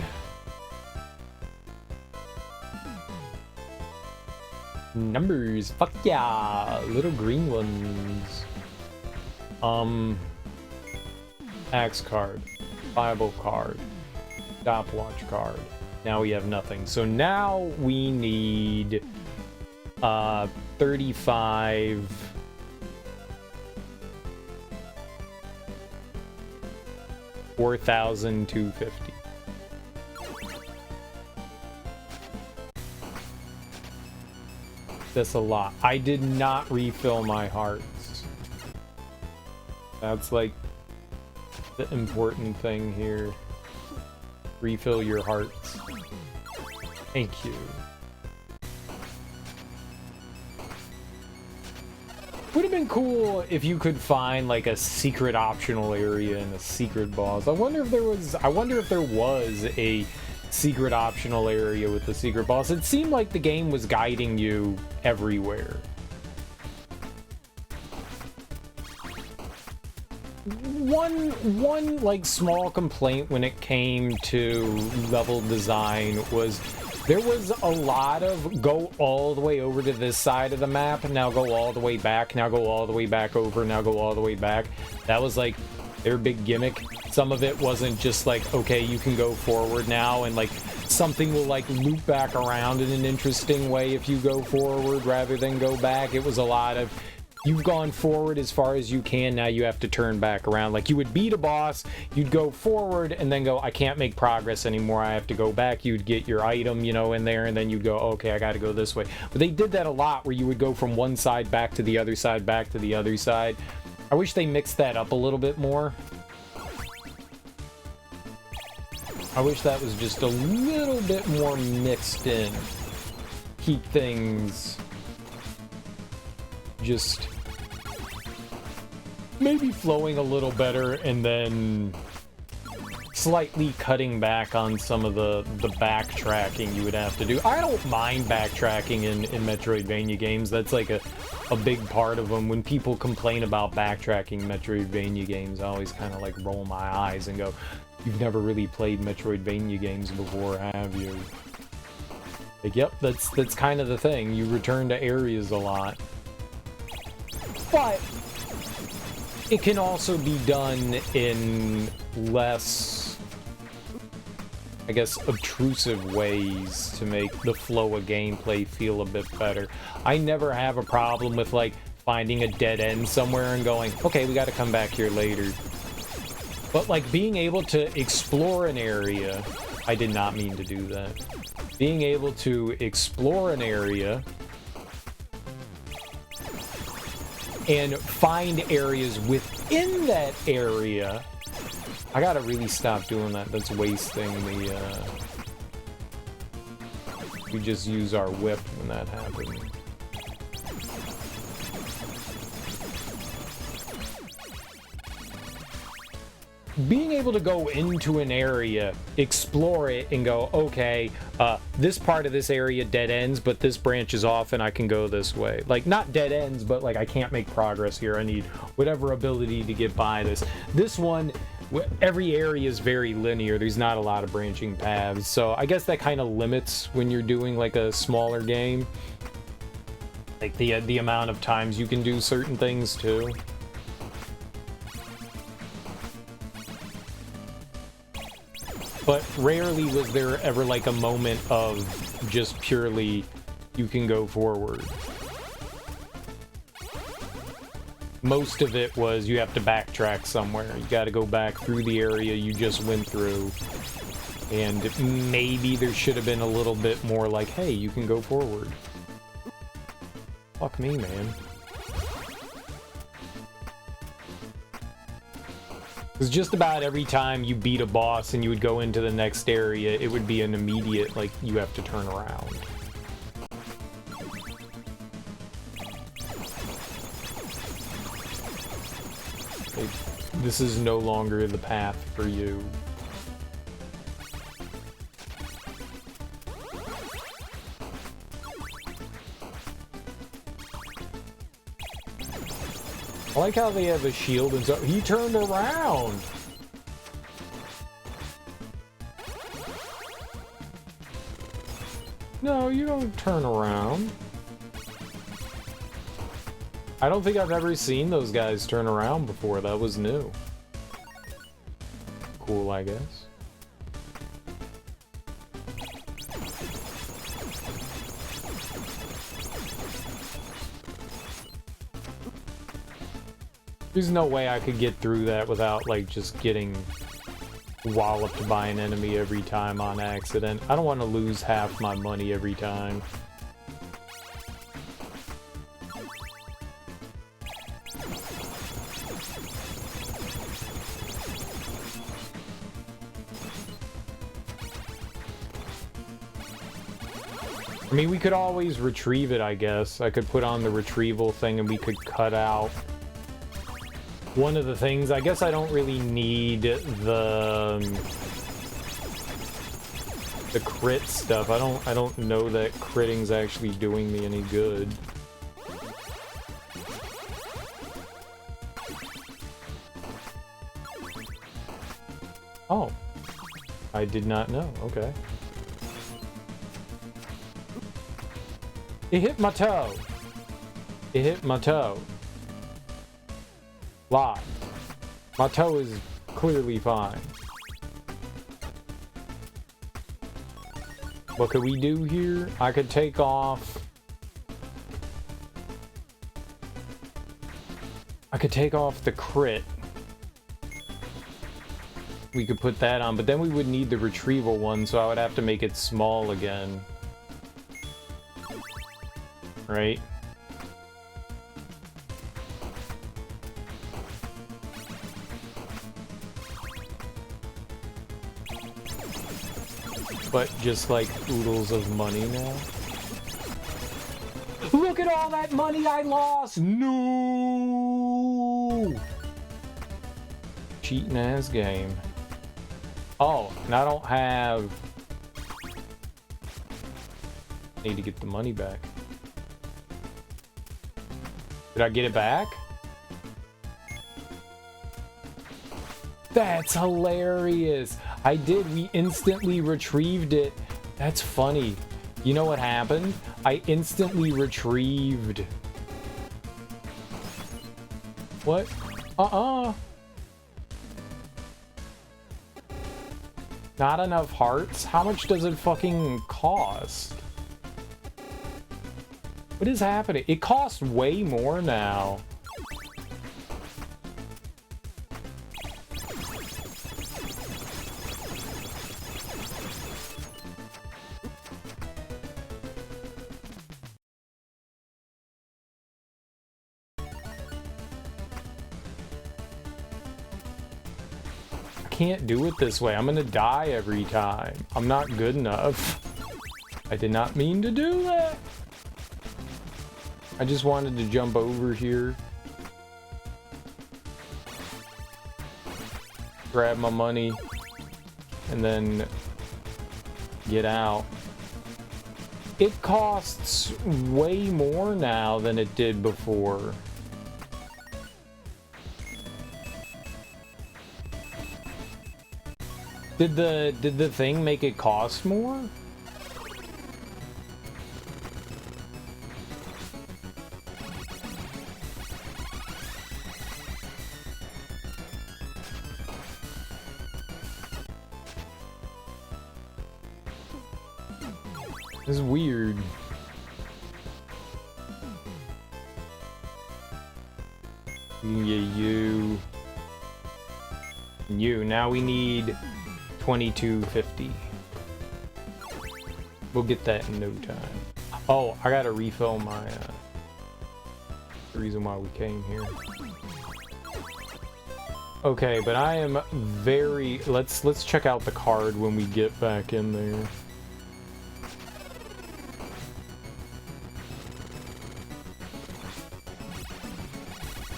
Numbers, fuck yeah, little green ones. Axe card, Bible card, stopwatch card. Now we have nothing. So now we need 35. $4,250. That's a lot. I did not refill my hearts. That's like the important thing here. Refill your hearts. Thank you. Would have been cool if you could find like a secret optional area and a secret boss. I wonder if there was a secret optional area with the secret boss. It seemed like the game was guiding you everywhere. One like small complaint when it came to level design was there was a lot of go all the way over to this side of the map, now go all the way back, now go all the way back over, now go all the way back. That was like their big gimmick. Some of it wasn't just like, okay, you can go forward now, and like something will like loop back around in an interesting way if you go forward rather than go back. It was a lot of, you've gone forward as far as you can, now you have to turn back around. Like you would beat a boss, you'd go forward and then go, I can't make progress anymore, I have to go back. You'd get your item, you know, in there, and then you'd go, okay, I gotta go this way. But they did that a lot where you would go from one side back to the other side, back to the other side. I wish they mixed that up a little bit more. I wish that was just a little bit more mixed in. Keep things just maybe flowing a little better, and then slightly cutting back on some of the backtracking you would have to do. I don't mind backtracking in Metroidvania games. That's like a big part of them. When people complain about backtracking Metroidvania games, I always kind of like roll my eyes and go, you've never really played Metroidvania games before, have you? Like, yep, that's kind of the thing. You return to areas a lot. But it can also be done in less I guess, obtrusive ways to make the flow of gameplay feel a bit better. I never have a problem with, like, finding a dead end somewhere and going, okay, we got to come back here later. But, like, being able to explore an area, I did not mean to do that. Being able to explore an area and find areas within that area, I gotta really stop doing that. That's wasting the, we just use our whip when that happens. Being able to go into an area, explore it, and go, okay, this part of this area dead ends, but this branches off and I can go this way. Like, not dead ends, but like I can't make progress here. I need whatever ability to get by this. This one, every area is very linear. There's not a lot of branching paths. So I guess that kind of limits when you're doing like a smaller game. Like the amount of times you can do certain things too. But rarely was there ever like a moment of just purely you can go forward. Most of it was you have to backtrack somewhere. You got to go back through the area you just went through. And maybe there should have been a little bit more like, hey, you can go forward. Fuck me, man. Because just about every time you beat a boss and you would go into the next area, it would be an immediate, like, you have to turn around. Like, this is no longer the path for you. I like how they have a shield and so he turned around. No, you don't turn around. I don't think I've ever seen those guys turn around before. That was new. Cool, I guess. There's no way I could get through that without, like, just getting walloped by an enemy every time on accident. I don't want to lose half my money every time. I mean, we could always retrieve it, I guess. I could put on the retrieval thing and we could cut out one of the things. I guess I don't really need the crit stuff. I don't know that critting's actually doing me any good. Oh. I did not know. Okay. It hit my toe. It hit my toe. Lie. My toe is clearly fine. What could we do here? I could take off... I could take off the crit. We could put that on, but then we would need the retrieval one, so I would have to make it small again. Right? But just like oodles of money now. Look at all that money I lost! No! Cheating ass game. Oh, and I don't have... Need to get the money back. Did I get it back? That's hilarious. I did. We instantly retrieved it. That's funny. You know what happened? I instantly retrieved. What? Not enough hearts? How much does it fucking cost? What is happening? It costs way more now. Can't do it this way. I'm gonna die every time. I'm not good enough. I did not mean to do that. I just wanted to jump over here. Grab my money. And then get out. It costs way more now than it did before. Did the thing make it cost more? This is weird. You. Now we need 2250. We'll get that in no time. Oh, I gotta refill my the reason why we came here. Okay, but I am very let's check out the card when we get back in there.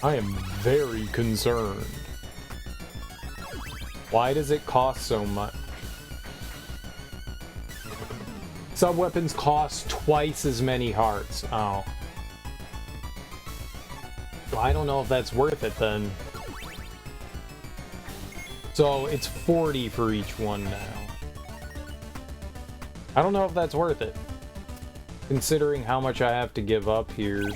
I am very concerned. Why does it cost so much? Sub-weapons cost twice as many hearts. Oh. Well, I don't know if that's worth it then. So it's 40 for each one now. I don't know if that's worth it. Considering how much I have to give up here.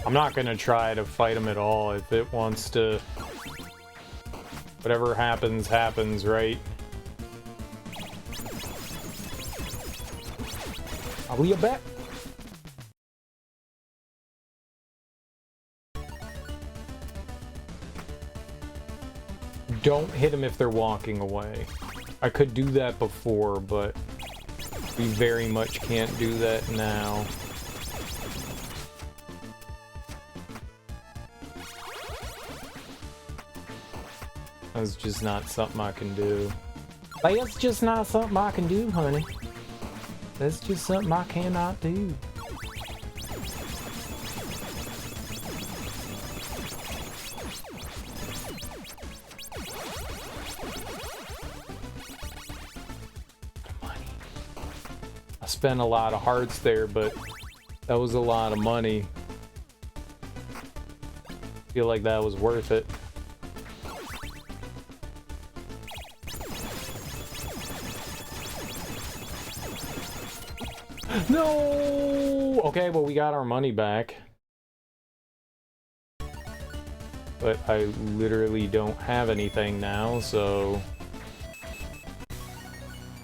I'm not gonna try to fight him at all. If it wants to... Whatever happens, happens, right? I'll leave a bet. Don't hit them if they're walking away. I could do that before, but we very much can't do that now. That's just not something I can do. That's just not something I can do, honey. That's just something I cannot do. Money. I spent a lot of hearts there, but that was a lot of money. I feel like that was worth it. No! Okay, well, we got our money back. But I literally don't have anything now, so...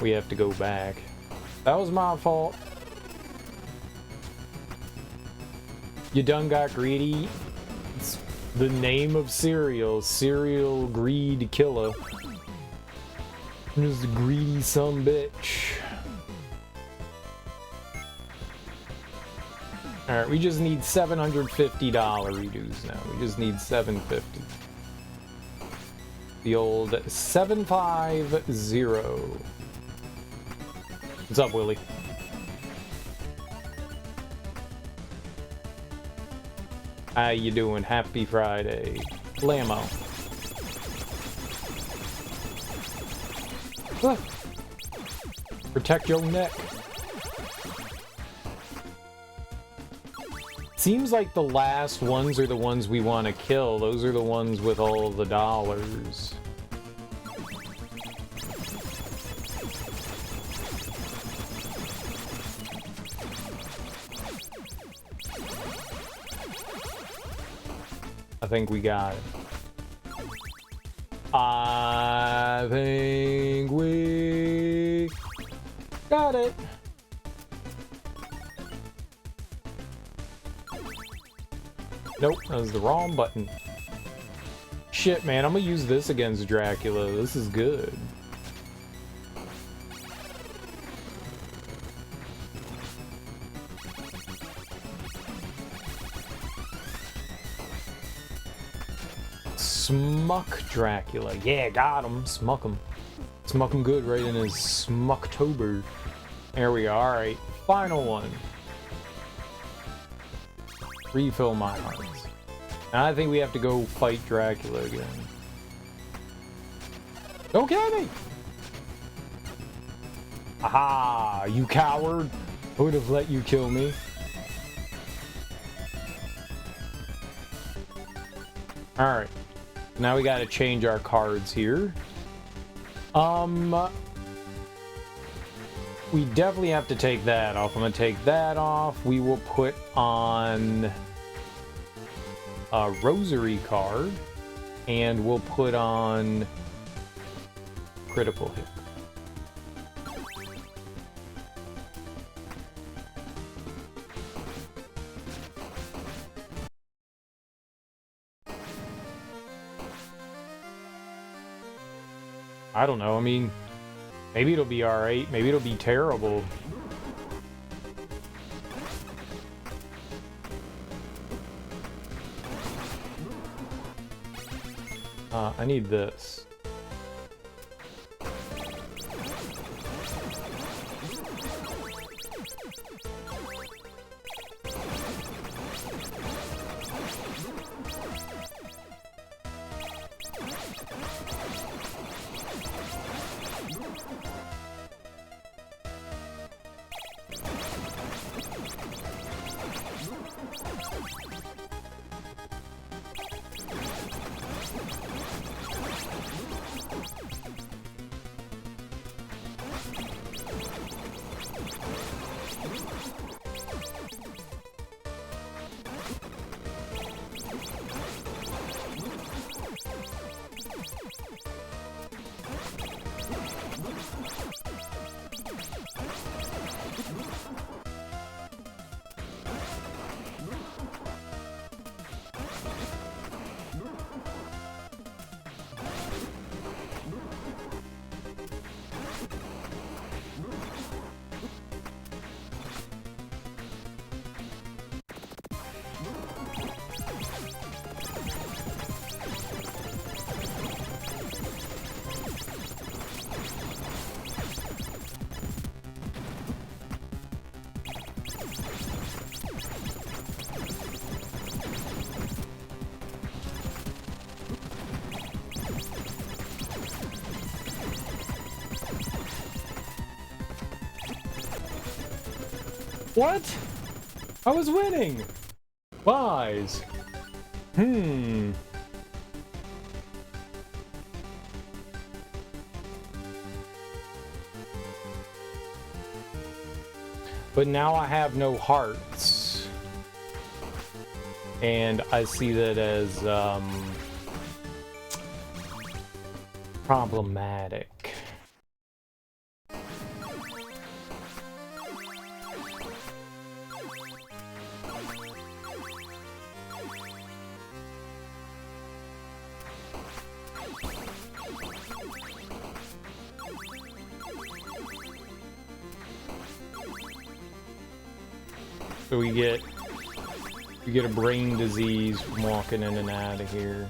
we have to go back. That was my fault. You done got greedy? It's the name of cereal. Cereal greed killer. Just a greedy sumbitch. Alright, we just need $750 redos now. We just need $750. The old 750. What's up, Willie? How you doing? Happy Friday. Lamo. Ah. Protect your neck. Seems like the last ones are the ones we want to kill. Those are the ones with all of the dollars. think we got it. I think we got it. Nope, that was the wrong button. Shit, man, I'm gonna use this against Dracula. This is good. Smuck Dracula. Yeah, got him. Smuck him. Smuck him good right in his Smucktober. There we are. Alright, final one. Refill my hearts. And I think we have to go fight Dracula again. Don't kill me! Aha! You coward! I would have let you kill me. Alright. Now we gotta change our cards here. We definitely have to take that off. I'm gonna take that off. We will put on a Rosary card, and we'll put on Critical Hit. I don't know, I mean, maybe it'll be alright, maybe it'll be terrible. I need this. What? I was winning! Wise. But now I have no hearts. And I see that as, problematic. So we get a brain disease from walking in and out of here.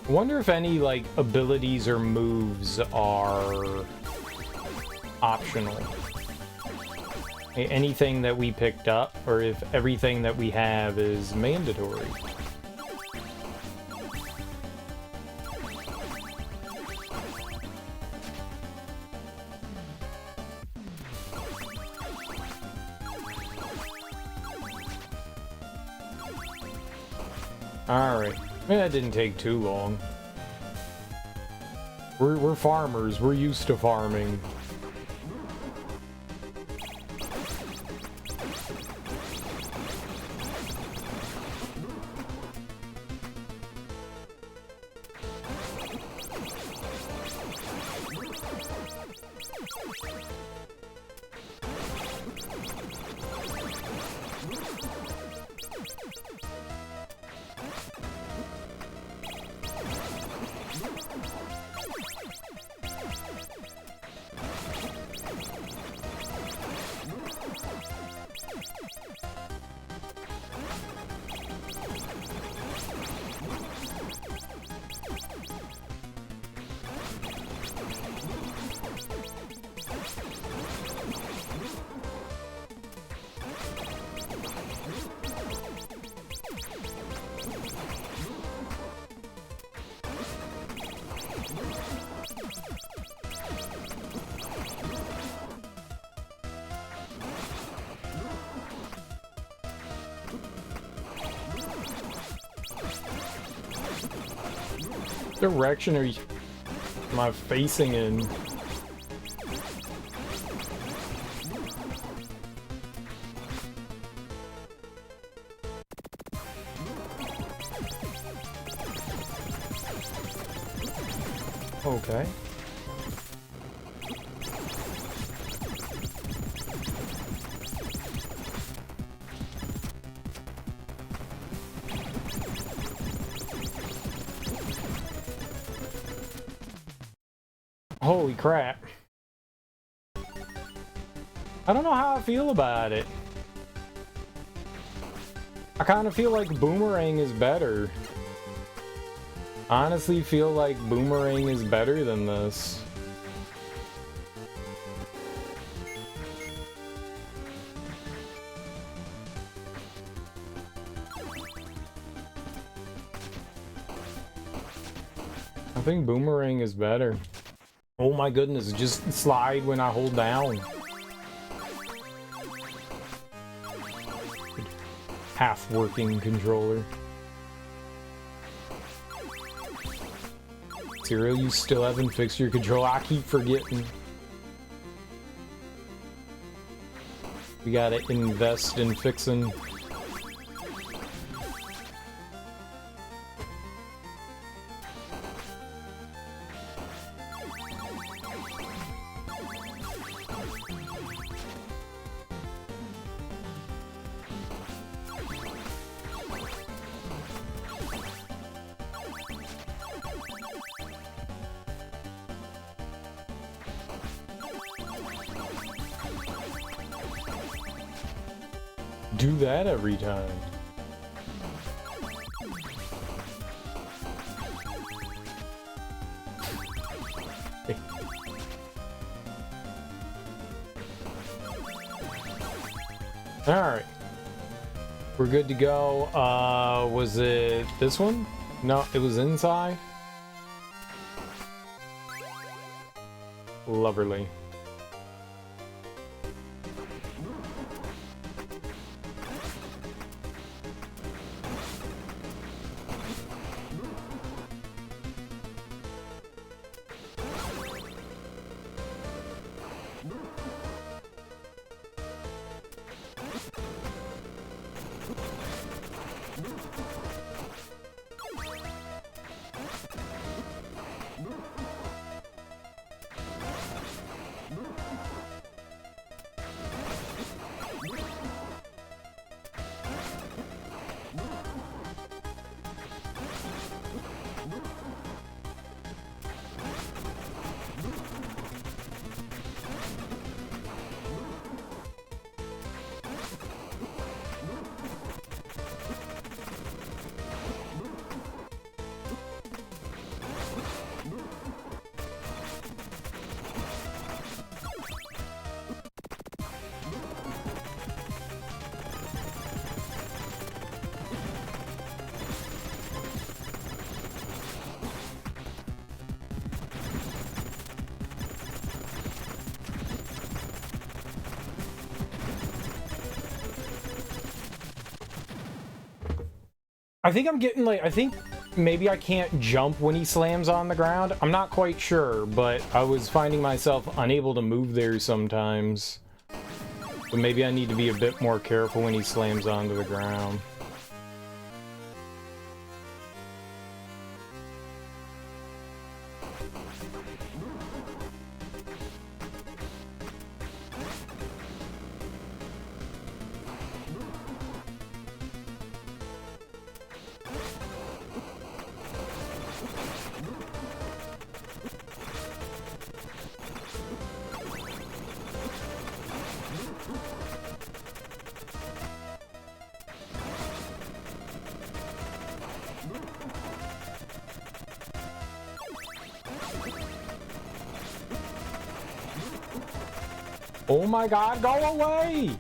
I wonder if any like abilities or moves are optional. Anything that we picked up, or if everything that we have is mandatory. Alright. That didn't take too long. We're farmers. We're used to farming. direction am I facing in? Okay. Holy crap. I don't know how I feel about it. I kind of feel like Boomerang is better. Honestly feel like Boomerang is better than this. I think Boomerang is better. Oh my goodness, just slide when I hold down. Half-working controller. Zero, you still haven't fixed your controller. I keep forgetting. We gotta invest in fixing. Do that every time. Alright. We're good to go. Was it this one? No, it was inside. Lovely. I think I'm getting like, I think maybe I can't jump when he slams on the ground. I'm not quite sure, but I was finding myself unable to move there sometimes. So maybe I need to be a bit more careful when he slams onto the ground. Oh my god, go away!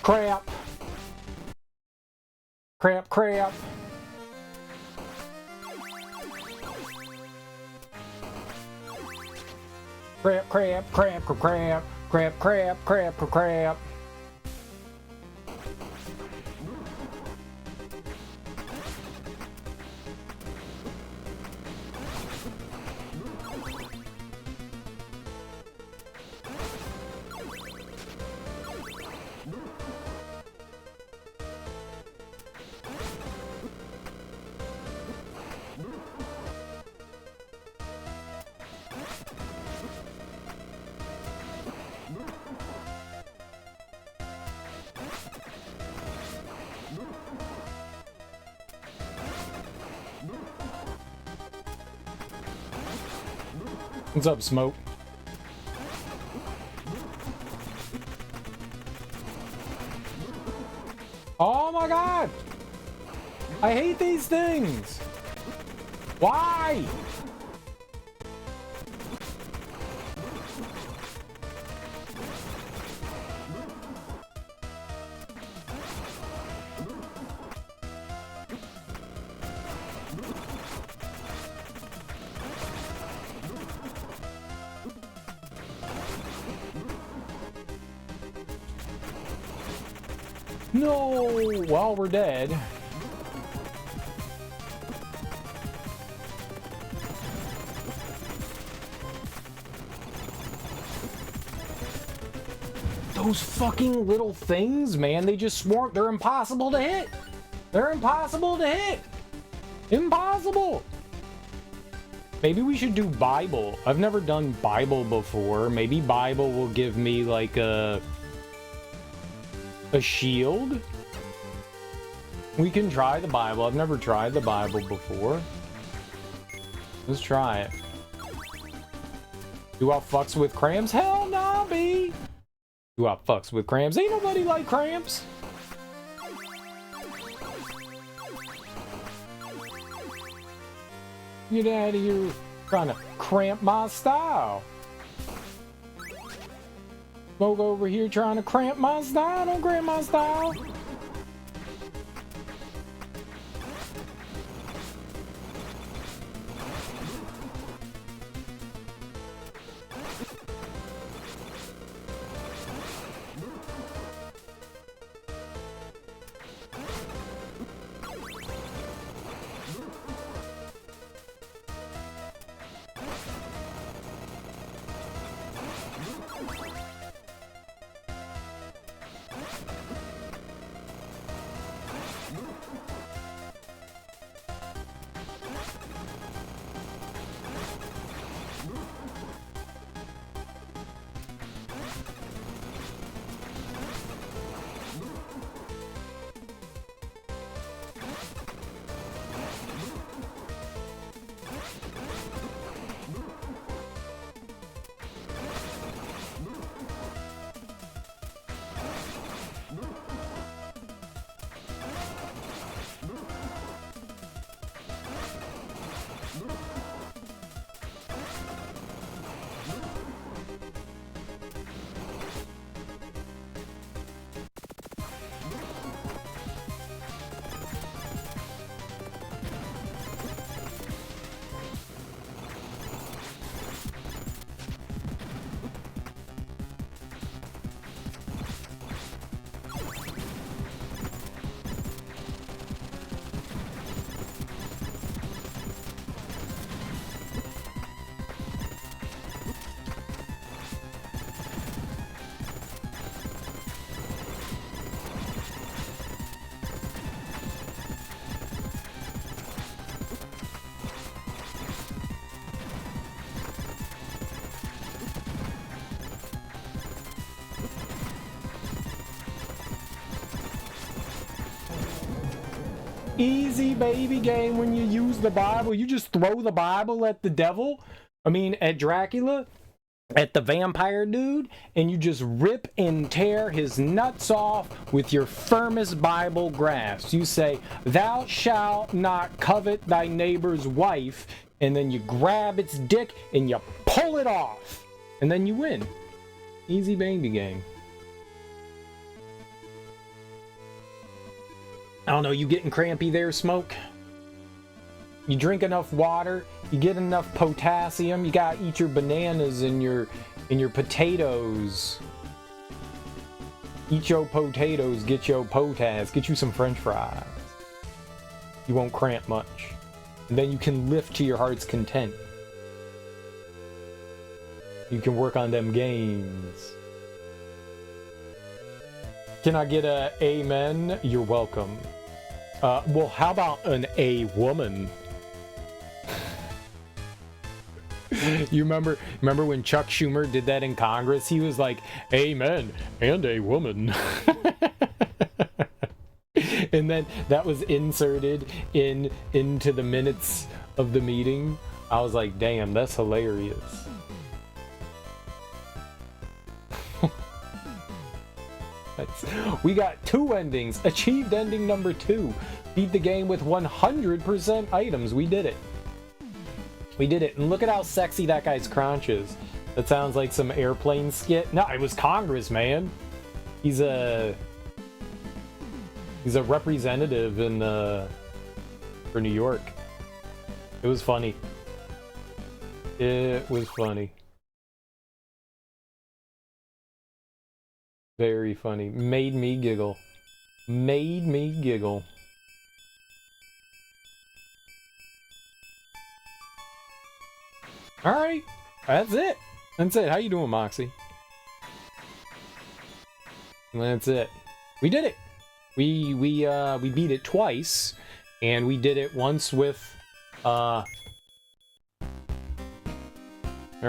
Crap. Crap, crap. Crap, crap, crap, crap, crap, crap, crap, crap, crap. What's up, Smoke? Oh my god! I hate these things! Why? No! Well, we're dead. Those fucking little things, man, they just swarm. They're impossible to hit. They're impossible to hit. Impossible. Maybe we should do Bible. I've never done Bible before. Maybe Bible will give me like a shield. We can try the Bible. I've never tried the Bible before. Let's try it. Do I fucks with cramps? Hell nah, B. Do I fucks with cramps? Ain't nobody like cramps. Get out of here trying to cramp my style. Smoke over here trying to cramp my style. Don't cramp my style. Easy baby game when you use the Bible. You just throw the Bible at the devil. I mean, at Dracula, at the vampire dude, and you just rip and tear his nuts off with your firmest Bible grasp. You say, "Thou shalt not covet thy neighbor's wife," and then you grab its dick and you pull it off, and then you win. Easy baby game. I don't know, you getting crampy there, Smoke? You drink enough water, you get enough potassium, you gotta eat your bananas and your potatoes. Eat your potatoes, get your potas, get you some french fries. You won't cramp much. And then you can lift to your heart's content. You can work on them games. Can I get a amen? You're welcome. Well, how about an a woman? You remember when Chuck Schumer did that in Congress? He was like, amen, and a woman. And then that was inserted into the minutes of the meeting. I was like, damn, that's hilarious. We got 2 endings. Achieved ending number 2. Beat the game with 100% items. We did it. We did it. And look at how sexy that guy's crotch is. That sounds like some airplane skit. No, it was Congress, man. He's a representative in for New York. It was funny. It was funny. Very funny. Made me giggle. Made me giggle. Alright. That's it. That's it. How you doing, Moxie? That's it. We did it. We beat it twice. And we did it once with there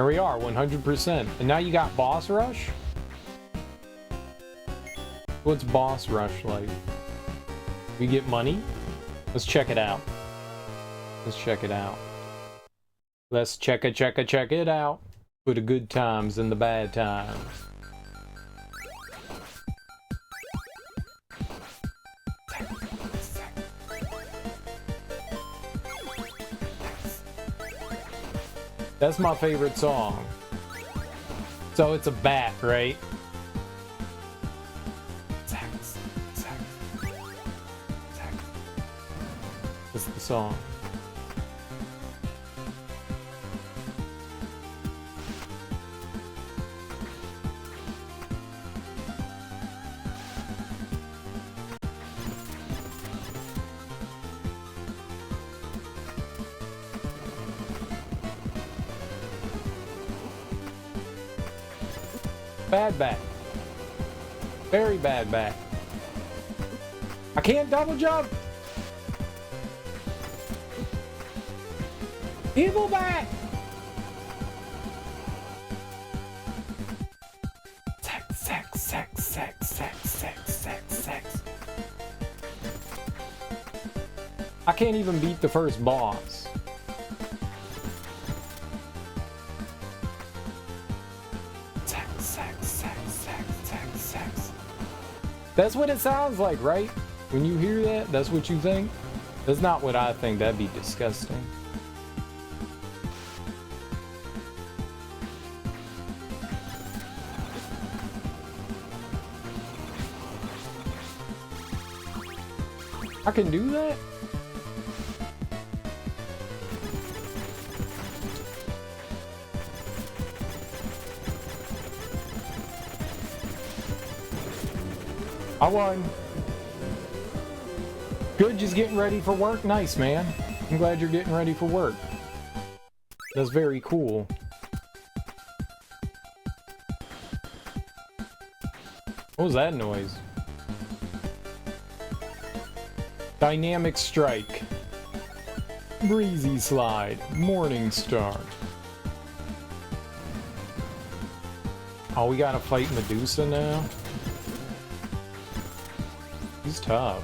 we are, 100%. And now you got boss rush? What's boss rush like? We get money? Let's check it out. Let's check it out. Let's check it out. For the good times and the bad times. That's my favorite song. So it's a bat, right? That's the song. Bad bat. Very bad bat. I can't double jump. Evil bat. Sex. I can't even beat the first boss. That's what it sounds like, right? When you hear that, that's what you think? That's not what I think. That'd be disgusting. I can do that? I won. Good, just getting ready for work. Nice, man. I'm glad you're getting ready for work. That's very cool. What was that noise? Dynamic strike. Breezy slide. Morning star. Oh, we gotta fight Medusa now? He's tough.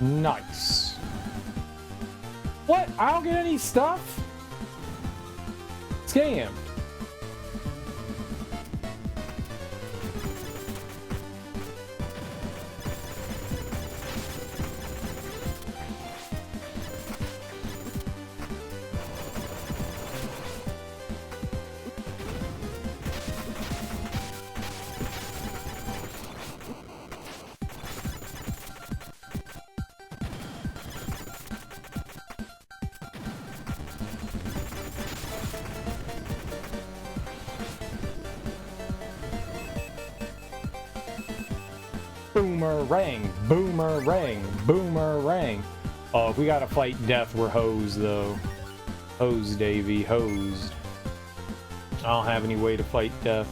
Nice. What? I don't get any stuff? Scam. Boomerang, boomerang, boomerang. Oh, if we gotta fight death, we're hosed, though. Hosed, Davey, hosed. I don't have any way to fight death.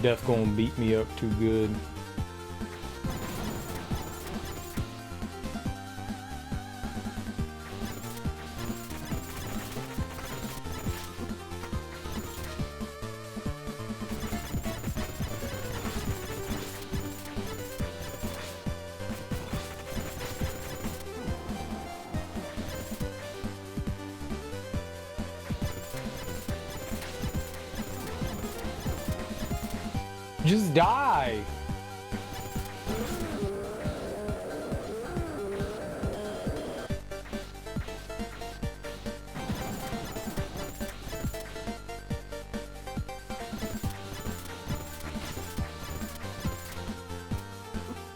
Death gonna beat me up too good. Just die!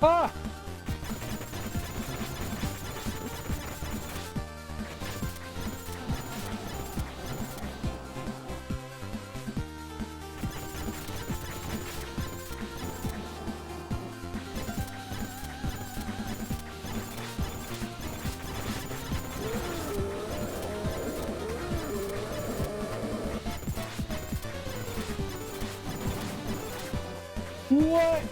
Ah! What?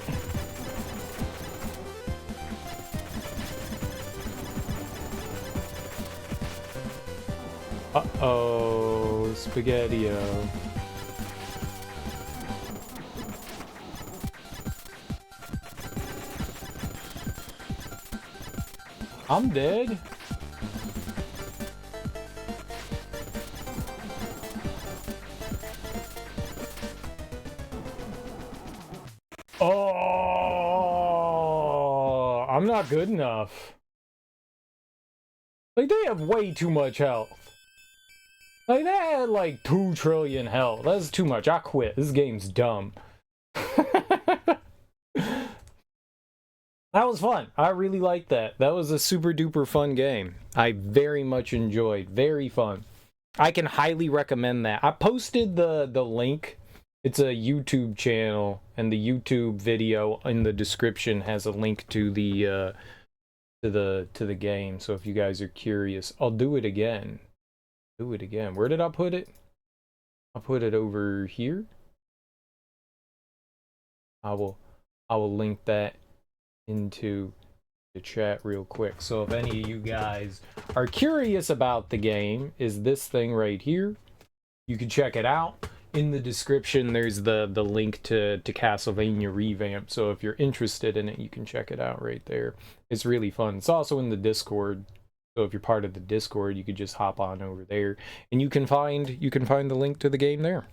Uh-oh, Spaghetti-O. I'm dead. Oh, I'm not good enough. Like, they have way too much health. Like, they had like 2 trillion health. That's too much. I quit. This game's dumb. That was fun. I really liked that. That was a super duper fun game. I very much enjoyed. Very fun. I can highly recommend that. I posted the link. It's a YouTube channel, and the YouTube video in the description has a link to the game. So if you guys are curious, I'll do it again. Do it again. Where did I put it? I put it over here. I will link that into the chat real quick. So if any of you guys are curious about the game, is this thing right here. You can check it out. In the description, there's the link to Castlevania ReVamped. So if you're interested in it, you can check it out right there. It's really fun. It's also in the Discord. So if you're part of the Discord, you could just hop on over there, and you can find the link to the game there.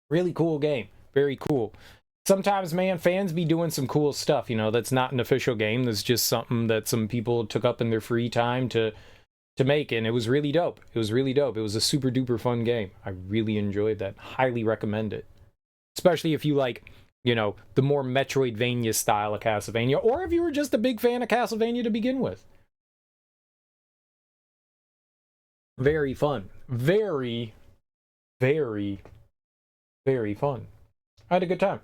Really cool game. Very cool. Sometimes, man, fans be doing some cool stuff, you know, that's not an official game. That's just something that some people took up in their free time to make, and it was really dope. It was really dope. It was a super duper fun game. I really enjoyed that. Highly recommend it. Especially if you like, you know, the more metroidvania style of Castlevania, or if you were just a big fan of Castlevania to begin with. Very fun. Very, very, very fun. I had a good time.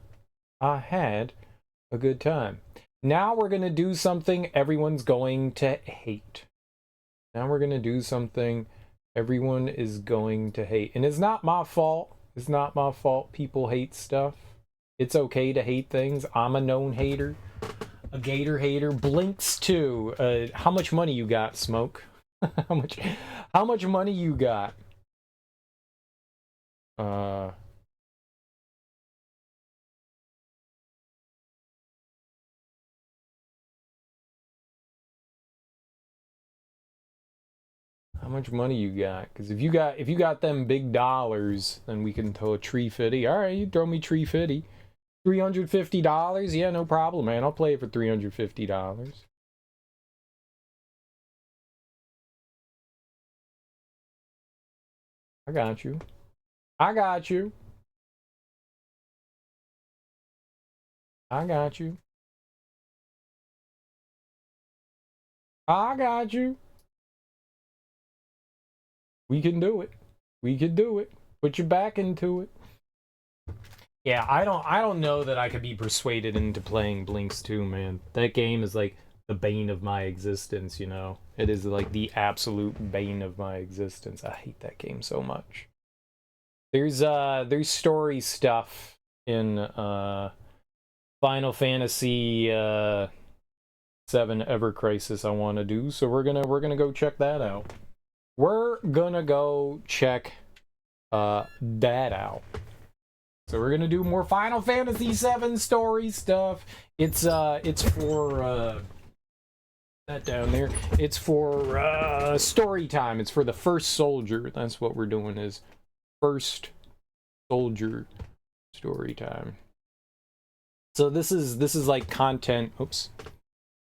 I had a good time. Now we're going to do something everyone's going to hate. Now we're going to do something everyone is going to hate. And it's not my fault. It's not my fault people hate stuff. It's okay to hate things. I'm a known hater. A gator hater. Blinks too. How much money you got, Smoke? How much money you got? How much money you got? Because if you got them big dollars, then we can throw a tree fitty. All right, you throw me tree fitty. $350? Yeah, no problem, man. I'll play it for $350. I got you. I got you. I got you. I got you. We can do it. We can do it. Put your back into it. Yeah, I don't know that I could be persuaded into playing Blinks 2, man. That game is like the bane of my existence, you know. It is like the absolute bane of my existence. I hate that game so much. There's story stuff in Final Fantasy 7 Ever Crisis I want to do, so we're gonna go check that out. We're gonna go check that out. So we're gonna do more Final Fantasy 7 story stuff. It's for that down there. It's for story time. It's for the first soldier. That's what we're doing, is first soldier story time. So this is like content. Oops.